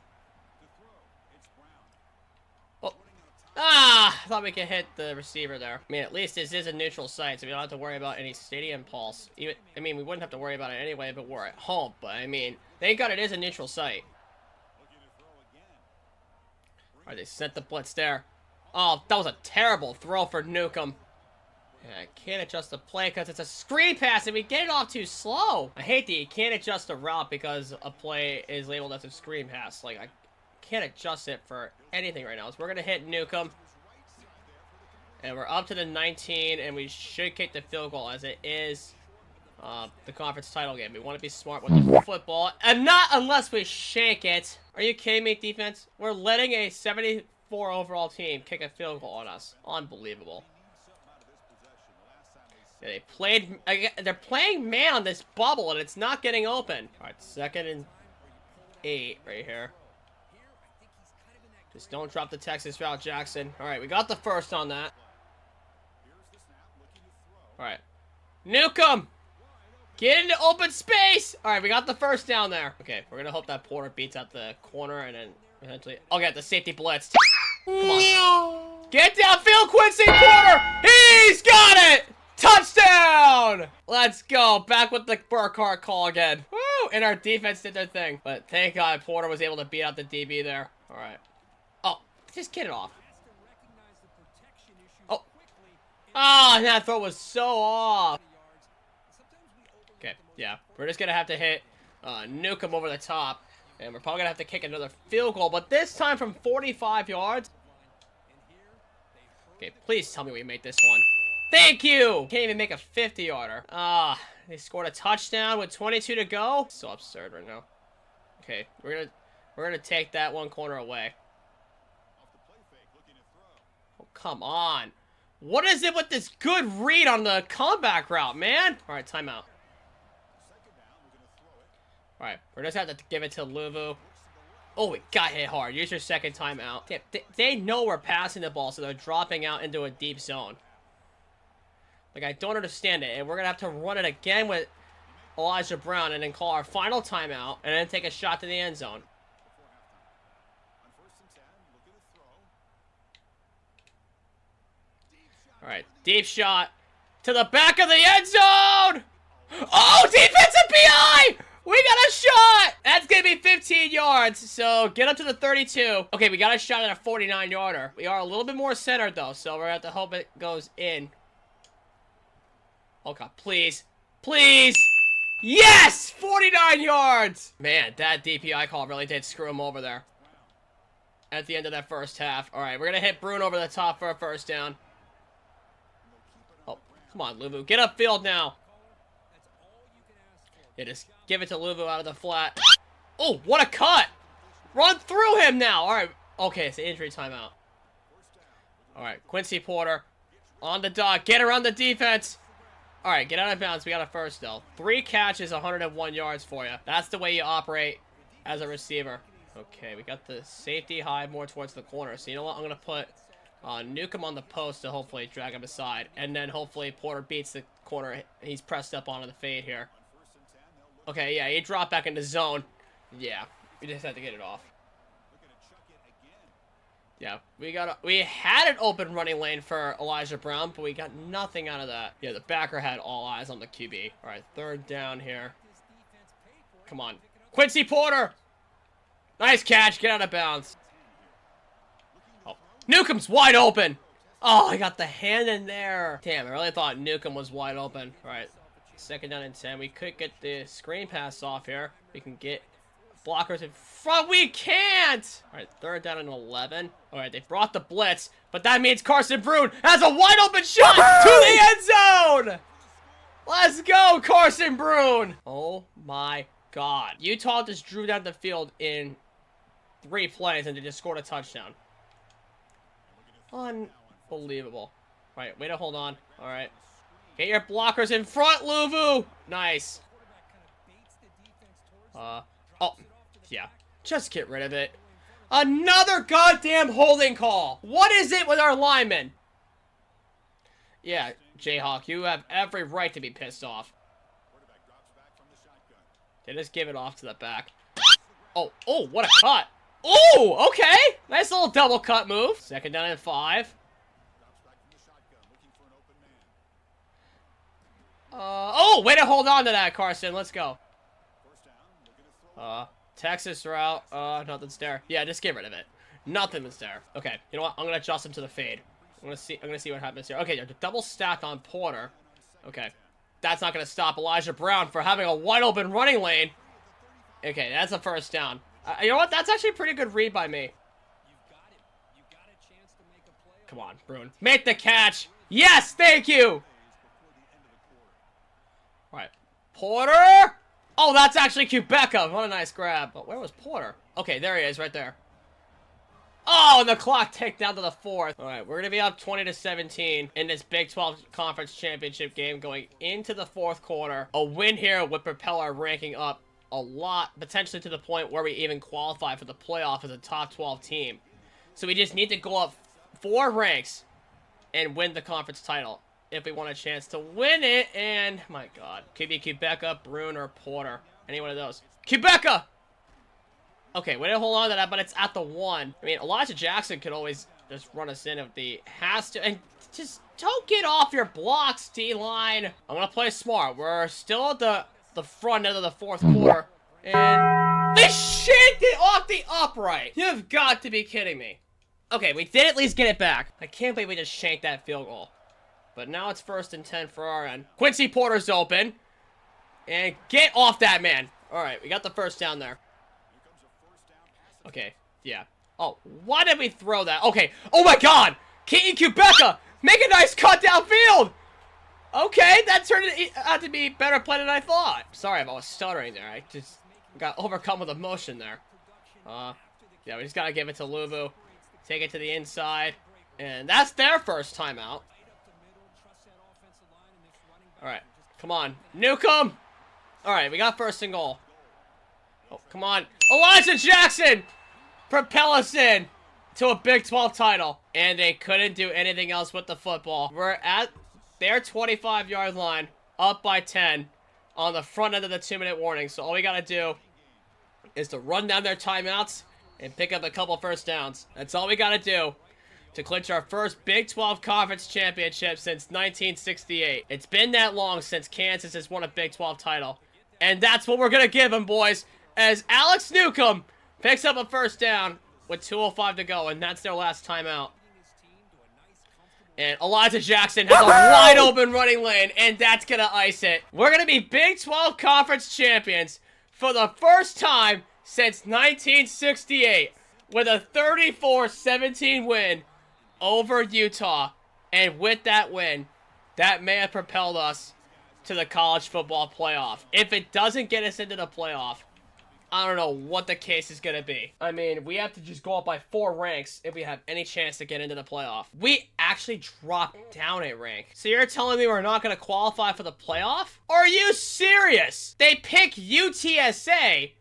Ah, I thought we could hit the receiver there. I mean, at least this is a neutral site, so we don't have to worry about any stadium pulse. Even, I mean, we wouldn't have to worry about it anyway if it were at home, but I mean, thank God it is a neutral site. All right, they sent the blitz there. Oh, that was a terrible throw for Newcomb. Yeah, I can't adjust the play because it's a screen pass and we get it off too slow. I hate that you can't adjust the route because a play is labeled as a screen pass. Like, I can't adjust it for anything right now. So we're going to hit Newcomb. And we're up to the 19, and we should kick the field goal as it is the conference title game. We want to be smart with the football, and not unless we shank it. Are you kidding me, defense? We're letting a 74 overall team kick a field goal on us. Unbelievable. Yeah, they're playing man on this bubble, and it's not getting open. All right, 2nd and 8 right here. Just don't drop the Texas route, Jackson. All right, we got the first on that. All right. Newcomb! Get into open space! All right, we got the first down there. Okay, we're going to hope that Porter beats out the corner and then eventually... I'll get the safety blitz. Come on. Get downfield, Quincy Porter! He's got it! Touchdown! Let's go. Back with the Burkhart call again. Woo! And our defense did their thing. But thank God Porter was able to beat out the DB there. All right. Oh, just get it off. Oh. Ah, that throw was so off. Okay, yeah. We're just going to have to hit Newcomb over the top. And we're probably going to have to kick another field goal. But this time from 45 yards. Okay, please tell me we make this one. Thank you! Can't even make a 50-yarder. Ah, they scored a touchdown with 22 to go. So absurd right now. Okay, we're gonna take that one corner away. Oh, come on. What is it with this good read on the comeback route, man? All right, timeout. All right, we're just have to give it to Luvu. Oh, we got hit hard. Use your second timeout. They know we're passing the ball, so they're dropping out into a deep zone. Like, I don't understand it. And we're going to have to run it again with Elijah Brown and then call our final timeout and then take a shot to the end zone. All right, deep shot to the back of the end zone. Oh, defensive PI! We got a shot! That's gonna be 15 yards, so get up to the 32. Okay, we got a shot at a 49-yarder. We are a little bit more centered, though, so we're gonna have to hope it goes in. Oh, God, please. Please! Yes! 49 yards! Man, that DPI call really did screw him over there. At the end of that first half. All right, we're gonna hit Bruin over the top for a first down. Oh, come on, Luvu. Get upfield now. Yeah, just give it to Luvu out of the flat. Oh, what a cut! Run through him now! Alright, okay, it's an injury timeout. Alright, Quincy Porter on the dot. Get around the defense! Alright, get out of bounds. We got a first, though. 3 catches, 101 yards for you. That's the way you operate as a receiver. Okay, we got the safety high more towards the corner. So you know what? I'm going to put Newcomb on the post to hopefully drag him aside. And then hopefully Porter beats the corner. He's pressed up onto the fade here. Okay, yeah, he dropped back into zone. Yeah, we just had to get it off. Yeah, we had an open running lane for Elijah Brown, but we got nothing out of that. Yeah, the backer had all eyes on the QB. All right, third down here. Come on. Quincy Porter! Nice catch, get out of bounds. Oh, Newcomb's wide open! Oh, I got the hand in there. Damn, I really thought Newcomb was wide open. All right. Second down and 10. We could get the screen pass off here. We can get blockers in front. We can't! Alright, third down and 11. Alright, they brought the blitz, but that means Carson Bruin has a wide open shot to the end zone! Let's go, Carson Bruin! Oh my God. Utah just drew down the field in 3 plays and they just scored a touchdown. Unbelievable. Alright, way to hold on. Alright. Get your blockers in front, Luvu! Nice. Oh, yeah. Just get rid of it. Another goddamn holding call! What is it with our linemen? Yeah, Jayhawk, you have every right to be pissed off. They just give it off to the back. Oh, what a cut! Oh, okay! Nice little double cut move. Second down and 5. Way to hold on to that, Carson. Let's go. Texas route. Nothing's there. Yeah, just get rid of it. Nothing is there. Okay, you know what? I'm gonna adjust him to the fade. I'm gonna see what happens here. Okay, double stack on Porter. Okay, that's not gonna stop Elijah Brown for having a wide open running lane. Okay, that's a first down. You know what? That's actually a pretty good read by me. Come on, Bruin. Make the catch. Yes, thank you. Alright. Porter! Oh, that's actually Quebeca. What a nice grab. But where was Porter? Okay, there he is, right there. Oh, and the clock ticked down to the 4th. Alright, we're going to be up 20-17 in this Big 12 Conference Championship game going into the 4th quarter. A win here would propel our ranking up a lot, potentially to the point where we even qualify for the playoff as a top 12 team. So we just need to go up 4 ranks and win the conference title if we want a chance to win it. And my God, could be Quebeca, Bruin, or Porter. Any one of those. Quebeca! Okay, we didn't hold on to that, but it's at the 1. I mean, Elijah Jackson could always just run us in if he has to. And just don't get off your blocks, D-line. I'm going to play smart. We're still at the front end of the 4th quarter. And they shanked it off the upright. You've got to be kidding me. Okay, we did at least get it back. I can't believe we just shanked that field goal. But now it's 1st and 10 for our end. Quincy Porter's open. And get off that man. All right, we got the first down there. Okay, yeah. Oh, why did we throw that? Okay. Oh my God! Keaton Quebeca! Make a nice cut downfield! Okay, that turned out to be better play than I thought. Sorry if I was stuttering there. I just got overcome with emotion there. Yeah, we just gotta give it to Luvu. Take it to the inside. And that's their first timeout. Alright, come on. Newcomb! Alright, we got 1st and goal. Oh, come on. Elijah Jackson! Propel us in to a Big 12 title. And they couldn't do anything else with the football. We're at their 25-yard line, up by 10, on the front end of the 2-minute warning. So all we gotta do is to run down their timeouts and pick up a couple first downs. That's all we gotta do to clinch our first Big 12 Conference Championship since 1968. It's been that long since Kansas has won a Big 12 title. And that's what we're going to give him, boys. As Alex Newcomb picks up a first down with 2:05 to go. And that's their last timeout. And Elijah Jackson has a wide open running lane. And that's going to ice it. We're going to be Big 12 Conference champions for the first time since 1968. With a 34-17 win over Utah. And with that win, that may have propelled us to the college football playoff. If it doesn't get us into the playoff, I don't know what the case is going to be. I mean, we have to just go up by 4 ranks if we have any chance to get into the playoff. We actually dropped down a rank. So you're telling me we're not going to qualify for the playoff? Are you serious? They pick UTSA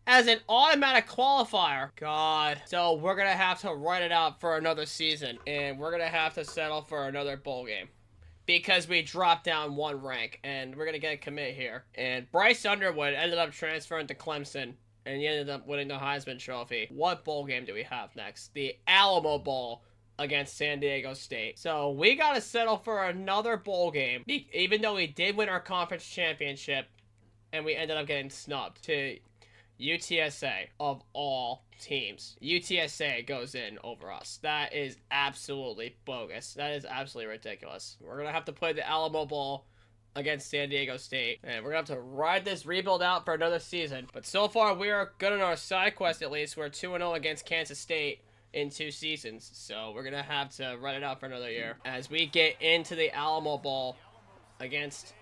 as an automatic qualifier. God. So we're going to have to write it out for another season. And we're going to have to settle for another bowl game. Because we dropped down 1 rank. And we're going to get a commit here. And Bryce Underwood ended up transferring to Clemson. And he ended up winning the Heisman Trophy. What bowl game do we have next? The Alamo Bowl against San Diego State. So we got to settle for another bowl game. Even though we did win our conference championship. And we ended up getting snubbed to UTSA of all teams. UTSA goes in over us. That is absolutely bogus. That is absolutely ridiculous. We're going to have to play the Alamo Bowl against San Diego State. And we're going to have to ride this rebuild out for another season. But so far, we are good on our side quest at least. We're 2-0 against Kansas State in 2 seasons. So we're going to have to ride it out for another year. As we get into the Alamo Bowl against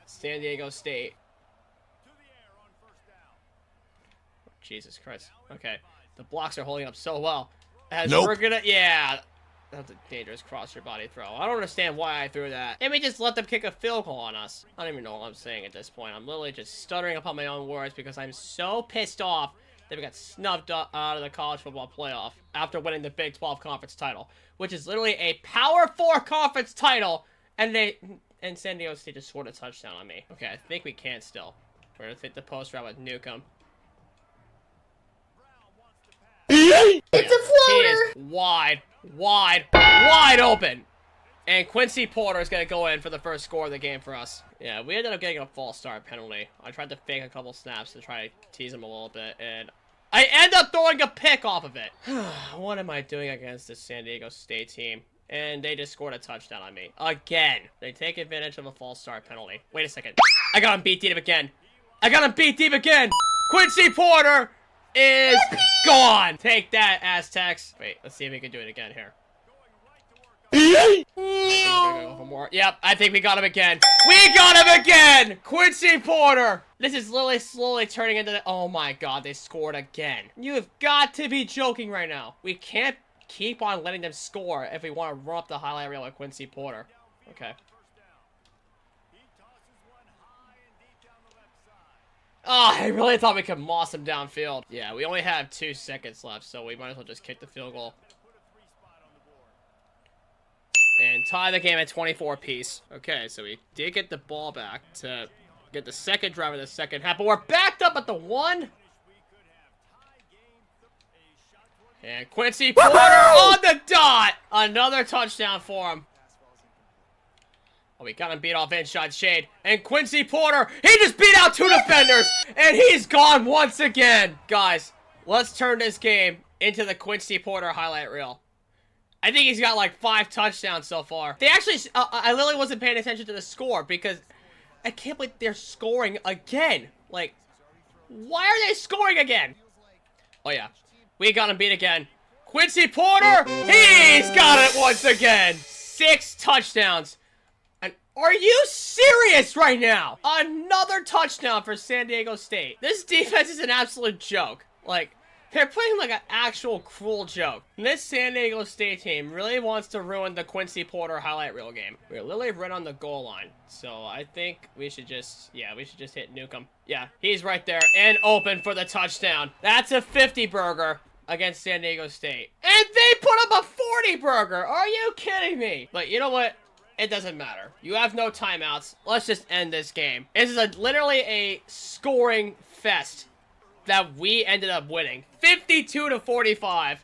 San Diego State. Jesus Christ. Okay. The blocks are holding up so well. As we're gonna... Yeah. That's a dangerous cross your body throw. I don't understand why I threw that. And we just let them kick a field goal on us. I don't even know what I'm saying at this point. I'm literally just stuttering upon my own words because I'm so pissed off that we got snubbed out of the college football playoff after winning the Big 12 conference title, which is literally a Power 4 conference title, and San Diego State just scored a touchdown on me. Okay, I think we can still. We're gonna hit the post route with Newcomb. It's a floater! He is wide open. And Quincy Porter is going to go in for the first score of the game for us. Yeah, we ended up getting a false start penalty. I tried to fake a couple snaps to try to tease him a little bit, and I end up throwing a pick off of it. What am I doing against this San Diego State team? And they just scored a touchdown on me. Again. They take advantage of a false start penalty. Wait a second. I got him beat deep again. Quincy Porter is gone. Take that, Aztecs. Wait, let's see if we can do it again here. Go for more. Yep, I think we got him again. Quincy Porter. This is literally slowly turning into the... Oh my God, they scored again. You have got to be joking right now. We can't keep on letting them score if we want to run up the highlight reel with Quincy Porter. Okay. Oh, I really thought we could moss him downfield. Yeah, we only have 2 seconds left, so we might as well just kick the field goal. And tie the game at 24 apiece. Okay, so we did get the ball back to get the second drive of the second half, but we're backed up at the 1. And Quincy Porter on the dot! Another touchdown for him. Oh, we got him beat off inside shade. And Quincy Porter, he just beat out 2 defenders. And he's gone once again. Guys, let's turn this game into the Quincy Porter highlight reel. I think he's got like 5 touchdowns so far. They actually, I literally wasn't paying attention to the score because I can't believe they're scoring again. Like, why are they scoring again? Oh yeah, we got him beat again. Quincy Porter, he's got it once again. 6 touchdowns. Are you serious right now? Another touchdown for San Diego State. This defense is an absolute joke. Like, they're playing like an actual cruel joke. And this San Diego State team really wants to ruin the Quincy Porter highlight reel game. We're literally right on the goal line. So I think we should just, we should just hit Newcomb. Yeah, he's right there and open for the touchdown. That's a 50 burger against San Diego State. And they put up a 40 burger. Are you kidding me? But you know what? It doesn't matter. You have no timeouts. Let's just end this game. This is literally a scoring fest that we ended up winning. 52-45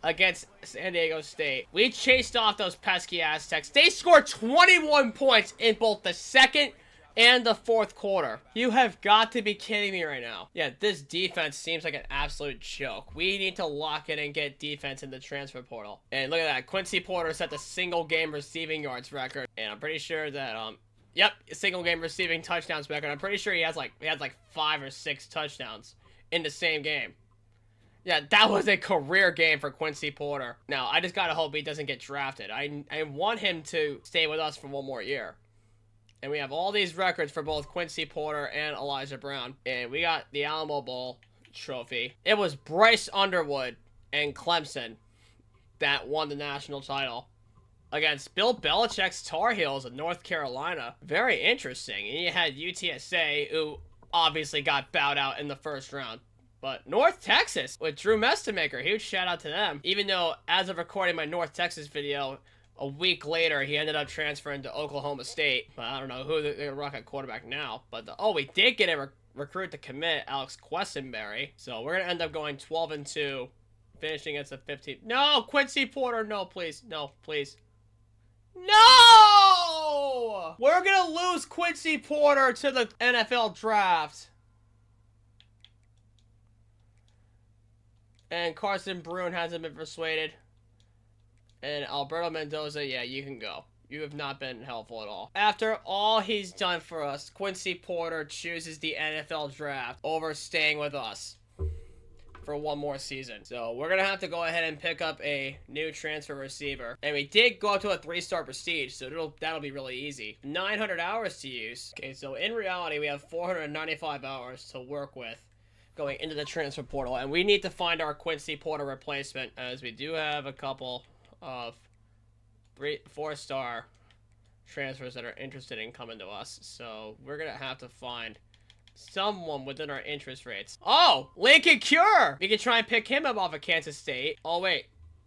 against San Diego State. We chased off those pesky Aztecs. They scored 21 points in both the second and the fourth quarter. You have got to be kidding me right now. Yeah, this defense seems like an absolute joke. We need to lock in and get defense in the transfer portal. And look at that. Quincy Porter set the single game receiving yards record. And I'm pretty sure that, yep, single game receiving touchdowns record. I'm pretty sure he had like 5 or 6 touchdowns in the same game. Yeah, that was a career game for Quincy Porter. Now, I just gotta hope he doesn't get drafted. I want him to stay with us for one more year. And we have all these records for both Quincy Porter and Elijah Brown. And we got the Alamo Bowl trophy. It was Bryce Underwood and Clemson that won the national title against Bill Belichick's Tar Heels of North Carolina. Very interesting. And you had UTSA, who obviously got bowed out in the first round. But North Texas with Drew Mestemaker, huge shout out to them. Even though, as of recording my North Texas video, a week later he ended up transferring to Oklahoma State. But I don't know who they're gonna rock at quarterback now. But we did get a recruit to commit, Alex Questenberry. So we're gonna end up going 12-2, finishing as a 15. No, Quincy Porter, no, please, no, please. No! We're gonna lose Quincy Porter to the NFL draft. And Carson Brune hasn't been persuaded. And Alberto Mendoza, yeah, you can go. You have not been helpful at all. After all he's done for us, Quincy Porter chooses the NFL draft over staying with us for one more season. So we're going to have to go ahead and pick up a new transfer receiver. And we did go up to a 3-star prestige, so that'll be really easy. 900 hours to use. Okay, so in reality, we have 495 hours to work with going into the transfer portal, and we need to find our Quincy Porter replacement, as we do have a couple of 4-star transfers that are interested in coming to us. So we're gonna have to find someone within our interest rates. Oh, Lincoln Cure! We can try and pick him up off of Kansas State. Oh wait,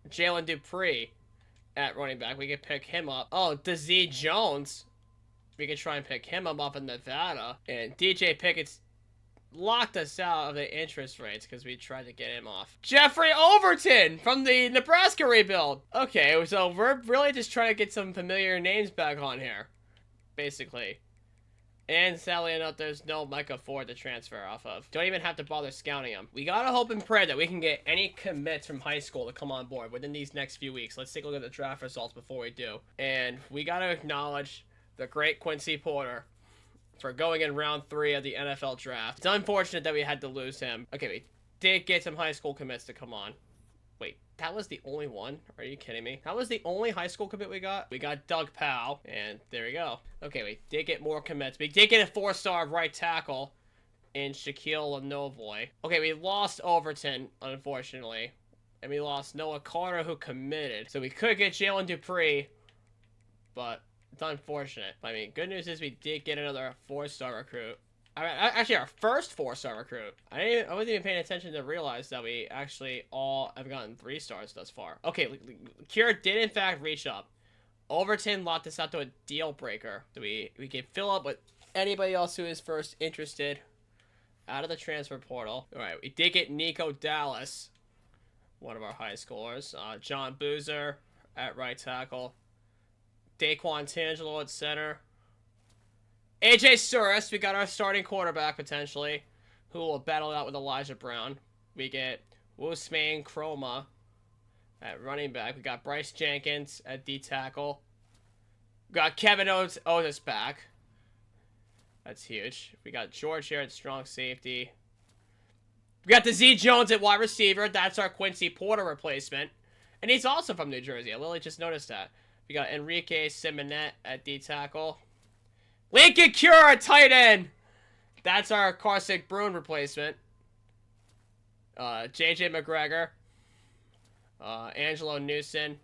Jalen Dupree at running back. We can pick him up. Oh, Dazee Jones. We can try and pick him up off of Nevada. And DJ Pickett's locked us out of the interest rates because we tried to get him off. Jeffrey Overton from the Nebraska rebuild. Okay, so we're really just trying to get some familiar names back on here, basically. And sadly enough, there's no Micah Ford to transfer off of. Don't even have to bother scouting him. We gotta hope and pray that we can get any commits from high school to come on board within these next few weeks. Let's take a look at the draft results before we do. And we gotta acknowledge the great Quincy Porter for going in round 3 of the NFL draft. It's unfortunate that we had to lose him. Okay, we did get some high school commits to come on. Wait, that was the only one? Are you kidding me? That was the only high school commit we got? We got Doug Powell, and there we go. Okay, we did get more commits. We did get a 4-star right tackle in Shaquille Lanovoy. Okay, we lost Overton, unfortunately. And we lost Noah Carter, who committed. So we could get Jalen Dupree, but it's unfortunate. I mean, good news is we did get another 4-star recruit. Actually, our first 4-star recruit. I wasn't even paying attention to realize that we actually all have gotten 3 stars thus far. Okay, Cure did in fact reach up. Overton locked us out to a deal breaker. So we can fill up with anybody else who is first interested out of the transfer portal. All right, we did get Nico Dallas, one of our high schoolers. John Boozer at right tackle. Daquan Tangelo at center. AJ Suris, we got our starting quarterback potentially, who will battle it out with Elijah Brown. We get Woosmain Chroma at running back. We got Bryce Jenkins at D tackle. We got Kevin Otis back. That's huge. We got George here at strong safety. We got Dazee Jones at wide receiver. That's our Quincy Porter replacement. And he's also from New Jersey. I literally just noticed that. We got Enrique Simonette at D tackle. Lincoln Cure at tight end. That's our Carson Brune replacement. JJ McGregor. Angelo Newson.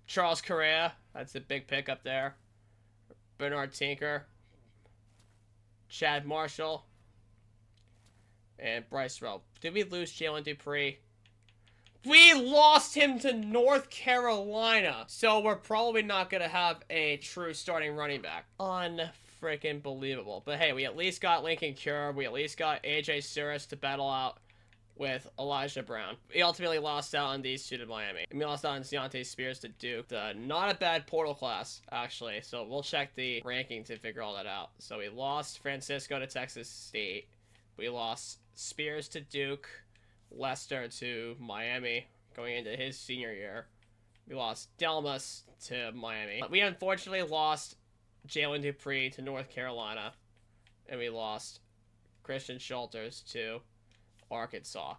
Charles Correa. That's a big pick up there. Bernard Tinker. Chad Marshall. And Bryce Rowe. Did we lose Jalen Dupree? We lost him to North Carolina. So we're probably not going to have a true starting running back. Unfreaking believable. But hey, we at least got Lincoln Cure. We at least got AJ Suris to battle out with Elijah Brown. We ultimately lost out on these two to Miami. And we lost out on Deontay Spears to Duke. Not a bad portal class, actually. So we'll check the rankings to figure all that out. So we lost Francisco to Texas State. We lost Spears to Duke. Lester to Miami going into his senior year. We lost Delmas to Miami. We unfortunately lost Jalen Dupree to North Carolina. And we lost Christian Schulters to Arkansas.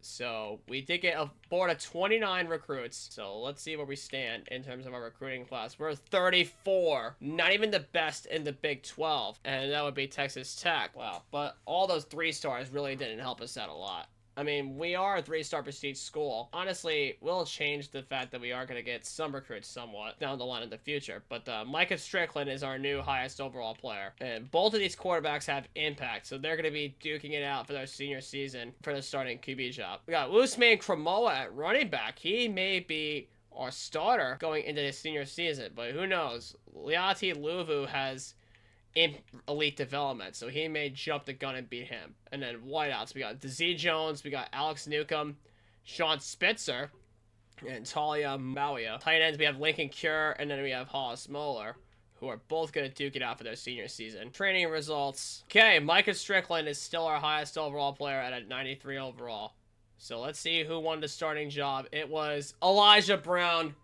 So we did get a board of 29 recruits. So let's see where we stand in terms of our recruiting class. We're 34. Not even the best in the Big 12. And that would be Texas Tech. Wow. But all those 3-stars really didn't help us out a lot. I mean, we are a 3-star prestige school. Honestly, we'll change the fact that we are going to get some recruits somewhat down the line in the future. But Micah Strickland is our new highest overall player. And both of these quarterbacks have impact. So they're going to be duking it out for their senior season for the starting QB job. We got Usman Kramoa at running back. He may be our starter going into his senior season. But who knows? Liati Luvu has in elite development, so he may jump the gun and beat him. And then wideouts, we got DeZ Jones, we got Alex Newcomb, Sean Spitzer, and Talia Mawia. Tight ends, we have Lincoln Cure, and then we have Hollis Moeller, who are both going to duke it out for their senior season. Training results. Okay, Micah Strickland is still our highest overall player at a 93 overall. So let's see who won the starting job. It was Elijah Brown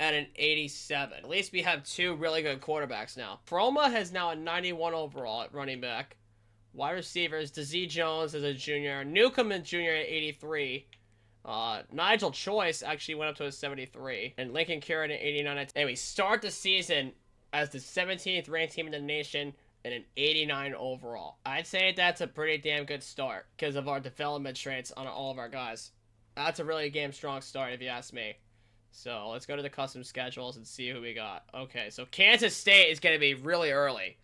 at an 87. At least we have 2 really good quarterbacks now. Froma has now a 91 overall at running back. Wide receivers, DeZ Jones as a junior. Newcomb is junior at 83. Nigel Choice actually went up to a 73. And Lincoln Curran at 89. And we start the season as the 17th ranked team in the nation and an 89 overall. I'd say that's a pretty damn good start because of our development traits on all of our guys. That's a really game strong start if you ask me. So let's go to the custom schedules and see who we got. Okay, so Kansas State is going to be really early.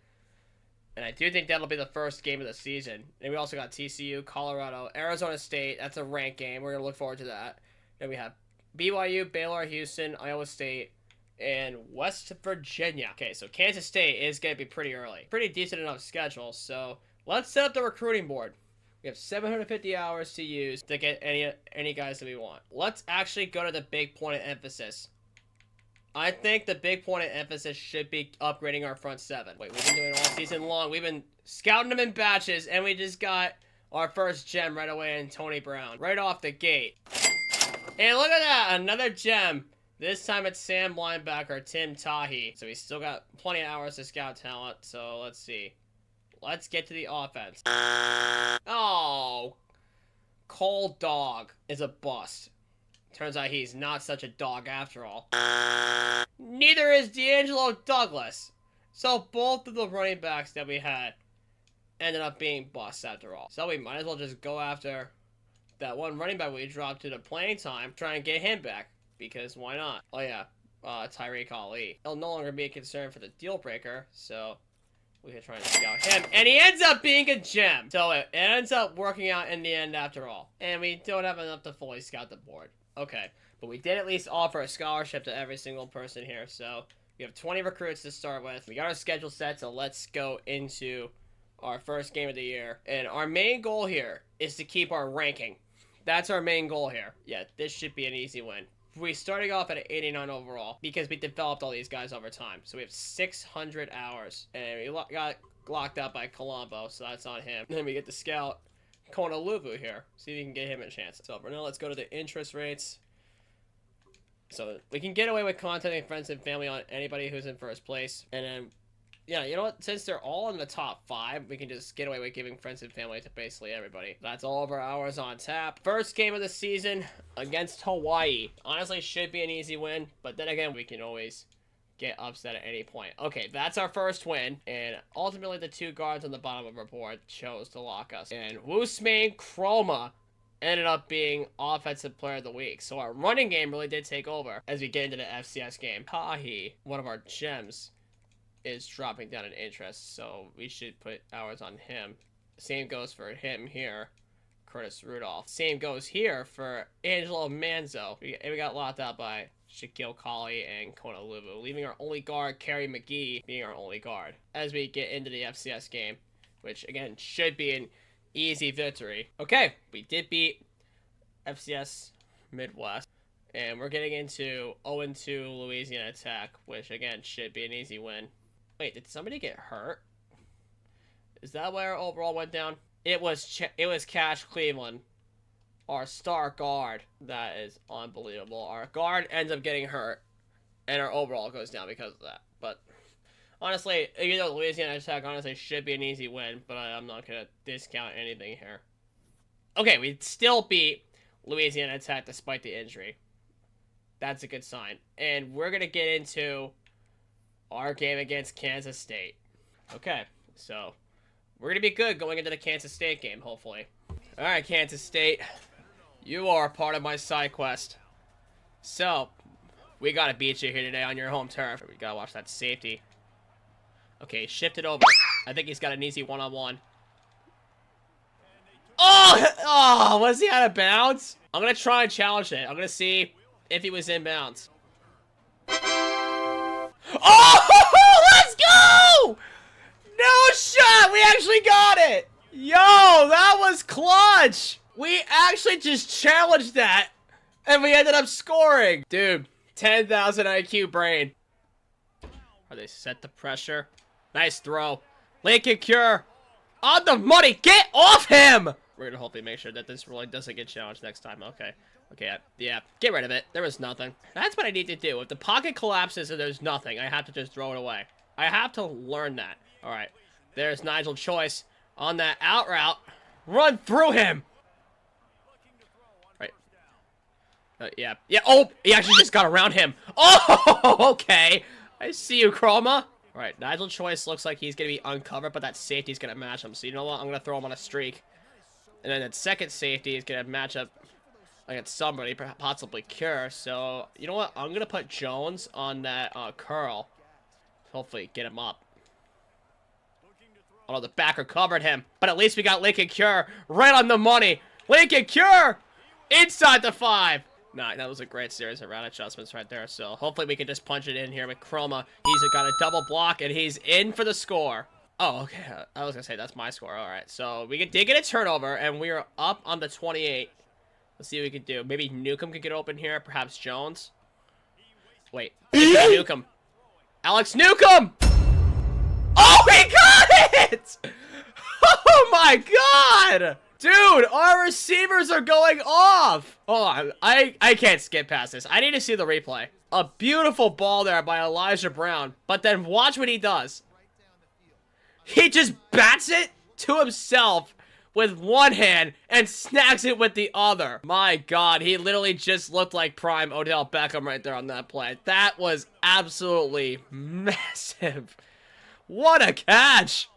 And I do think that'll be the first game of the season. And we also got TCU, Colorado, Arizona State. That's a ranked game. We're going to look forward to that. Then we have BYU, Baylor, Houston, Iowa State, and West Virginia. Okay, so Kansas State is going to be pretty early. Pretty decent enough schedule. So let's set up the recruiting board. We have 750 hours to use to get any guys that we want. Let's actually go to the big point of emphasis. I think the big point of emphasis should be upgrading our front 7. Wait, we've been doing it all season long. We've been scouting them in batches, and we just got our first gem right away in Tony Brown. Right off the gate. And look at that, another gem. This time it's Sam linebacker Tim Tahi. So we still got plenty of hours to scout talent, so let's see. Let's get to the offense. Oh, Cole Dog is a bust. Turns out he's not such a dog after all. Neither is D'Angelo Douglas. So both of the running backs that we had ended up being busts after all. So we might as well just go after that one running back we dropped to the playing time, try and get him back. Because why not? Oh yeah, Tyreek Ali. He'll no longer be a concern for the deal breaker, so we can try and scout him. And he ends up being a gem. So it ends up working out in the end after all. And we don't have enough to fully scout the board. Okay, but we did at least offer a scholarship to every single person here. So we have 20 recruits to start with. We got our schedule set, so let's go into our first game of the year. And our main goal here is to keep our ranking. That's our main goal here. Yeah, this should be an easy win. We're starting off at an 89 overall because we developed all these guys over time. So we have 600 hours. And we got locked out by Colombo, so that's on him. And then we get the scout Kona Luvu here. See if we can get him a chance. So for now, let's go to the interest rates. So we can get away with contacting friends and family on anybody who's in first place. And then, yeah, you know what? Since they're all in the top 5, we can just get away with giving friends and family to basically everybody. That's all of our hours on tap. First game of the season against Hawaii. Honestly, should be an easy win. But then again, we can always get upset at any point. Okay, that's our first win. And ultimately, the 2 guards on the bottom of our board chose to lock us. And Usman Kramoa ended up being Offensive Player of the Week. So our running game really did take over as we get into the FCS game. Tahi, one of our gems, is dropping down in interest. So we should put hours on him. Same goes for him here. Curtis Rudolph. Same goes here for Angelo Manzo. We got locked out by Shaquille Colley and Kona Luvu, leaving our only guard, Kerry McGee, being our only guard. As we get into the FCS game, which again should be an easy victory. Okay, we did beat FCS Midwest. And we're getting into 0-2 Louisiana Tech, which, again, should be an easy win. Wait, did somebody get hurt? Is that why our overall went down? It was Cash Cleveland, our star guard. That is unbelievable. Our guard ends up getting hurt, and our overall goes down because of that. But honestly, even though Louisiana Tech honestly should be an easy win, but I'm not going to discount anything here. Okay, we still beat Louisiana Tech despite the injury. That's a good sign. And we're going to get into our game against Kansas State. Okay, so we're going to be good going into the Kansas State game, hopefully. All right, Kansas State, you are a part of my side quest. So, we got to beat you here today on your home turf. We got to watch that safety. Okay, shift it over. I think he's got an easy one-on-one. Oh, was he out of bounds? I'm going to try and challenge it. I'm going to see if he was in bounds. Oh, let's go! No shot! We actually got it! Yo, that was clutch! We actually just challenged that, and we ended up scoring. Dude, 10,000 IQ brain. Are they set the pressure? Nice throw. Lincoln Cure. On the money! Get off him! We're gonna hopefully make sure that this really doesn't get challenged next time. Okay. Okay, yeah. Get rid of it. There was nothing. That's what I need to do. If the pocket collapses and there's nothing, I have to just throw it away. I have to learn that. All right. There's Nigel Choice on that out route. Run through him! Right. Yeah. Yeah. Oh! He actually just got around him. Oh! Okay. I see you, Chroma. All right. Nigel Choice looks like he's going to be uncovered, but that safety's going to match him. So you know what? I'm going to throw him on a streak. And then that second safety is going to match up against somebody, possibly Cure. So, you know what? I'm going to put Jones on that curl. Hopefully get him up. Although the backer covered him. But at least we got Lincoln Cure right on the money. Lincoln Cure! Inside the 5. Nah, that was a great series of route adjustments right there. So, hopefully we can just punch it in here with Chroma. He's got a double block, and he's in for the score. Oh, okay. I was going to say, that's my score. All right. So, we did get a turnover, and we are up on the 28. Let's see what we can do. Maybe Newcomb could get open here. Perhaps Jones. Wait. Newcomb. Alex Newcomb! Oh, he got it! Oh, my God! Dude, our receivers are going off! Hold on. I can't skip past this. I need to see the replay. A beautiful ball there by Elijah Brown. But then watch what he does. He just bats it to himself with one hand and snags it with the other. My God, he literally just looked like prime Odell Beckham right there on that play. That was absolutely massive. What a catch.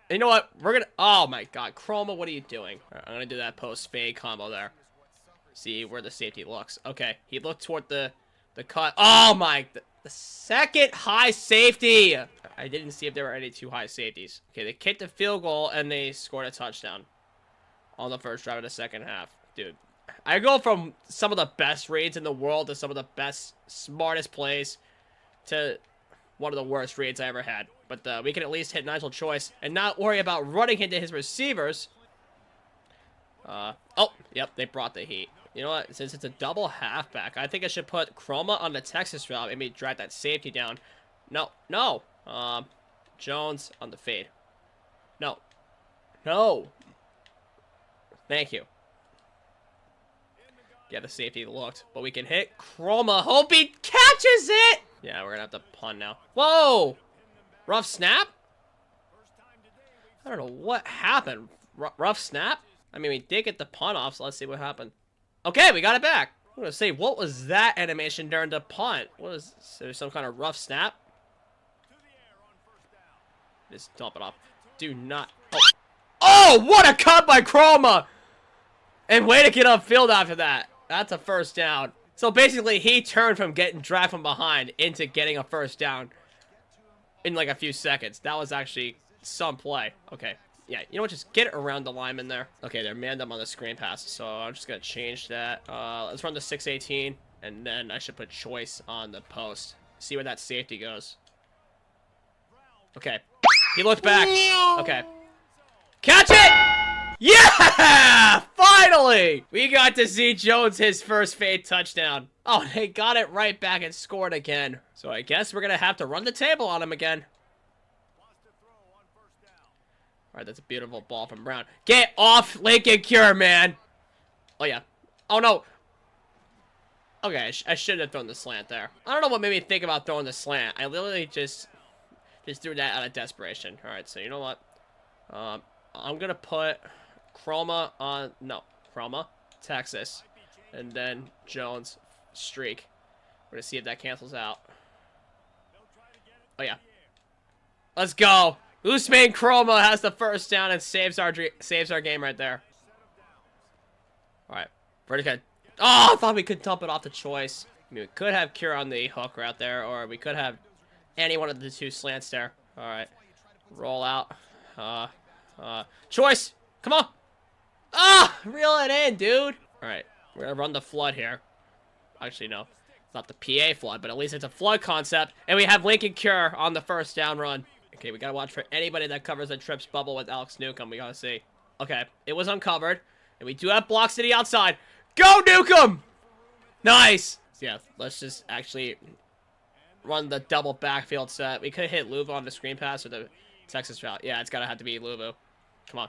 You know what? We're gonna... Oh, my God. Chroma, what are you doing? All right, I'm gonna do that post-fade combo there. See where the safety looks. Okay, he looked toward the cut. Oh, my... The second high safety. I didn't see if there were any two high safeties. Okay, they kicked a field goal and they scored a touchdown on the first drive of the second half. Dude, I go from some of the best reads in the world to some of the best, smartest plays to one of the worst reads I ever had. But we can at least hit Nigel Choice and not worry about running into his receivers. Oh, yep, they brought the heat. You know what? Since it's a double halfback, I think I should put Chroma on the Texas route. Maybe drag that safety down. No. Jones on the fade. No. Thank you. Yeah, the safety looked. But we can hit Chroma. Hope he catches it! Yeah, we're going to have to punt now. Whoa! Rough snap? I don't know what happened. Rough snap? I mean, we did get the punt off, so let's see what happened. Okay, we got it back. I'm going to say, what was that animation during the punt? Was there some kind of rough snap? Just dump it off. Do not... Oh, what a cut by Chroma! And way to get upfield after that. That's a first down. So basically, he turned from getting dragged from behind into getting a first down in like a few seconds. That was actually some play. Okay. Yeah, you know what? Just get around the lineman there. Okay, they're manned up on the screen pass, so I'm just going to change that. Let's run the 618, and then I should put Choice on the post. See where that safety goes. Okay. He looked back. Okay. Catch it! Yeah! Finally! We got to see Jones his first fade touchdown. Oh, they got it right back and scored again. So I guess we're going to have to run the table on him again. All right, that's a beautiful ball from Brown. Get off Lincoln Cure, man. Oh, yeah. Oh, no. Okay, I shouldn't have thrown the slant there. I don't know what made me think about throwing the slant. I literally just threw that out of desperation. All right, so you know what? I'm going to put Chroma on... No, Chroma, Texas, and then Jones, streak. We're going to see if that cancels out. Oh, yeah. Let's go. Usman Chroma has the first down and saves our game right there. All right. Pretty good. Oh, I thought we could dump it off the choice. I mean, we could have Cure on the hook right there, or we could have any one of the two slants there. All right. Roll out. Choice. Come on. Ah, reel it in, dude. All right. We're going to run the flood here. Actually, no. It's not the PA flood, but at least it's a flood concept. And we have Lincoln Cure on the first down run. Okay, we got to watch for anybody that covers the trips bubble with Alex Newcomb. We got to see. Okay, it was uncovered. And we do have blocks to the outside. Go, Newcomb! Nice. So yeah, let's just actually run the double backfield set. We could have hit Louvu on the screen pass or the Texas route. Yeah, it's got to have to be Louvu. Come on.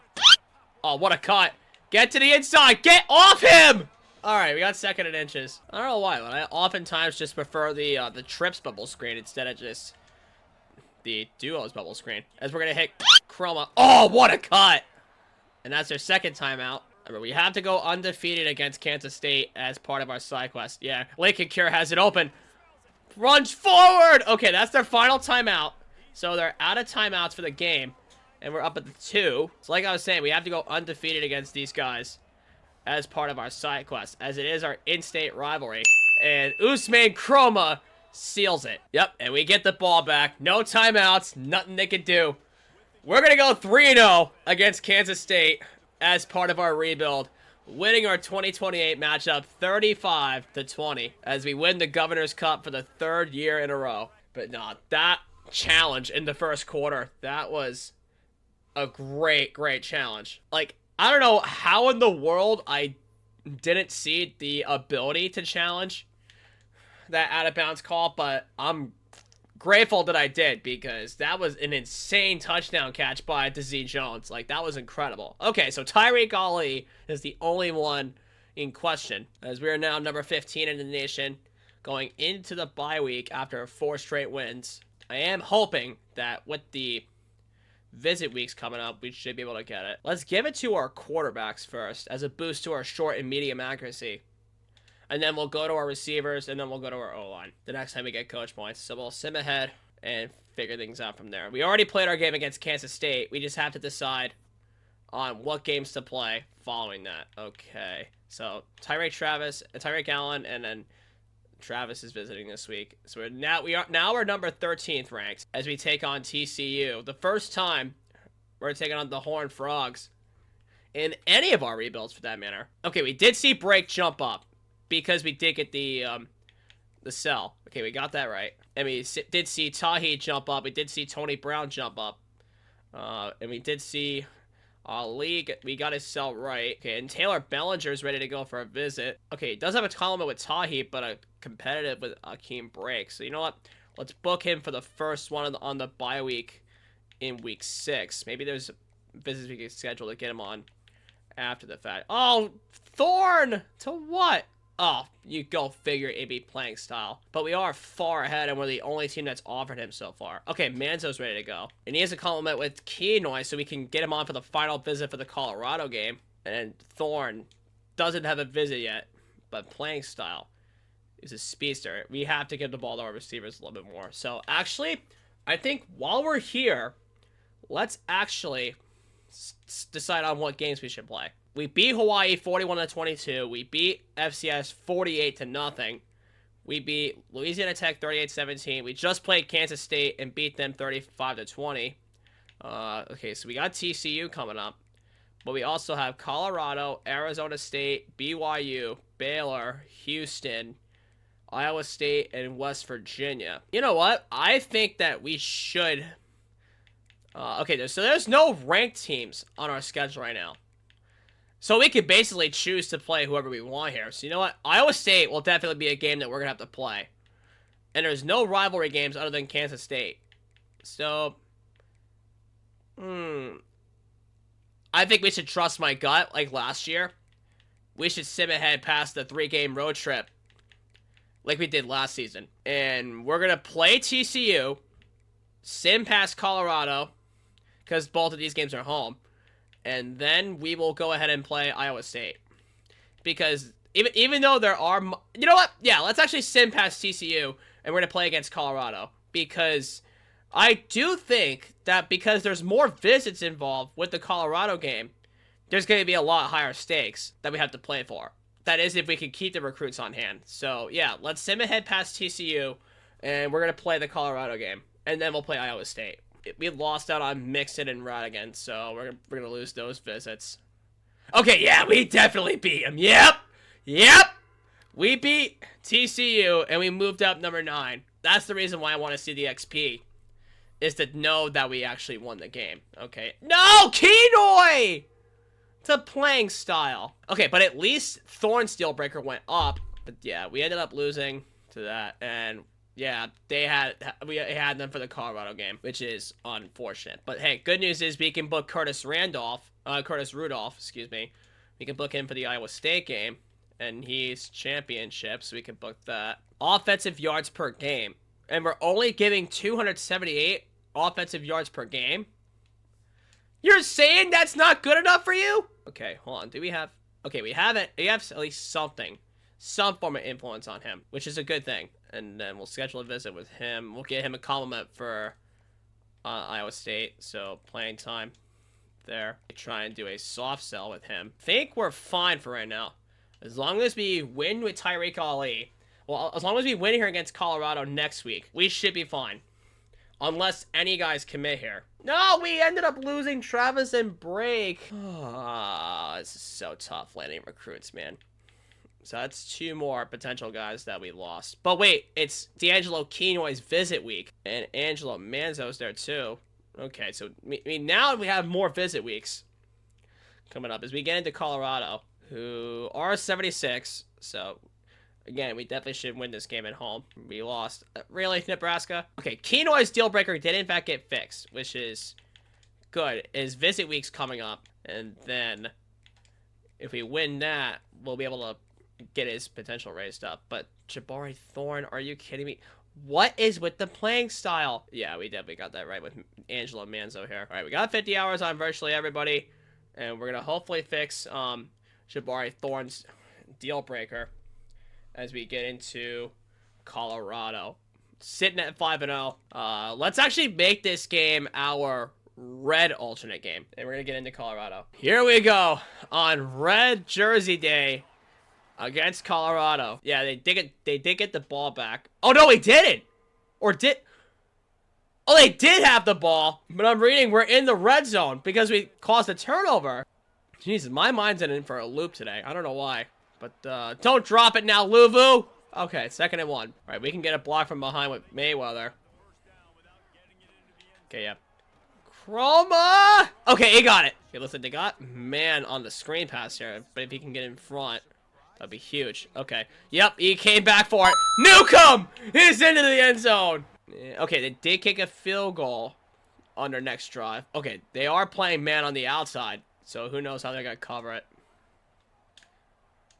Oh, what a cut. Get to the inside. Get off him! All right, we got second and inches. I don't know why, but I oftentimes just prefer the trips bubble screen instead of just the duos bubble screen. As we're going to hit Chroma. Oh, what a cut! And that's their second timeout. Remember, we have to go undefeated against Kansas State as part of our side quest. Yeah, Lincoln Cure has it open. Runs forward! Okay, that's their final timeout. So they're out of timeouts for the game. And we're up at the 2. So like I was saying, we have to go undefeated against these guys as part of our side quest, as it is our in-state rivalry. And Usman Chroma seals it. Yep, and we get the ball back. No timeouts, nothing they can do. We're going to go 3-0 against Kansas State as part of our rebuild, winning our 2028 matchup 35-20 as we win the Governor's Cup for the 3rd year in a row. But no, that challenge in the first quarter, that was a great challenge. Like, I don't know how in the world I didn't see the ability to challenge that out-of-bounds call, but I'm grateful that I did, because that was an insane touchdown catch by Dazee Jones. Like, that was incredible. Okay, so Tyreek Ali is the only one in question, as we are now number 15 in the nation, going into the bye week after 4 straight wins. I am hoping that with the visit weeks coming up, we should be able to get it. Let's give it to our quarterbacks first as a boost to our short and medium accuracy. And then we'll go to our receivers, and then we'll go to our O-line the next time we get coach points. So we'll sim ahead and figure things out from there. We already played our game against Kansas State. We just have to decide on what games to play following that. Okay. So Tyreek Allen, and then Travis is visiting this week. So we're number 13th ranked as we take on TCU. The first time we're taking on the Horned Frogs in any of our rebuilds, for that matter. Okay, we did see Break jump up because we did get the sell. Okay, we got that right. And we did see Tahi jump up. We did see Tony Brown jump up. And we did see Ali, we got his sell right. Okay, and Taylor Bellinger's ready to go for a visit. Okay, he does have a column with Tahi, but a competitive with Akeem Break. So you know what? Let's book him for the first one on the bye week in week 6. Maybe there's visits we can schedule to get him on after the fact. Oh, Thorn! To what? Oh, you go figure, it'd be playing style. But we are far ahead, and we're the only team that's offered him so far. Okay, Manzo's ready to go. And he has a compliment with Keynoy, so we can get him on for the final visit for the Colorado game. And Thorn doesn't have a visit yet, but playing style is a speedster. We have to give the ball to our receivers a little bit more. So, actually, I think while we're here, let's actually decide on what games we should play. We beat Hawaii 41-22. We beat FCS 48-0. We beat Louisiana Tech 38-17. We just played Kansas State and beat them 35-20. Okay, so we got TCU coming up. But we also have Colorado, Arizona State, BYU, Baylor, Houston, Iowa State, and West Virginia. You know what? I think that we should... okay, so there's no ranked teams on our schedule right now. So we could basically choose to play whoever we want here. So you know what? Iowa State will definitely be a game that we're going to have to play. And there's no rivalry games other than Kansas State. So, I think we should trust my gut like last year. We should sim ahead past the 3-game road trip like we did last season. And we're going to play TCU, sim past Colorado, because both of these games are home. And then we will go ahead and play Iowa State. Because even though there are... You know what? Yeah, let's actually sim past TCU, and we're going to play against Colorado. Because I do think that because there's more visits involved with the Colorado game, there's going to be a lot higher stakes that we have to play for. That is if we can keep the recruits on hand. So, yeah, let's sim ahead past TCU, and we're going to play the Colorado game. And then we'll play Iowa State. We lost out on Mixon and Radigan, so we're gonna lose those visits. Okay, yeah, we definitely beat him. Yep. We beat TCU, and we moved up number 9. That's the reason why I want to see the XP, is to know that we actually won the game. Okay. No, Kenoy! It's a playing style. Okay, but at least Thorn Steelbreaker went up. But yeah, we ended up losing to that, and... yeah, we had them for the Colorado game, which is unfortunate. But hey, good news is we can book Curtis Rudolph, excuse me. We can book him for the Iowa State game, and he's championship, so we can book that. Offensive yards per game, and we're only giving 278 offensive yards per game? You're saying that's not good enough for you? Okay, hold on. Do we have... okay, we have it. We have at least something. Some form of influence on him, which is a good thing. And then we'll schedule a visit with him. We'll get him a compliment for Iowa State. So, playing time there. Try and do a soft sell with him. Think we're fine for right now. As long as we win with Tyreek Ali. Well, as long as we win here against Colorado next week, we should be fine. Unless any guys commit here. No, we ended up losing Travis and Brake. Oh, this is so tough landing recruits, man. So that's 2 more potential guys that we lost. But wait, it's D'Angelo Kenoy's visit week. And Angelo Manzo's there too. Okay, so now we have more visit weeks coming up as we get into Colorado, who are 76. So, again, we definitely should win this game at home. We lost. Really, Nebraska? Okay, Kenoy's deal breaker did in fact get fixed, which is good. His visit week's coming up. And then, if we win that, we'll be able to get his potential raised up. But Jabari Thorne, are you kidding me? What is with the playing style? Yeah, we definitely got that right with Angelo Manzo here. All right, we got 50 hours on virtually everybody, and we're gonna hopefully fix Jabari Thorne's deal breaker as we get into Colorado, sitting at 5-0. Let's actually make this game our red alternate game, and we're gonna get into Colorado. Here we go on red jersey day. Against Colorado. Yeah, they did get the ball back. Oh, no, we didn't. Or did... oh, they did have the ball. But I'm reading we're in the red zone because we caused a turnover. Jesus, my mind's in for a loop today. I don't know why. But, don't drop it now, Luvu. Okay, 2nd and 1. All right, we can get a block from behind with Mayweather. Okay, yeah. Chroma! Okay, he got it. Okay, listen, they got man on the screen pass here. But if he can get in front... that'd be huge. Okay. Yep, he came back for it. Newcomb! He's into the end zone. Okay, they did kick a field goal on their next drive. Okay, they are playing man on the outside. So who knows how they're going to cover it.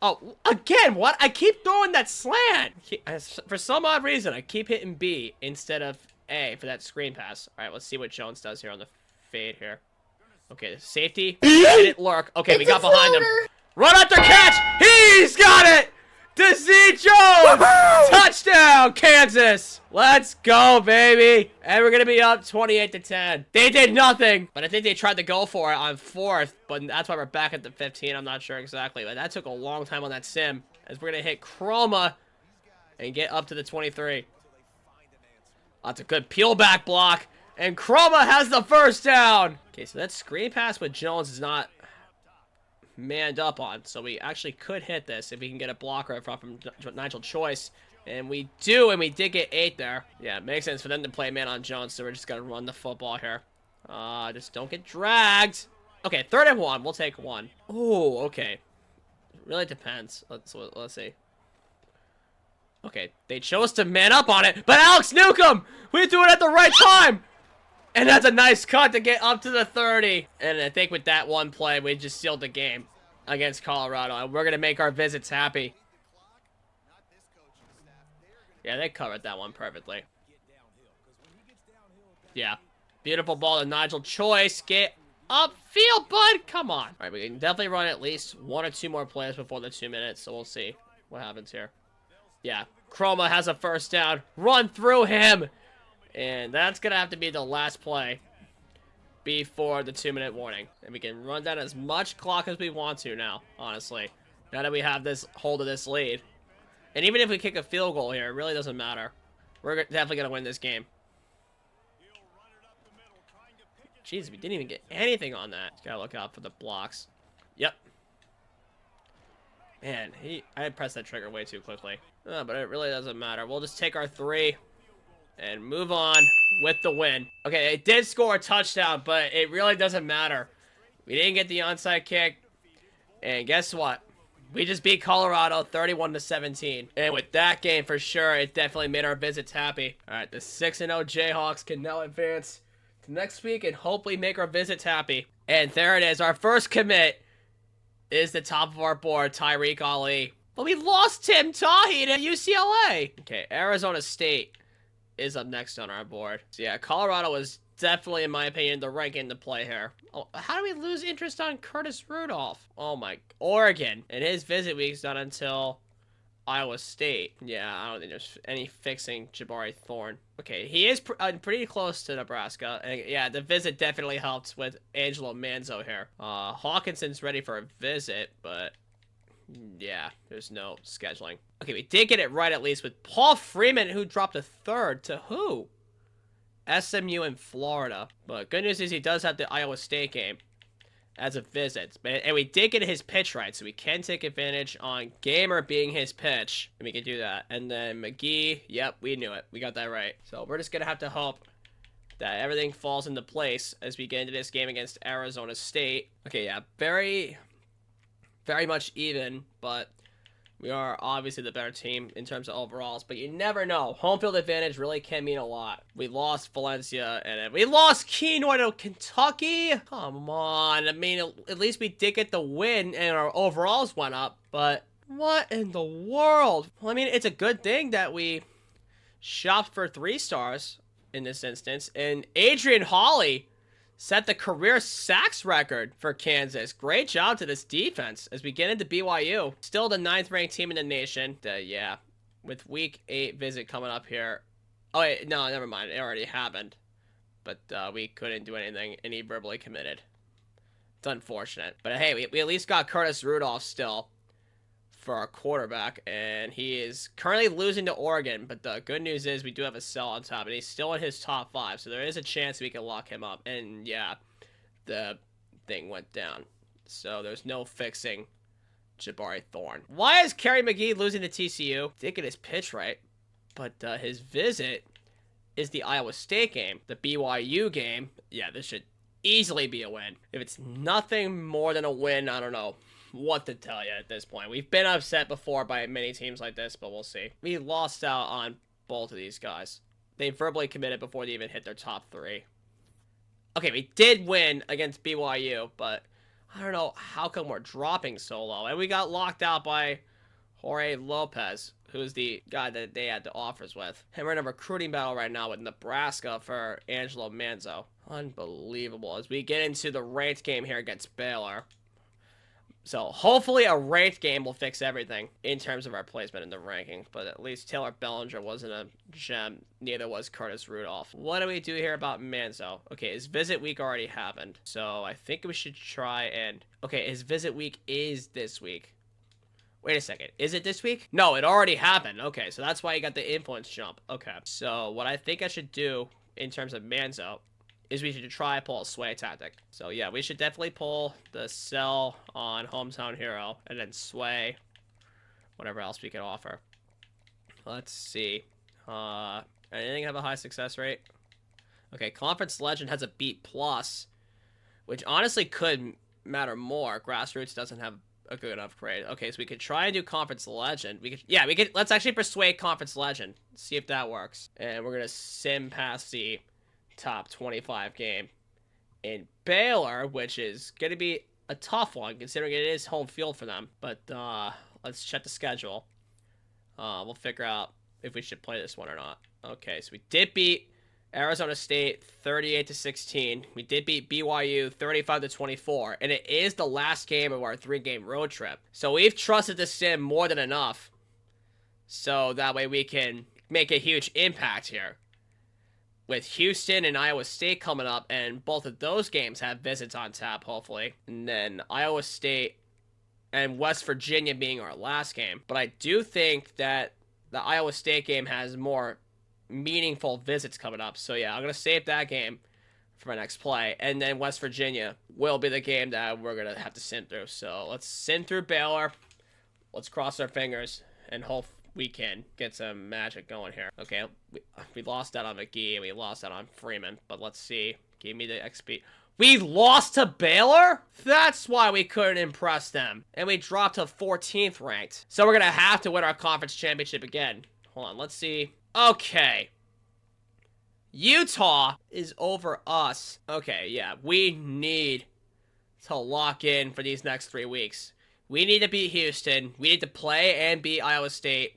Oh, again, what? I keep throwing that slant. For some odd reason, I keep hitting B instead of A for that screen pass. All right, let's see what Jones does here on the fade here. Okay, safety. Didn't lurk. Okay, we got behind him. Run after catch! He's got it! To Z Jones! Touchdown, Kansas! Let's go, baby! And we're gonna be up 28-10. They did nothing, but I think they tried to go for it on 4th, but that's why we're back at the 15. I'm not sure exactly, but that took a long time on that sim, as we're gonna hit Chroma and get up to the 23. That's a good peel back block, and Chroma has the first down! Okay, so that screen pass with Jones is not manned up on, so we actually could hit this if we can get a blocker from Nigel Choice, and we do, and we did get 8 there. Yeah, it makes sense for them to play man on Jones, so we're just gonna run the football here. Just don't get dragged. Okay, 3rd and 1. We'll take 1. Oh, okay. Really depends. Let's see. Okay, they chose to man up on it, but Alex Newcomb! We threw it at the right time! And that's a nice cut to get up to the 30. And I think with that one play, we just sealed the game against Colorado. And we're going to make our visits happy. Yeah, they covered that one perfectly. Yeah. Beautiful ball to Nigel Choice. Get upfield, bud. Come on. All right, we can definitely run at least 1 or 2 more plays before the 2 minutes. So we'll see what happens here. Yeah. Chroma has a first down. Run through him. And that's going to have to be the last play before the 2-minute warning. And we can run down as much clock as we want to now, honestly. Now that we have this hold of this lead. And even if we kick a field goal here, it really doesn't matter. We're definitely going to win this game. Jeez, we didn't even get anything on that. Got to look out for the blocks. Yep. Man, I pressed that trigger way too quickly. But it really doesn't matter. We'll just take our 3 and move on with the win. Okay, it did score a touchdown, but it really doesn't matter. We didn't get the onside kick. And guess what? We just beat Colorado 31-17. And with that game, for sure, it definitely made our visits happy. All right, the 6-0 Jayhawks can now advance to next week and hopefully make our visits happy. And there it is. Our first commit is the top of our board, Tyreek Ali. But we lost Tim Tahi to UCLA. Okay, Arizona State is up next on our board. So yeah, Colorado was definitely, in my opinion, the right game to play here. Oh, how do we lose interest on Curtis Rudolph? Oh my, Oregon. And his visit week's not until Iowa State. Yeah, I don't think there's any fixing Jabari Thorne. Okay, he is pretty close to Nebraska. And yeah, the visit definitely helped with Angelo Manzo here. Hawkinson's ready for a visit, but yeah, there's no scheduling. Okay, we did get it right at least with Paul Freeman, who dropped a 3rd to who? SMU in Florida. But good news is he does have the Iowa State game as a visit. And we did get his pitch right, so we can take advantage on Gamer being his pitch. And we can do that. And then McGee, yep, we knew it. We got that right. So we're just going to have to hope that everything falls into place as we get into this game against Arizona State. Okay, yeah, very much even, but we are obviously the better team in terms of overalls, but you never know. Home field advantage really can mean a lot. We lost Valencia, and we lost Kenoy to Kentucky. Come on. I mean, at least we did get the win, and our overalls went up, but what in the world? Well, I mean, it's a good thing that we shopped for 3 stars in this instance, and Adrian Hawley set the career sacks record for Kansas. Great job to this defense as we get into BYU. Still the 9th ranked team in the nation. Yeah, with week 8 visit coming up here. Oh, wait, no, never mind. It already happened. But we couldn't do anything, and he verbally committed. It's unfortunate. But hey, we at least got Curtis Rudolph still for our quarterback, and he is currently losing to Oregon, but the good news is we do have a sell on top, and he's still in his top 5, so there is a chance we can lock him up. And yeah, the thing went down, so there's no fixing Jabari Thorne. Why is Kerry McGee losing to TCU? Did get his pitch right, but his visit is the Iowa State game. The BYU game, yeah, this should easily be a win. If it's nothing more than a win, I don't know what to tell you at this point. We've been upset before by many teams like this, but we'll see. We lost out on both of these guys. They verbally committed before they even hit their top 3. Okay, we did win against BYU, but I don't know how come we're dropping so low. And we got locked out by Jorge Lopez, who's the guy that they had the offers with. And we're in a recruiting battle right now with Nebraska for Angelo Manzo. Unbelievable. As we get into the ranked game here against Baylor. So hopefully a ranked game will fix everything in terms of our placement in the rankings. But at least Taylor Bellinger wasn't a gem. Neither was Curtis Rudolph. What do we do here about Manzo? Okay, his visit week already happened. So I think we should try and... Okay, his visit week is this week. Wait a second. Is it this week? No, it already happened. Okay, so that's why you got the influence jump. Okay. So what I think I should do in terms of Manzo is we should try pull a sway tactic. So yeah, we should definitely pull the sell on Hometown Hero and then sway whatever else we can offer. Let's see. Anything have a high success rate? Okay, Conference Legend has a B+, which honestly could matter more. Grassroots doesn't have a good enough grade. Okay, so we could try and do Conference Legend. We could, let's actually persuade Conference Legend. See if that works. And we're going to sim past the top 25 game in Baylor, which is going to be a tough one, considering it is home field for them. But let's check the schedule. We'll figure out if we should play this one or not. Okay, so we did beat Arizona State 38-16. We did beat BYU 35-24, and it is the last game of our 3-game road trip. So we've trusted the sim more than enough, so that way we can make a huge impact here. With Houston and Iowa State coming up, and both of those games have visits on tap, hopefully. And then Iowa State and West Virginia being our last game. But I do think that the Iowa State game has more meaningful visits coming up. So yeah, I'm going to save that game for my next play. And then West Virginia will be the game that we're going to have to sim through. So let's sim through Baylor. Let's cross our fingers and hope we can get some magic going here. Okay, we lost that on McGee and we lost that on Freeman. But let's see. Give me the XP. We lost to Baylor? That's why we couldn't impress them. And we dropped to 14th ranked. So we're going to have to win our conference championship again. Hold on, let's see. Okay. Utah is over us. Okay, yeah. We need to lock in for these next 3 weeks. We need to beat Houston. We need to play and beat Iowa State.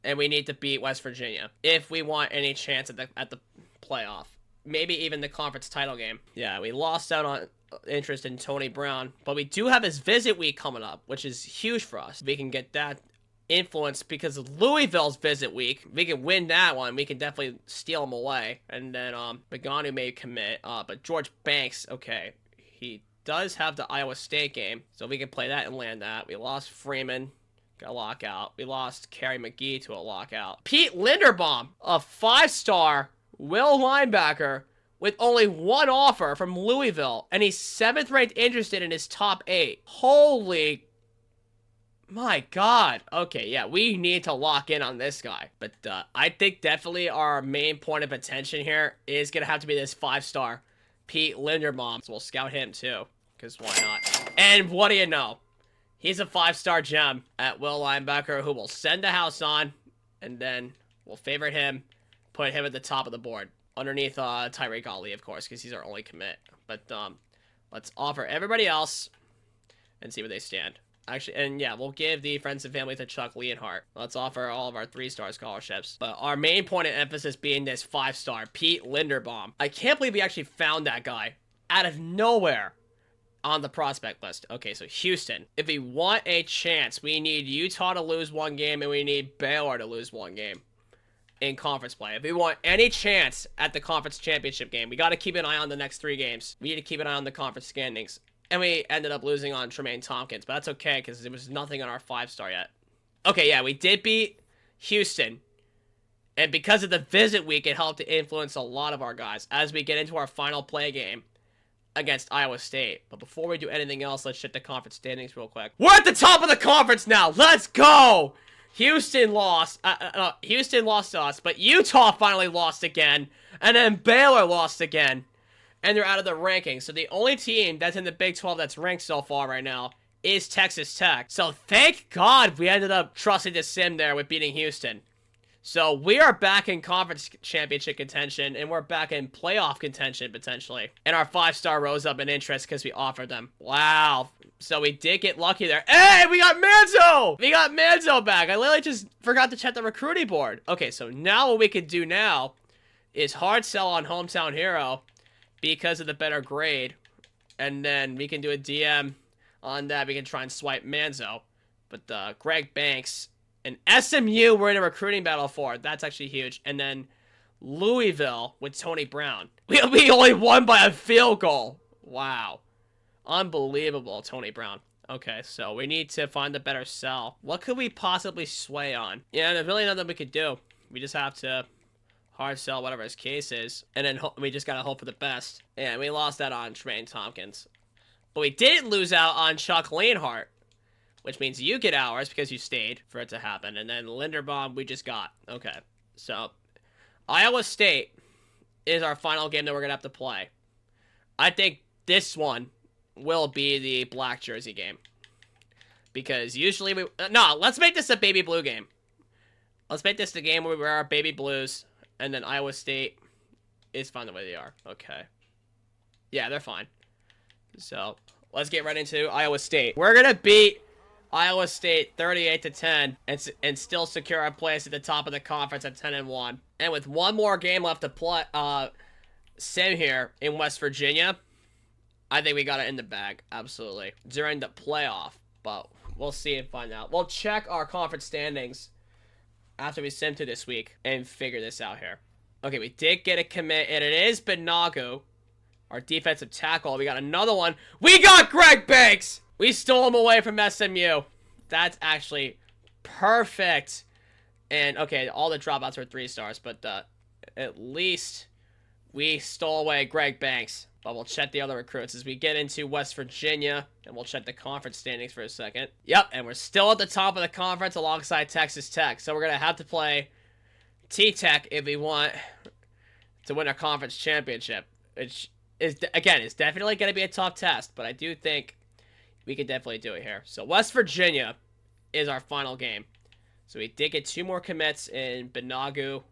And we need to beat West Virginia if we want any chance at the playoff. Maybe even the conference title game. Yeah, we lost out on interest in Tony Brown. But we do have his visit week coming up, which is huge for us. We can get that influence because of Louisville's visit week. We can win that one. We can definitely steal him away. And then Beganu may commit. But George Banks, okay. He does have the Iowa State game. So we can play that and land that. We lost Freeman. Got a lockout. We lost Kerry McGee to a lockout. Pete Linderbaum, a 5-star will linebacker with only 1 offer from Louisville, and he's 7th ranked interested in his top 8. Holy, my God. Okay, yeah, we need to lock in on this guy. But I think definitely our main point of attention here is going to have to be this 5-star Pete Linderbaum. So we'll scout him too, because why not? And what do you know? He's a 5-star gem at will linebacker who will send the house on, and then we'll favorite him, put him at the top of the board, underneath Tyreek Ali, of course, because he's our only commit. But let's offer everybody else and see where they stand. Actually, and yeah, we'll give the friends and family to Chuck Leonhardt. Let's offer all of our 3-star scholarships. But our main point of emphasis being this 5-star, Pete Linderbaum. I can't believe we actually found that guy out of nowhere on the prospect list. Okay, so Houston. If we want a chance, we need Utah to lose 1 game and we need Baylor to lose 1 game in conference play. If we want any chance at the conference championship game, we got to keep an eye on the next 3 games. We need to keep an eye on the conference standings. And we ended up losing on Tremaine Tompkins, but that's okay because there was nothing on our 5-star yet. Okay, yeah, we did beat Houston. And because of the visit week, it helped to influence a lot of our guys as we get into our final play game against Iowa State. But before we do anything else, let's check the conference standings real quick. We're at the top of the conference now. Let's go. Houston lost. Houston lost to us, but Utah finally lost again, and then Baylor lost again, and they're out of the rankings. So the only team that's in the Big 12 that's ranked so far right now is Texas Tech. So thank God we ended up trusting the sim there with beating Houston. So we are back in conference championship contention, and we're back in playoff contention, potentially. And our 5-star rose up in interest because we offered them. Wow. So we did get lucky there. Hey, we got Manzo! We got Manzo back. I literally just forgot to check the recruiting board. Okay, so now what we could do now is hard sell on Hometown Hero because of the better grade. And then we can do a DM on that. We can try and swipe Manzo. But Greg Banks and SMU we're in a recruiting battle for. That's actually huge. And then Louisville with Tony Brown. We only won by a field goal. Wow. Unbelievable, Tony Brown. Okay, so we need to find a better sell. What could we possibly sway on? Yeah, there's really nothing we could do. We just have to hard sell whatever his case is. And then we just gotta hope for the best. And we lost that on Tremaine Tompkins. But we didn't lose out on Chuck Leonhardt, which means you get ours because you stayed for it to happen. And then Linderbaum, we just got. Okay. So, Iowa State is our final game that we're going to have to play. I think this one will be the black jersey game. Because usually we... no, let's make this a baby blue game. Let's make this the game where we wear our baby blues. And then Iowa State is fine the way they are. Okay. Yeah, they're fine. So, let's get right into Iowa State. We're going to beat Iowa State 38-10 and still secure our place at the top of the conference at 10-1. And with one more game left to play, sim here in West Virginia, I think we got it in the bag. Absolutely. During the playoff. But we'll see and find out. We'll check our conference standings after we sim to this week and figure this out here. Okay, we did get a commit, and it is Benagu, our defensive tackle. We got another one. We got Greg Banks! We stole him away from SMU. That's actually perfect. And, okay, all the dropouts are 3 stars, but at least we stole away Greg Banks. But we'll check the other recruits as we get into West Virginia, and we'll check the conference standings for a second. Yep, and we're still at the top of the conference alongside Texas Tech. So we're going to have to play T-Tech if we want to win our conference championship. Which is, again, it's definitely going to be a tough test, but I do think we can definitely do it here. So West Virginia is our final game. So we did get 2 more commits in Benagu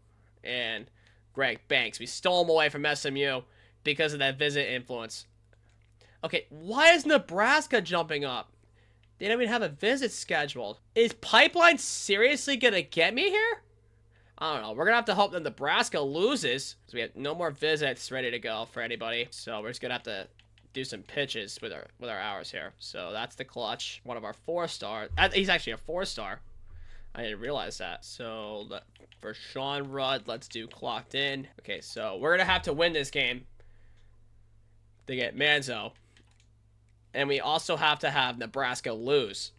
and Greg Banks. We stole them away from SMU because of that visit influence. Okay, why is Nebraska jumping up? They don't even have a visit scheduled. Is Pipeline seriously going to get me here? I don't know. We're going to have to hope that Nebraska loses. So we have no more visits ready to go for anybody. So we're just going to have to do some pitches with our hours here. So that's the clutch. One of our 4-star. He's actually a 4-star. I didn't realize that. So for Sean Rudd, let's do clocked in. Okay, so we're going to have to win this game to get Manzo. And we also have to have Nebraska lose.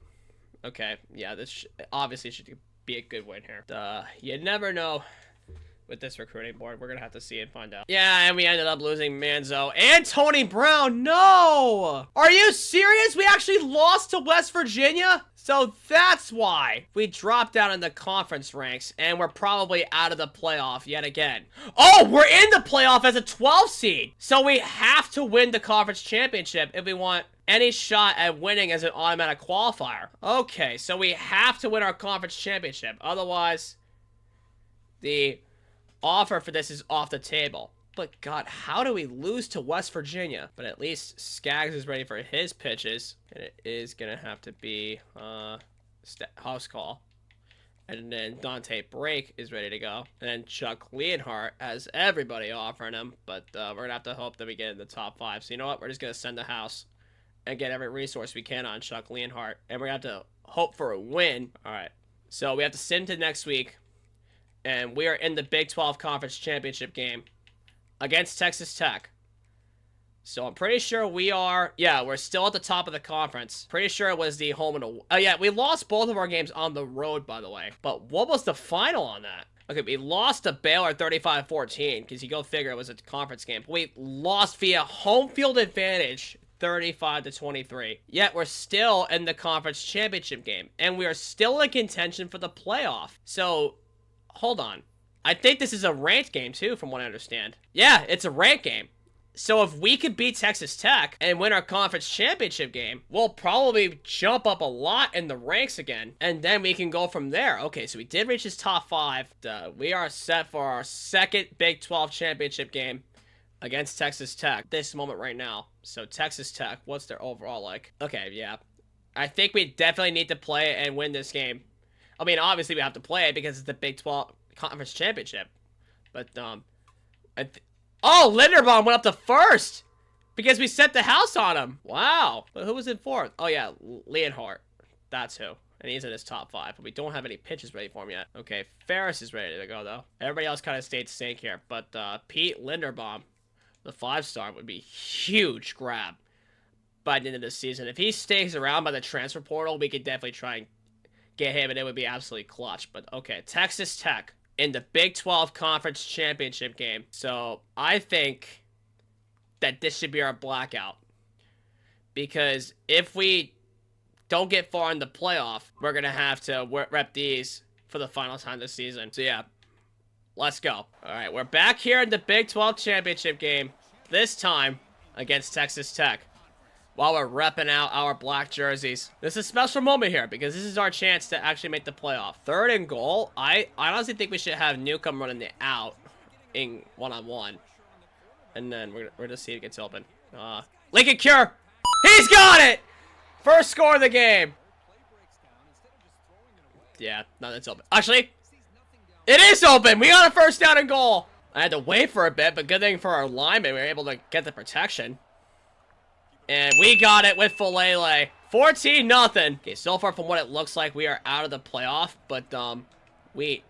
Okay, yeah, this obviously should be a good win here. You never know with this recruiting board. We're going to have to see and find out. Yeah, and we ended up losing Manzo and Tony Brown. No! Are you serious? We actually lost to West Virginia? So that's why we dropped down in the conference ranks, and we're probably out of the playoff yet again. Oh, we're in the playoff as a 12 seed. So we have to win the conference championship if we want any shot at winning as an automatic qualifier. Okay, so we have to win our conference championship. Otherwise, the offer for this is off the table. But God, how do we lose to West Virginia? But at least Skaggs is ready for his pitches. And it is going to have to be house call. And then Dante Brake is ready to go. And then Chuck Leonhardt has everybody offering him. But we're going to have to hope that we get in the top 5. So you know what? We're just going to send the house and get every resource we can on Chuck Leonhardt. And we're going to have to hope for a win. All right. So we have to sim to next week. And we are in the Big 12 Conference Championship game against Texas Tech. So I'm pretty sure we are... yeah, we're still at the top of the conference. Pretty sure it was the home and... oh, yeah, we lost both of our games on the road, by the way. But what was the final on that? Okay, we lost to Baylor 35-14, because you go figure it was a conference game. We lost via home field advantage 35-23. Yet we're still in the conference championship game. And we are still in contention for the playoff. So... hold on. I think this is a ranked game, too, from what I understand. Yeah, it's a ranked game. So if we could beat Texas Tech and win our conference championship game, we'll probably jump up a lot in the ranks again. And then we can go from there. Okay, so we did reach his top 5. We are set for our second Big 12 championship game against Texas Tech. This moment right now. So Texas Tech, what's their overall like? Okay, yeah. I think we definitely need to play it and win this game. I mean, obviously we have to play it because it's the Big 12 Conference Championship. But, oh, Linderbaum went up to first because we set the house on him. Wow. But who was in 4th? Oh, yeah, Leonhardt. That's who. And he's in his top 5. But we don't have any pitches ready for him yet. Okay, Ferris is ready to go, though. Everybody else kind of stayed safe here. But Pete Linderbaum, the 5-star, would be a huge grab by the end of the season. If he stays around by the transfer portal, we could definitely try and get him, and it would be absolutely clutch. But, okay, Texas Tech in the Big 12 Conference Championship game. So, I think that this should be our blackout. Because if we don't get far in the playoff, we're going to have to rep these for the final time this season. So, yeah, let's go. All right, we're back here in the Big 12 Championship game. This time, against Texas Tech while we're repping out our black jerseys. This is a special moment here because this is our chance to actually make the playoff. 3rd and goal. I honestly think we should have Newcomb running the out in one-on-one. And then we're going to see if it gets open. Lincoln Cure. He's got it! First score of the game. Yeah, no, that's open. Actually, it is open. We got a 1st down and goal. I had to wait for a bit, but good thing for our lineman, we were able to get the protection. And we got it with Falele. 14-0. Okay, so far from what it looks like, we are out of the playoff. But we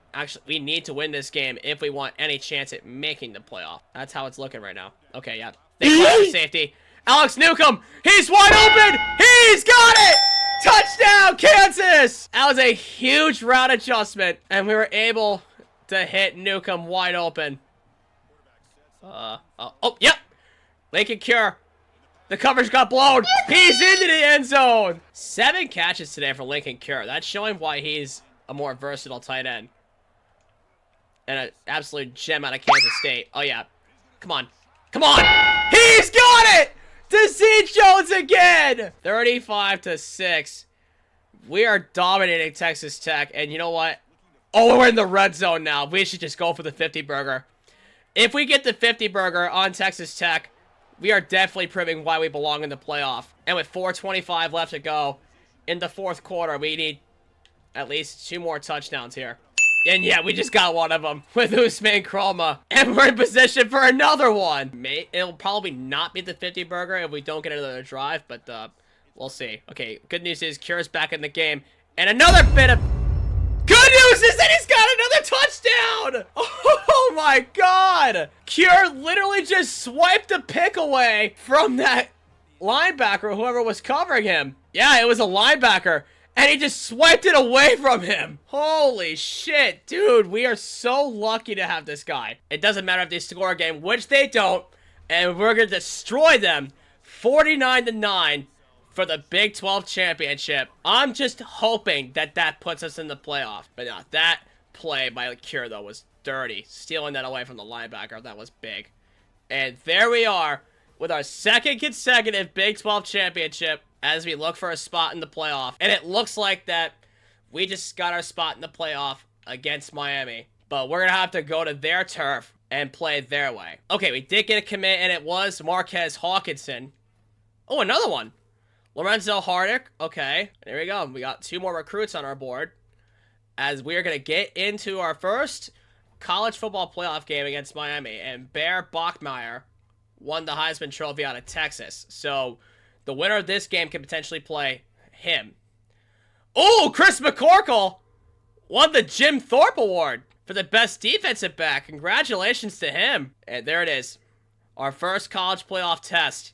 need to win this game if we want any chance at making the playoff. That's how it's looking right now. Okay, yeah. They call for safety. Alex Newcomb. He's wide open. He's got it. Touchdown, Kansas. That was a huge route adjustment. And we were able to hit Newcomb wide open. Oh, yep. Lincoln Cure. The coverage got blown. He's into the end zone. 7 catches today for Lincoln Cure. That's showing why he's a more versatile tight end. And an absolute gem out of Kansas State. Oh, yeah. Come on. Come on. He's got it. To see Jones again. 35-6. We are dominating Texas Tech. And you know what? Oh, we're in the red zone now. We should just go for the 50-burger. If we get the 50-burger on Texas Tech, we are definitely proving why we belong in the playoff. And with 4:25 left to go in the 4th quarter, we need at least 2 more touchdowns here. And yeah, we just got one of them with Usman Kroma. And we're in position for another one. It'll probably not be the 50-burger if we don't get another drive, but we'll see. Okay, good news is Cure's back in the game. And another bit of... Good news is that he's got another touchdown! Oh my god! Cure literally just swiped a pick away from that linebacker, whoever was covering him. Yeah, it was a linebacker. And he just swiped it away from him. Holy shit, dude. We are so lucky to have this guy. It doesn't matter if they score a game, which they don't. And we're going to destroy them 49-9 for the Big 12 championship. I'm just hoping that that puts us in the playoff. But no, that play by Cure, though, was dirty. Stealing that away from the linebacker, that was big. And there we are with our 2nd consecutive Big 12 championship as we look for a spot in the playoff. And it looks like that we just got our spot in the playoff against Miami. But we're going to have to go to their turf and play their way. Okay, we did get a commit, and it was Marquez Hawkinson. Oh, another one. Lorenzo Hardick. Okay, there we go. We got 2 more recruits on our board as we're going to get into our first college football playoff game against Miami. And Bear Bachmeier won the Heisman Trophy out of Texas. So the winner of this game can potentially play him. Oh, Chris McCorkle won the Jim Thorpe Award for the best defensive back. Congratulations to him. And there it is. Our first college playoff test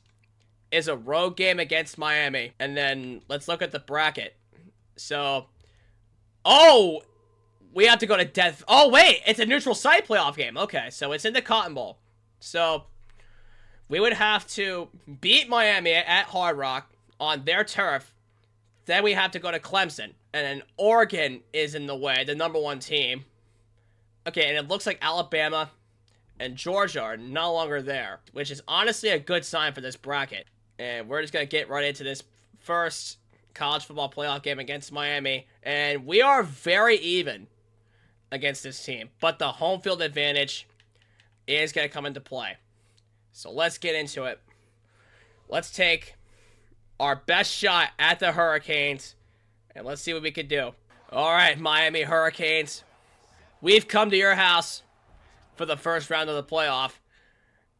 is a road game against Miami. And then let's look at the bracket. So, oh, we have to go to death. Oh, wait, it's a neutral site playoff game. Okay, so it's in the Cotton Bowl. So we would have to beat Miami at Hard Rock on their turf. Then we have to go to Clemson. And then Oregon is in the way, the #1 team. Okay, and it looks like Alabama and Georgia are no longer there, which is honestly a good sign for this bracket. And we're just going to get right into this first college football playoff game against Miami. And we are very even against this team. But the home field advantage is going to come into play. So let's get into it. Let's take our best shot at the Hurricanes. And let's see what we can do. All right, Miami Hurricanes. We've come to your house for the first round of the playoff.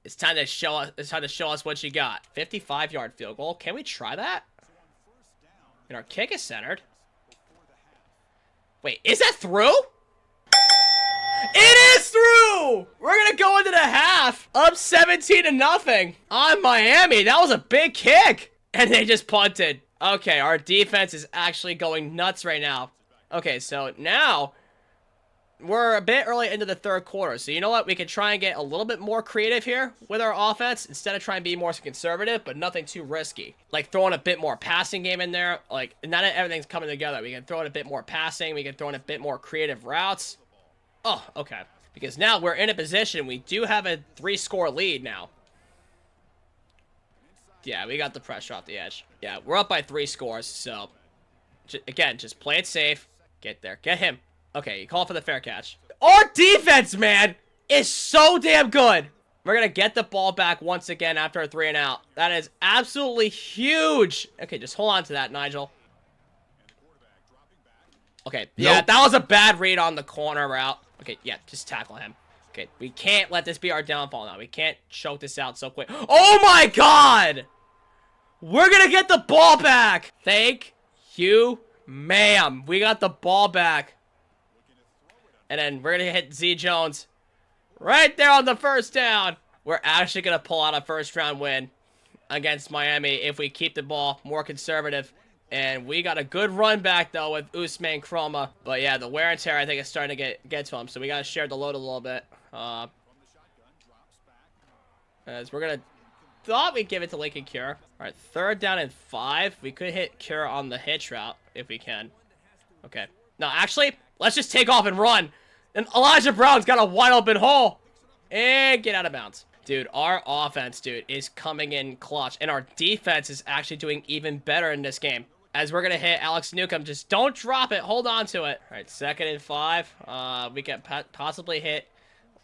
It's time to show us what you got. 55-yard field goal. Can we try that? And our kick is centered. Wait, is that through? It is through! We're gonna go into the half up 17-0 on Miami. That was a big kick. And they just punted. Okay, our defense is actually going nuts right now. Okay, so now we're a bit early into the 3rd quarter. So you know what? We can try and get a little bit more creative here with our offense instead of trying to be more conservative, but nothing too risky. Like throwing a bit more passing game in there. Like, not everything's coming together. We can throw in a bit more passing. We can throw in a bit more creative routes. Oh, okay. Because now we're in a position. We do have a 3-score lead now. Yeah, we got the pressure off the edge. Yeah, we're up by 3 scores, so... Again, just play it safe. Get there. Get him. Okay, you call for the fair catch. Our defense, man, is so damn good. We're going to get the ball back once again after a 3 and out. That is absolutely huge. Okay, just hold on to that, Nigel. Okay, yeah, that was a bad read on the corner route. Okay, yeah, just tackle him. Okay, we can't let this be our downfall now. We can't choke this out so quick. Oh my god! We're going to get the ball back. Thank you, ma'am. We got the ball back. And then we're going to hit Z Jones right there on the first down. We're actually going to pull out a first-round win against Miami if we keep the ball more conservative. And we got a good run back, though, with Usman Chroma. But, yeah, the wear and tear, I think, is starting to get to him. So we got to share the load a little bit. As we're going to... Thought we'd give it to Lincoln Cure. All right, 3rd down and 5. We could hit Cure on the hitch route if we can. Okay. No, actually, let's just take off and run. And Elijah Brown's got a wide open hole. And get out of bounds. Dude, our offense, dude, is coming in clutch. And our defense is actually doing even better in this game. As we're going to hit Alex Newcomb. Just don't drop it. Hold on to it. All right, 2nd and 5. We can possibly hit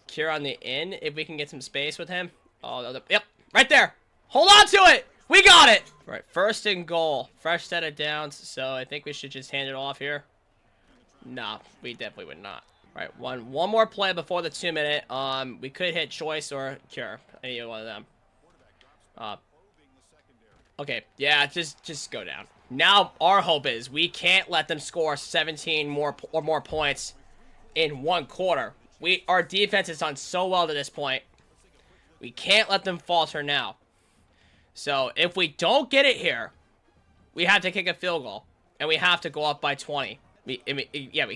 Cure on the in if we can get some space with him. Oh, yep. Right there. Hold on to it. We got it. All right, 1st and goal. Fresh set of downs. So I think we should just hand it off here. No, we definitely would not. All right, one more play before the 2-minute. We could hit Choice or Cure. Any one of them. Okay, yeah, just go down. Now our hope is we can't let them score 17 more points in 1 quarter. Our defense has done so well to this point. We can't let them falter now. So if we don't get it here, we have to kick a field goal, and we have to go up by 20. We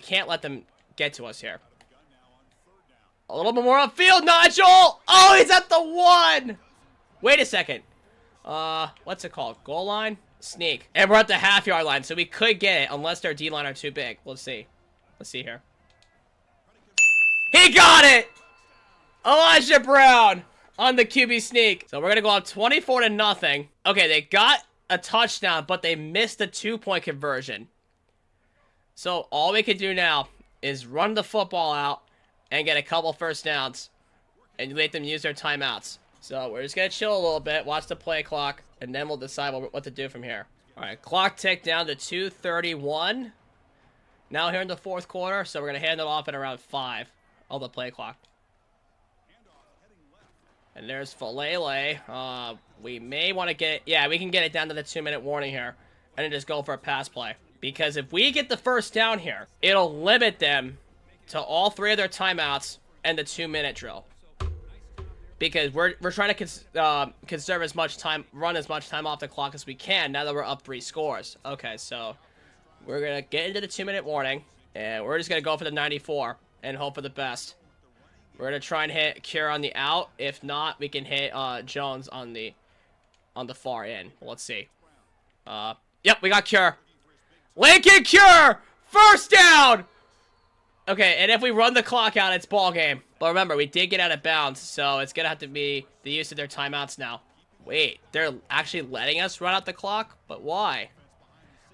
can't let them get to us here. A little bit more upfield, Nigel. Oh, he's at the 1. Wait a second. What's it called? Goal line? Sneak. And we're at the half-yard line, so we could get it unless their D-line are too big. Let's see. Let's see here. He got it! Elijah Brown on the QB sneak. So we're going to go up 24-0. Okay, they got a touchdown, but they missed the 2-point conversion. So all we can do now is run the football out and get a couple first downs and let them use their timeouts. So we're just going to chill a little bit, watch the play clock, and then we'll decide what to do from here. All right, clock ticked down to 2:31. Now here in the 4th quarter, so we're going to hand it off at around 5 on the play clock. And there's Falele. We may want to get it. Yeah, we can get it down to the 2-minute warning here. And then just go for a pass play. Because if we get the first down here, it'll limit them to all 3 of their timeouts and the 2-minute drill. Because we're trying to conserve as much time, run as much time off the clock as we can now that we're up 3 scores. Okay, so we're going to get into the 2-minute warning. And we're just going to go for the 94 and hope for the best. We're going to try and hit Cure on the out. If not, we can hit Jones on the far end. Let's see. Yep, we got Cure. Lincoln Cure! First down! Okay, and if we run the clock out, it's ball game. But remember, we did get out of bounds, so it's going to have to be the use of their timeouts now. Wait, they're actually letting us run out the clock? But why?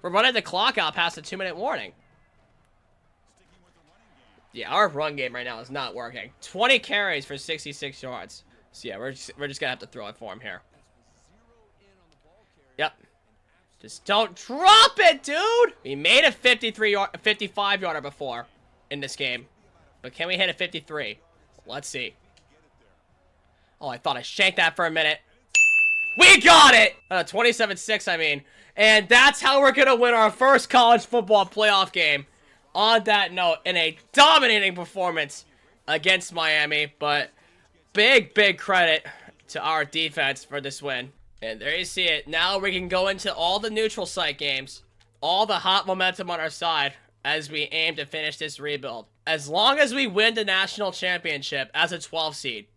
We're running the clock out past the 2-minute warning. Yeah, our run game right now is not working. 20 carries for 66 yards. So yeah, we're just going to have to throw it for him here. Yep. Just don't drop it, dude! We made a 55-yarder before in this game. But can we hit a 53? Let's see. Oh, I thought I shanked that for a minute. We got it! 27-6, I mean. And that's how we're going to win our first college football playoff game. On that note, in a dominating performance against Miami. But big credit to our defense for this win. And there you see it. Now we can go into all the neutral site games. All the hot momentum on our side as we aim to finish this rebuild. As long as we win the national championship as a 12 seed,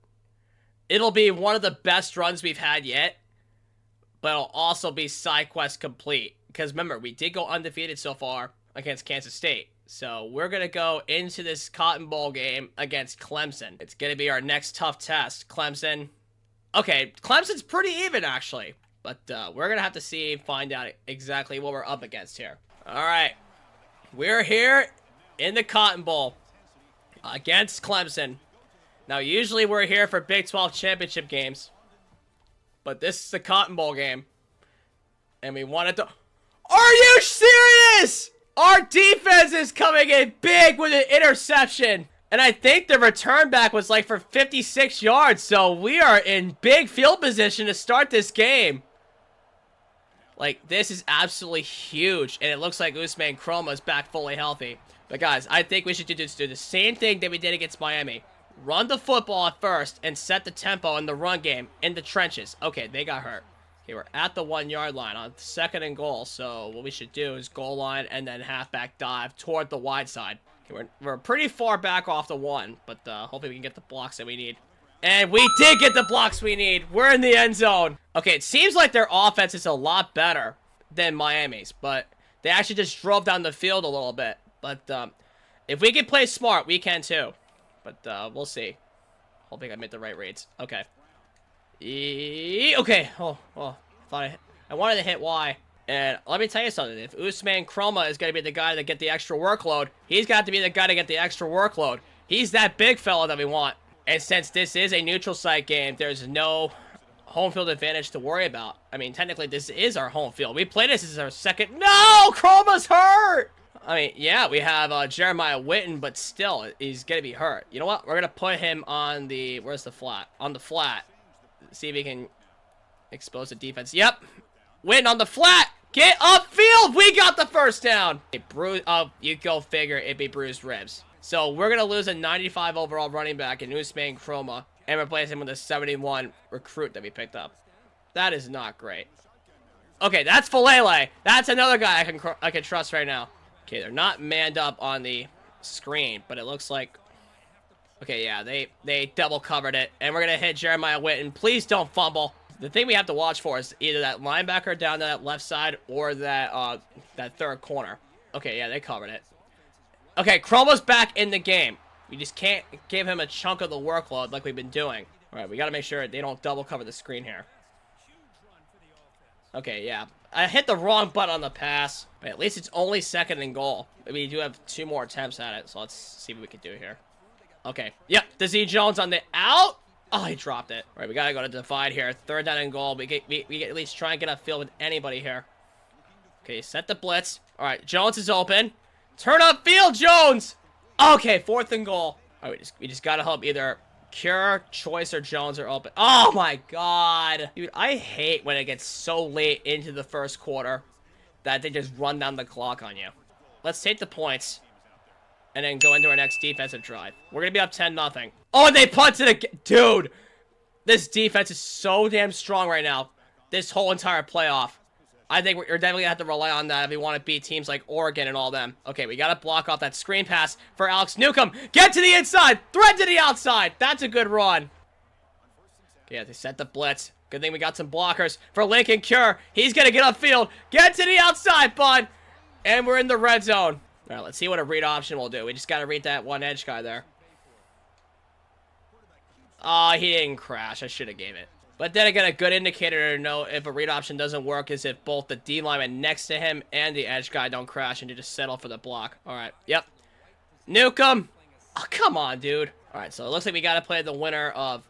it'll be one of the best runs we've had yet. But it'll also be side quest complete. Because remember, we did go undefeated so far against Kansas State. So we're going to go into this Cotton Bowl game against Clemson. It's going to be our next tough test. Clemson. Okay, Clemson's pretty even, actually. But we're going to have to find out exactly what we're up against here. All right. We're here in the Cotton Bowl against Clemson. Now, usually we're here for Big 12 championship games. But this is the Cotton Bowl game. And we wanted to... Are you serious? Our defense is coming in big with an interception. And I think the return back was like for 56 yards. So we are in big field position to start this game. Like, this is absolutely huge. And it looks like Usman Chroma is back fully healthy. But guys, I think we should just do the same thing that we did against Miami. Run the football at first and set the tempo in the run game in the trenches. Okay, they got hurt. Okay, we're at the 1 yard line on 2nd and goal. So what we should do is goal line and then halfback dive toward the wide side. Okay, we're pretty far back off the 1, but hopefully we can get the blocks that we need. And we did get the blocks we need. We're in the end zone. Okay, it seems like their offense is a lot better than Miami's, but they actually just drove down the field a little bit. But if we can play smart, we can too. But we'll see. Hoping I made the right reads. Okay. Okay. Oh, I wanted to hit Y. And let me tell you something. If Usman Chroma is going to be the guy to get the extra workload, he's got to be the guy to get the extra workload. He's that big fella that we want. And since this is a neutral site game, there's no home field advantage to worry about. I mean, technically, this is our home field. We play this as our second... No! Chroma's hurt! I mean, yeah, we have Jeremiah Witten, but still, he's going to be hurt. You know what? We're going to put him on the... Where's the flat? On the flat. See if he can expose the defense. Yep. Witten on the flat. Get upfield. We got the first down. You go figure. It'd be bruised ribs. So we're going to lose a 95 overall running back in Usman Chroma and replace him with a 71 recruit that we picked up. That is not great. Okay, that's Falele. That's another guy I can trust right now. Okay, they're not manned up on the screen, but it looks like... Okay, yeah, they double covered it, and we're going to hit Jeremiah Witten. Please don't fumble. The thing we have to watch for is either that linebacker down to that left side or that third corner. Okay, yeah, they covered it. Okay, Chroma's back in the game. We just can't give him a chunk of the workload like we've been doing. All right, we got to make sure they don't double cover the screen here. Okay, yeah. I hit the wrong button on the pass, but at least it's only 2nd and goal. We do have 2 more attempts at it, so let's see what we can do here. Okay, yep, Dazee Jones on the out. Oh, he dropped it. All right, we got to go to divide here. 3rd down and goal. We get at least try and get upfield with anybody here. Okay, set the blitz. All right, Jones is open. Turn upfield, Jones. Okay, 4th and goal. All right, we just got to hope either Cure, Choice, or Jones are open. Oh, my God. Dude, I hate when it gets so late into the first quarter that they just run down the clock on you. Let's take the points and then go into our next defensive drive. We're going to be up 10-0. Oh, and they punted again. Dude, this defense is so damn strong right now. This whole entire playoff. I think we're definitely going to have to rely on that if we want to beat teams like Oregon and all them. Okay, we got to block off that screen pass for Alex Newcomb. Get to the inside. Thread to the outside. That's a good run. Okay, yeah, they set the blitz. Good thing we got some blockers for Lincoln Cure. He's going to get upfield. Get to the outside, bud. And we're in the red zone. All right, let's see what a read option will do. We just got to read that one edge guy there. Oh, he didn't crash. I should have gave it. But then again, a good indicator to know if a read option doesn't work is if both the D lineman next to him and the edge guy don't crash and you just settle for the block. All right, yep. Newcomb. Oh, come on, dude. All right, so it looks like we got to play the winner of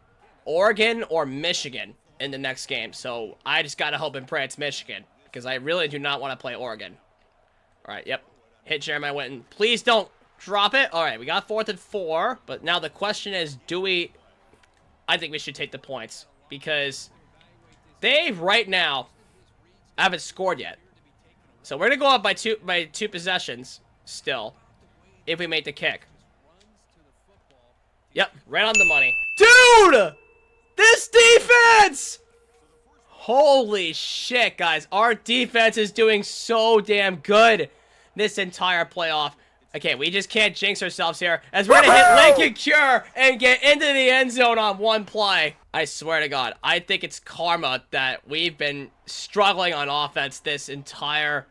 Oregon or Michigan in the next game. So I just got to hope and pray it's Michigan because I really do not want to play Oregon. All right, yep. Hit Jeremiah Witten. Please don't drop it. All right, we got 4th and 4. But now the question is, do we... I think we should take the points. Because they, right now, haven't scored yet. So we're going to go up by two possessions still. If we make the kick. Yep, right on the money. Dude! This defense! Holy shit, guys. Our defense is doing so damn good this entire playoff. Okay, we just can't jinx ourselves here as we're going to hit Lincoln Cure and get into the end zone on one play. I swear to God, I think it's karma that we've been struggling on offense this entire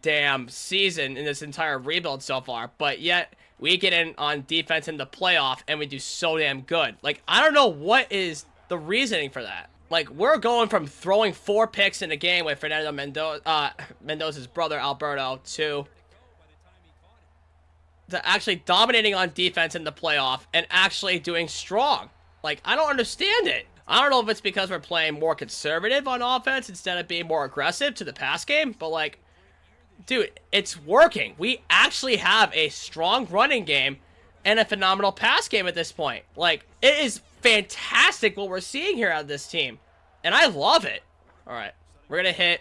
damn season in this entire rebuild so far. But yet, we get in on defense in the playoff and we do so damn good. Like, I don't know what is the reasoning for that. Like, we're going from throwing 4 picks in a game with Fernando Mendoza's brother, Alberto, to actually dominating on defense in the playoff and actually doing strong. Like, I don't understand it. I don't know if it's because we're playing more conservative on offense instead of being more aggressive to the pass game, but, like, dude, it's working. We actually have a strong running game and a phenomenal pass game at this point. Like, it is fantastic what we're seeing here out of this team. And I love it. Alright, we're going to hit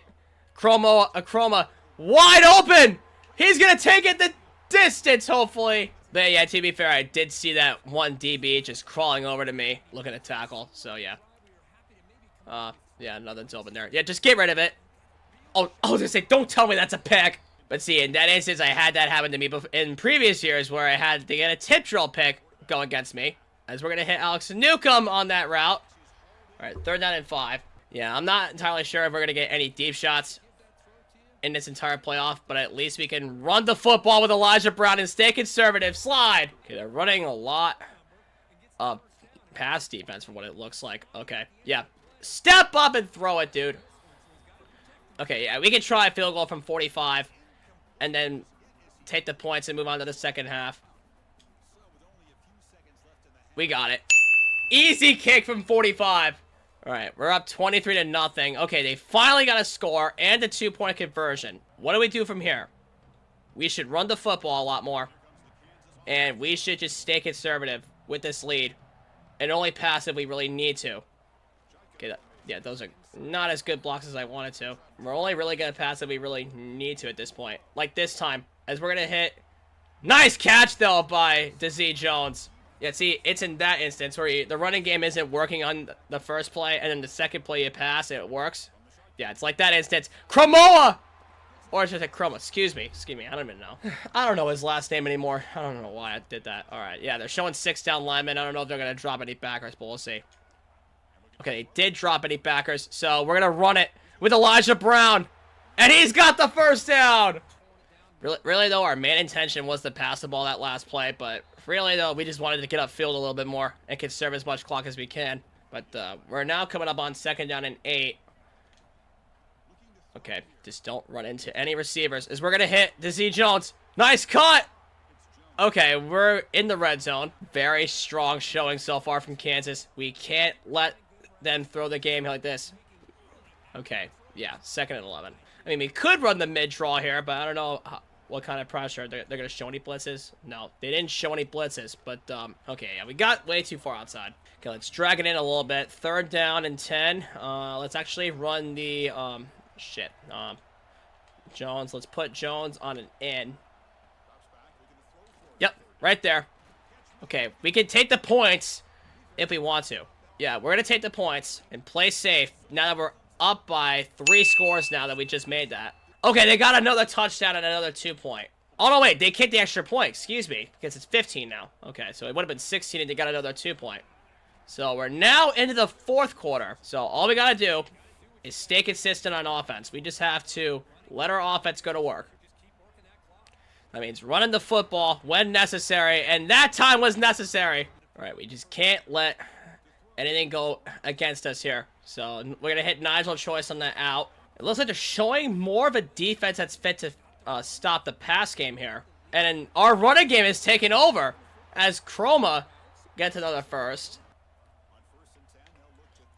Chroma wide open. He's going to take it the distance, hopefully. But yeah, to be fair, I did see that one DB just crawling over to me, looking to tackle. So yeah. Yeah, nothing's open there. Yeah, just get rid of it. Oh, I was going to say, don't tell me that's a pick. But see, in that instance, I had that happen to me in previous years where I had to get a tip drill pick go against me. As we're going to hit Alex Newcomb on that route. All right, 3rd down and 5. Yeah, I'm not entirely sure if we're going to get any deep shots in this entire playoff, but at least we can run the football with Elijah Brown and stay conservative. Slide. Okay, they're running a lot of pass defense for what it looks like. Okay, yeah. Step up and throw it, dude. Okay, yeah, we can try a field goal from 45 and then take the points and move on to the second half. We got it. Easy kick from 45. All right, we're up 23-0. Okay, they finally got a score and a 2-point conversion. What do we do from here? We should run the football a lot more. And we should just stay conservative with this lead. And only pass if we really need to. Okay, yeah, those are not as good blocks as I wanted to. We're only really going to pass if we really need to at this point. Like this time, as we're going to hit. Nice catch, though, by Dazee Jones. Yeah, see, it's in that instance where the running game isn't working on the first play, and then the second play you pass, it works. Yeah, it's like that instance. Cromoa! Or it's just a Chroma. Excuse me, I don't even know. I don't know his last name anymore. I don't know why I did that. All right, yeah, they're showing 6 down linemen. I don't know if they're going to drop any backers, but we'll see. Okay, they did drop any backers, so we're going to run it with Elijah Brown. And he's got the first down! Really, though, our main intention was to pass the ball that last play, but really, though, we just wanted to get upfield a little bit more and conserve as much clock as we can. But we're now coming up on 2nd down and 8. Okay, just don't run into any receivers. As we're going to hit Dazee Jones. Nice cut! Okay, we're in the red zone. Very strong showing so far from Kansas. We can't let them throw the game like this. Okay, yeah, 2nd and 11. I mean, we could run the mid-draw here, but I don't know what kind of pressure. They're going to show any blitzes? No, they didn't show any blitzes, but, okay, yeah, we got way too far outside. Okay, let's drag it in a little bit. 3rd down and 10. Let's actually run the, Jones. Let's put Jones on an in. Yep, right there. Okay, we can take the points if we want to. Yeah, we're going to take the points and play safe now that we're up by 3 scores now that we just made that. Okay, they got another touchdown and another 2-point. Oh, no, wait. They kicked the extra point. Excuse me. Because it's 15 now. Okay, so it would have been 16 and they got another 2-point. So we're now into the 4th quarter. So all we got to do is stay consistent on offense. We just have to let our offense go to work. That means running the football when necessary. And that time was necessary. All right, we just can't let anything go against us here. So we're going to hit Nigel Choice on that out. It looks like they're showing more of a defense that's fit to stop the pass game here. And then our running game is taking over as Chroma gets another first.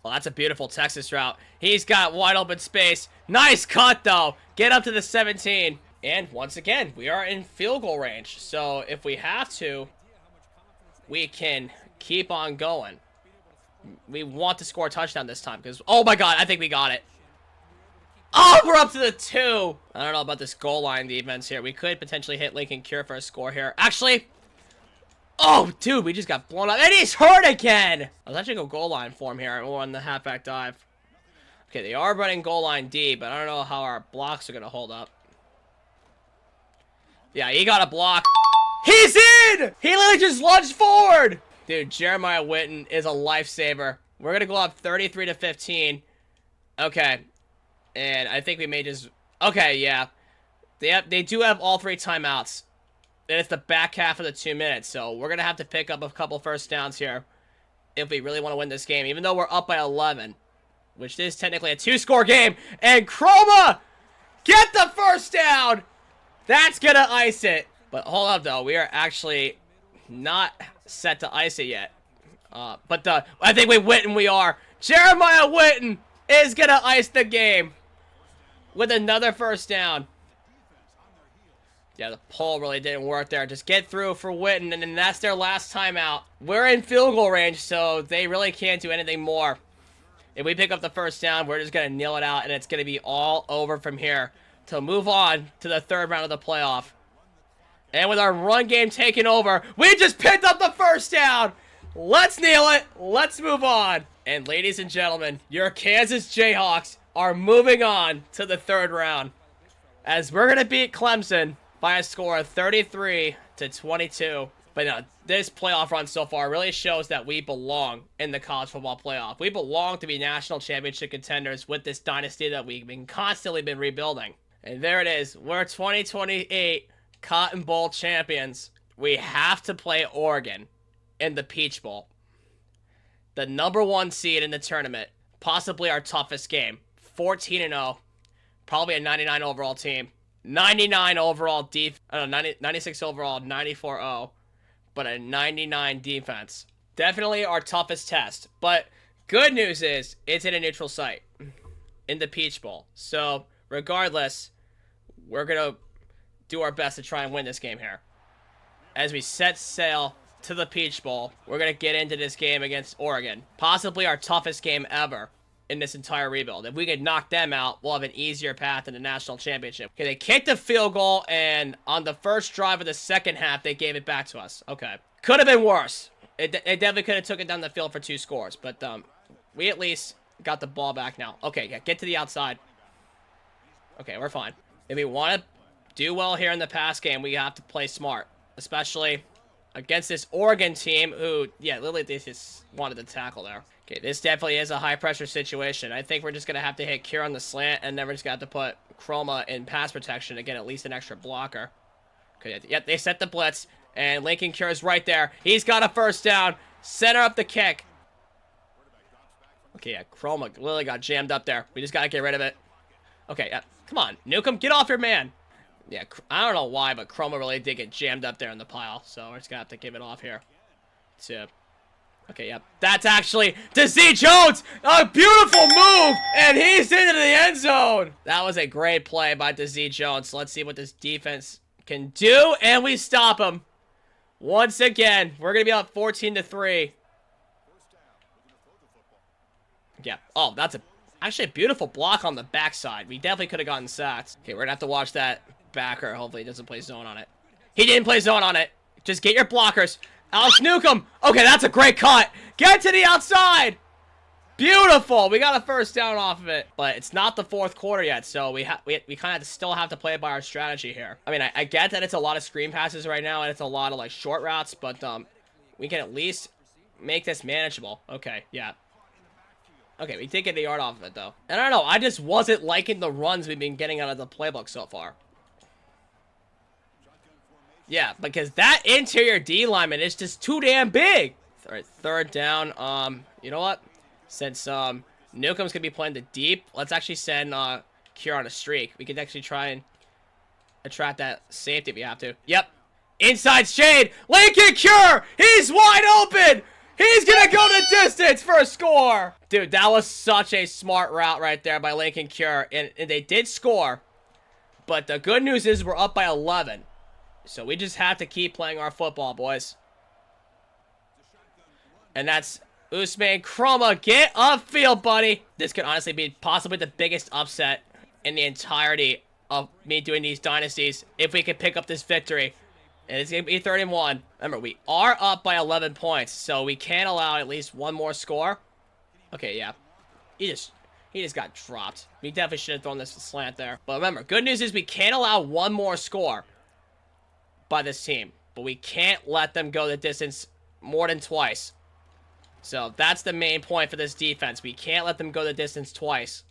Well, that's a beautiful Texas route. He's got wide open space. Nice cut, though. Get up to the 17. And once again, we are in field goal range. So if we have to, we can keep on going. We want to score a touchdown this time because, oh my god, I think we got it. Oh, we're up to the 2. I don't know about this goal line defense here. We could potentially hit Lincoln Cure for a score here. Actually, oh, dude, we just got blown up. And he's hurt again. I was actually go goal line for him here on the halfback dive. Okay, they are running goal line D, but I don't know how our blocks are going to hold up. Yeah, he got a block. He's in! He literally just lunged forward. Dude, Jeremiah Witten is a lifesaver. We're going to go up 33-15. Okay. And I think we may just... Okay, yeah. They do have all 3 timeouts. And it's the back half of the 2 minutes. So we're going to have to pick up a couple first downs here if we really want to win this game. Even though we're up by 11. which is technically a 2-score game. And Chroma, get the first down. That's going to ice it. But hold up, though. We are actually not set to ice it yet. I think we are. Jeremiah Witten is going to ice the game with another first down. Yeah, the pull really didn't work there. Just get through for Witten, and then that's their last timeout. We're in field goal range, so they really can't do anything more. If we pick up the first down, we're just going to kneel it out, and it's going to be all over from here to move on to the third round of the playoff. And with our run game taking over, we just picked up the first down. Let's kneel it. Let's move on. And ladies and gentlemen, your Kansas Jayhawks are moving on to the third round, as we're going to beat Clemson by a score of 33-22. But no, this playoff run so far really shows that we belong in the college football playoff. We belong to be national championship contenders with this dynasty that we've constantly been rebuilding. And there it is. We're 2028 Cotton Bowl champions. We have to play Oregon in the Peach Bowl. The #1 seed in the tournament. Possibly our toughest game. 14-0. Probably a 99 overall team. 99 overall 96 overall, 94-0, but a 99 defense. Definitely our toughest test. But good news is, it's in a neutral site in the Peach Bowl. So, regardless, we're going to do our best to try and win this game here. As we set sail to the Peach Bowl, we're going to get into this game against Oregon. Possibly our toughest game ever in this entire rebuild. If we can knock them out, we'll have an easier path to the national championship. Okay, they kicked a field goal, and on the first drive of the second half, they gave it back to us. Okay. Could have been worse. It definitely could have took it down the field for 2 scores, but we at least got the ball back now. Okay, yeah, get to the outside. Okay, we're fine. If we want to do well here in the pass game, we have to play smart, especially against this Oregon team who, yeah, literally they just wanted to tackle there. Okay, this definitely is a high-pressure situation. I think we're just going to have to hit Cure on the slant, and then we're just going to have to put Chroma in pass protection to get at least an extra blocker. Okay, yep, they set the blitz, and Lincoln Cure is right there. He's got a first down. Center up the kick. Okay, yeah, Chroma literally got jammed up there. We just got to get rid of it. Okay, yeah, come on, Newcomb, get off your man. Yeah, I don't know why, but Chroma really did get jammed up there in the pile, so we're just going to have to give it off here to... Okay, yep. That's actually DeZ Jones! A beautiful move! And he's into the end zone! That was a great play by DeZ Jones. Let's see what this defense can do. And we stop him. Once again, we're going to be up 14-3. Yeah. Oh, that's actually a beautiful block on the backside. We definitely could have gotten sacked. Okay, we're going to have to watch that backer. Hopefully he doesn't play zone on it. He didn't play zone on it. Just get your blockers. Alex Newcomb. Okay, that's a great cut. Get to the outside. Beautiful. We got a first down off of it. But it's not the fourth quarter yet, so we kind of still have to play it by our strategy here. I mean, I get that it's a lot of screen passes right now, and it's a lot of, like, short routes, but we can at least make this manageable. Okay, yeah. Okay, we did get the yard off of it, though. And I don't know, I just wasn't liking the runs we've been getting out of the playbook so far. Yeah, because that interior D lineman is just too damn big. All right, third down. You know what? Since Newcomb's gonna be playing the deep, let's actually send Cure on a streak. We can actually try and attract that safety if we have to. Yep. Inside shade. Lincoln Cure. He's wide open. He's gonna go the distance for a score. Dude, that was such a smart route right there by Lincoln Cure, and they did score. But the good news is we're up by 11. So we just have to keep playing our football, boys. And that's Usman Chroma. Get upfield, buddy. This could honestly be possibly the biggest upset in the entirety of me doing these dynasties if we can pick up this victory. And it's going to be 3rd and 1. Remember, we are up by 11 points, so we can't allow at least one more score. Okay, yeah. He just got dropped. We definitely should have thrown this slant there. But remember, good news is we can't allow one more score by this team, but we can't let them go the distance more than twice. So that's the main point for this defense. We can't let them go the distance twice.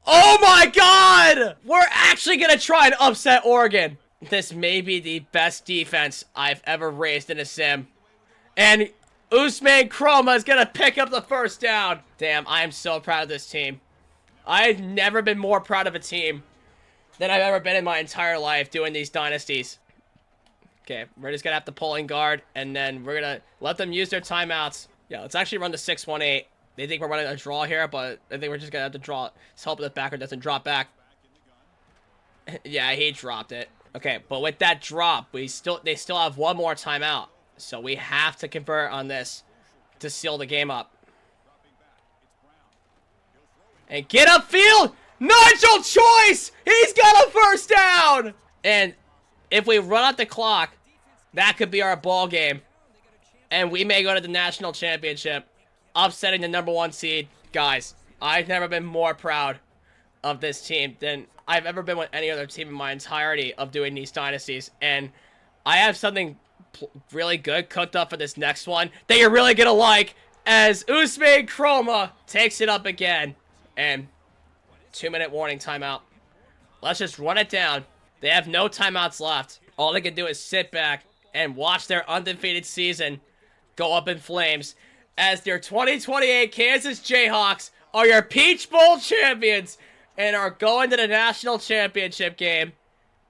Oh my God! We're actually gonna try and upset Oregon. This may be the best defense I've ever raised in a sim. And Usman Chroma is going to pick up the first down. Damn, I am so proud of this team. I've never been more proud of a team than I've ever been in my entire life doing these dynasties. Okay, we're just going to have to pull in guard, and then we're going to let them use their timeouts. Yeah, let's actually run the 6-1-8. They think we're running a draw here, but I think we're just going to have to draw. Let's hope the backer doesn't drop back. Yeah, he dropped it. Okay, but with that drop, they still have one more timeout. So we have to convert on this to seal the game up. And get upfield! Nigel Choice! He's got a first down! And if we run out the clock, that could be our ball game. And we may go to the national championship, upsetting the #1 seed. Guys, I've never been more proud of this team than I've ever been with any other team in my entirety of doing these dynasties. And I have something really good cooked up for this next one that you're really gonna like, as Usman Chroma takes it up again. And 2-minute warning timeout. Let's just run it down. They have no timeouts left. All they can do is sit back and watch their undefeated season go up in flames as their 2028 Kansas Jayhawks are your Peach Bowl champions and are going to the national championship game,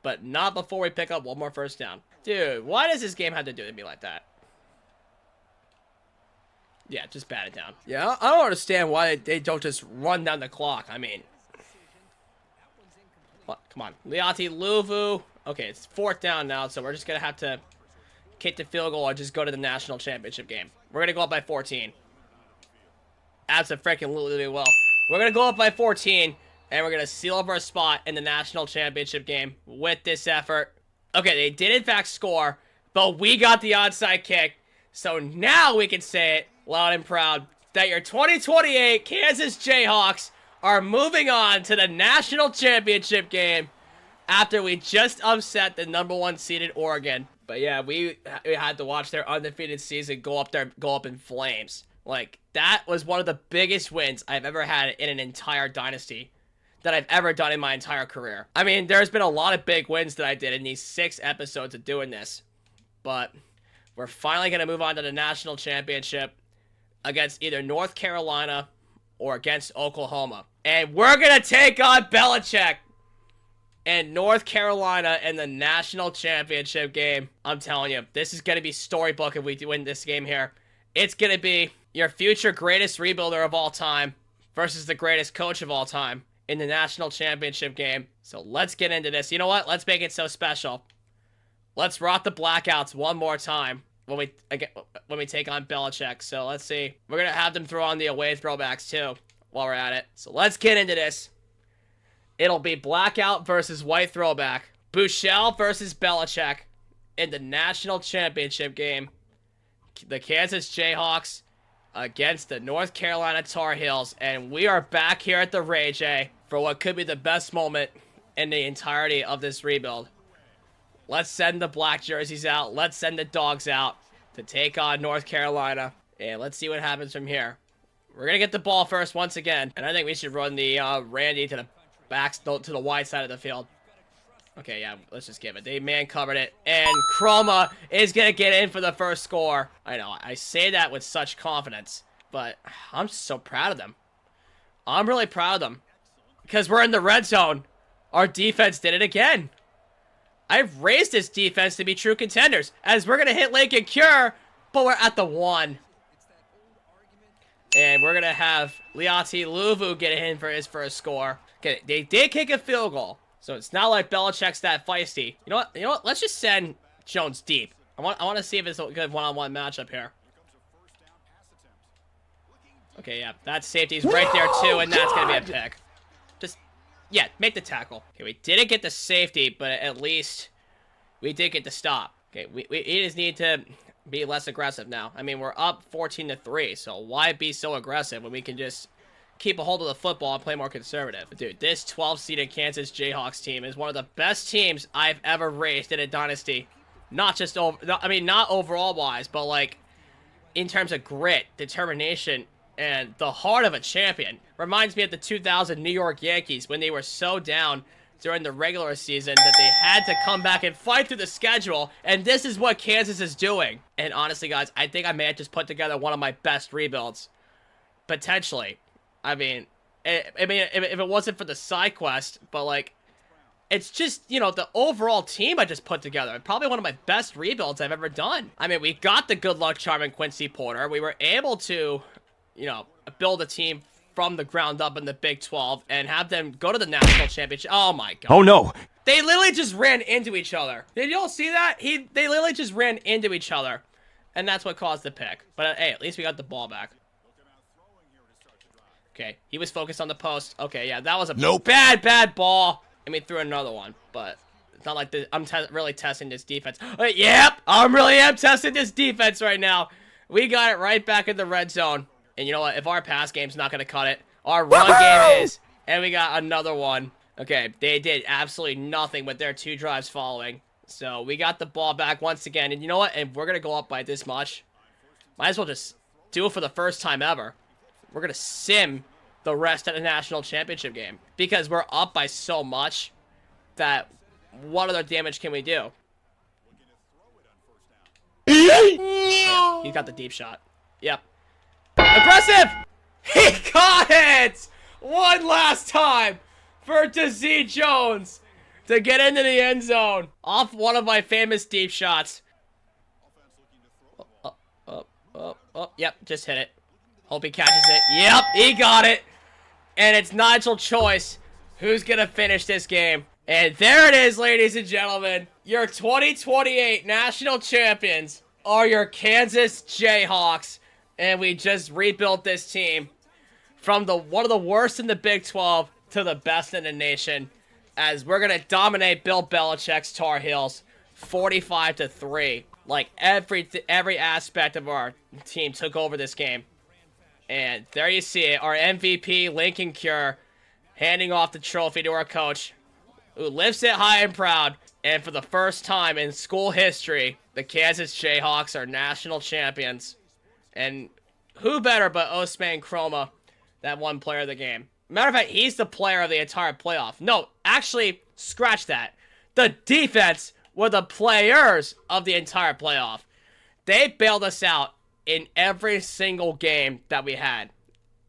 but not before we pick up one more first down. Dude, why does this game have to do to me like that? Yeah, just bat it down. Yeah, I don't understand why they don't just run down the clock. I mean, what? Come on. Liati Luvu. Okay, it's 4th down now, so we're just going to have to kick the field goal or just go to the national championship game. We're going to go up by 14. Absolutely will. We're going to go up by 14, and we're going to seal up our spot in the national championship game with this effort. Okay, they did in fact score, but we got the onside kick. So now we can say it loud and proud that your 2028 Kansas Jayhawks are moving on to the national championship game after we just upset the #1 seeded Oregon. But yeah, we had to watch their undefeated season go up in flames. Like, that was one of the biggest wins I've ever had in an entire dynasty that I've ever done in my entire career. I mean, there's been a lot of big wins that I did in these 6 episodes of doing this. But we're finally going to move on to the national championship against either North Carolina or against Oklahoma. And we're going to take on Belichick and North Carolina in the national championship game. I'm telling you, this is going to be storybook if we win this game here. It's going to be your future greatest rebuilder of all time versus the greatest coach of all time in the national championship game. So let's get into this. You know what? Let's make it so special. Let's rock the blackouts one more time when we take on Belichick. So let's see. We're going to have them throw on the away throwbacks too while we're at it. So let's get into this. It'll be blackout versus white throwback. Bushell versus Belichick in the national championship game. The Kansas Jayhawks against the North Carolina Tar Heels. And we are back here at the Ray J for what could be the best moment in the entirety of this rebuild. Let's send the black jerseys out. Let's send the dogs out to take on North Carolina. And let's see what happens from here. We're going to get the ball first once again. And I think we should run the Randy to the to the wide side of the field. Okay, yeah, let's just give it. They man covered it. And Chroma is going to get in for the first score. I know, I say that with such confidence. But I'm so proud of them. I'm really proud of them. Because we're in the red zone. Our defense did it again. I've raised this defense to be true contenders. As we're going to hit Lincoln Cure, but we're at the 1. And we're going to have Liati Luvu get in for his first score. Okay, they did kick a field goal. So it's not like Belichick's that feisty. You know what? Let's just send Jones deep. I want to see if it's a good one-on-one matchup here. Okay, yeah. That safety's right there too, and that's going to be a pick. Just, yeah, make the tackle. Okay, we didn't get the safety, but at least we did get the stop. Okay, we just need to be less aggressive now. I mean, we're up 14-3, so why be so aggressive when we can just keep a hold of the football and play more conservative? But dude, this 12-seeded Kansas Jayhawks team is one of the best teams I've ever raised in a dynasty. Not just not overall wise, but like in terms of grit, determination, and the heart of a champion. Reminds me of the 2000 New York Yankees when they were so down during the regular season that they had to come back and fight through the schedule, and this is what Kansas is doing. And honestly, guys, I think I may have just put together one of my best rebuilds. Potentially. I mean, if it wasn't for the side quest, but, like, it's just, you know, the overall team I just put together. Probably one of my best rebuilds I've ever done. I mean, we got the good luck charm in Quincy Porter. We were able to, you know, build a team from the ground up in the Big 12 and have them go to the national championship. Oh my god. Oh no. They literally just ran into each other. Did y'all see that? They literally just ran into each other. And that's what caused the pick. But hey, at least we got the ball back. Okay, he was focused on the post. Okay, yeah, that was a bad ball. And we threw another one, but it's not like I'm really testing this defense. Yep, I really am testing this defense right now. We got it right back in the red zone. And you know what? If our pass game's not going to cut it, our run game is. And we got another one. Okay, they did absolutely nothing with their 2 drives following. So we got the ball back once again. And you know what? If we're going to go up by this much, might as well just do it for the first time ever. We're going to sim the rest of the national championship game. Because we're up by so much that what other damage can we do? Yeah, he's got the deep shot. Yep. Aggressive! He caught it! One last time for Dazee Jones to get into the end zone off one of my famous deep shots. Yep, just hit it. Hope he catches it. Yep, he got it. And it's Nigel Choice who's going to finish this game. And there it is, ladies and gentlemen. Your 2028 national champions are your Kansas Jayhawks. And we just rebuilt this team from one of the worst in the Big 12 to the best in the nation. As we're going to dominate Bill Belichick's Tar Heels 45-3. Like every aspect of our team took over this game. And there you see it. Our MVP, Lincoln Cure, handing off the trophy to our coach, who lifts it high and proud. And for the first time in school history, the Kansas Jayhawks are national champions. And who better but Osman Chroma, that one player of the game. Matter of fact, he's the player of the entire playoff. No, actually, scratch that. The defense were the players of the entire playoff. They bailed us out in every single game that we had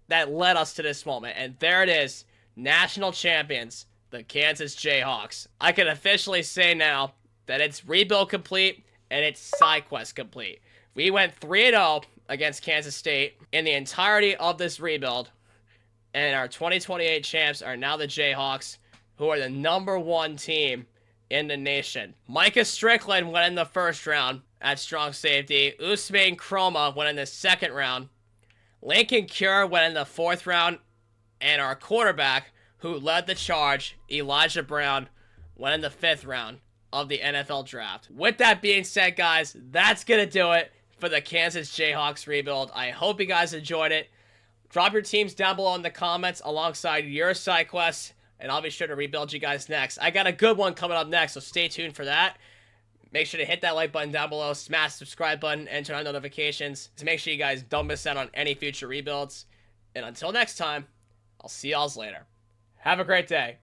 that led us to this moment. And there it is, national champions, the Kansas Jayhawks. I can officially say now that it's rebuild complete and it's side quest complete. We went 3-0 against Kansas State in the entirety of this rebuild. And our 2028 champs are now the Jayhawks, who are the #1 team in the nation. Micah Strickland went in the first round at strong safety. Usman Chroma went in the second round. Lincoln Cure went in the 4th round. And our quarterback, who led the charge, Elijah Brown, went in the 5th round of the NFL draft. With that being said, guys, that's going to do it for the Kansas Jayhawks rebuild. I hope you guys enjoyed it. Drop your teams down below in the comments alongside your side quests, and I'll be sure to rebuild you guys next. I got a good one coming up next, so stay tuned for that. Make sure to hit that like button down below, smash the subscribe button, and turn on notifications to make sure you guys don't miss out on any future rebuilds. And until next time, I'll see y'all later. Have a great day.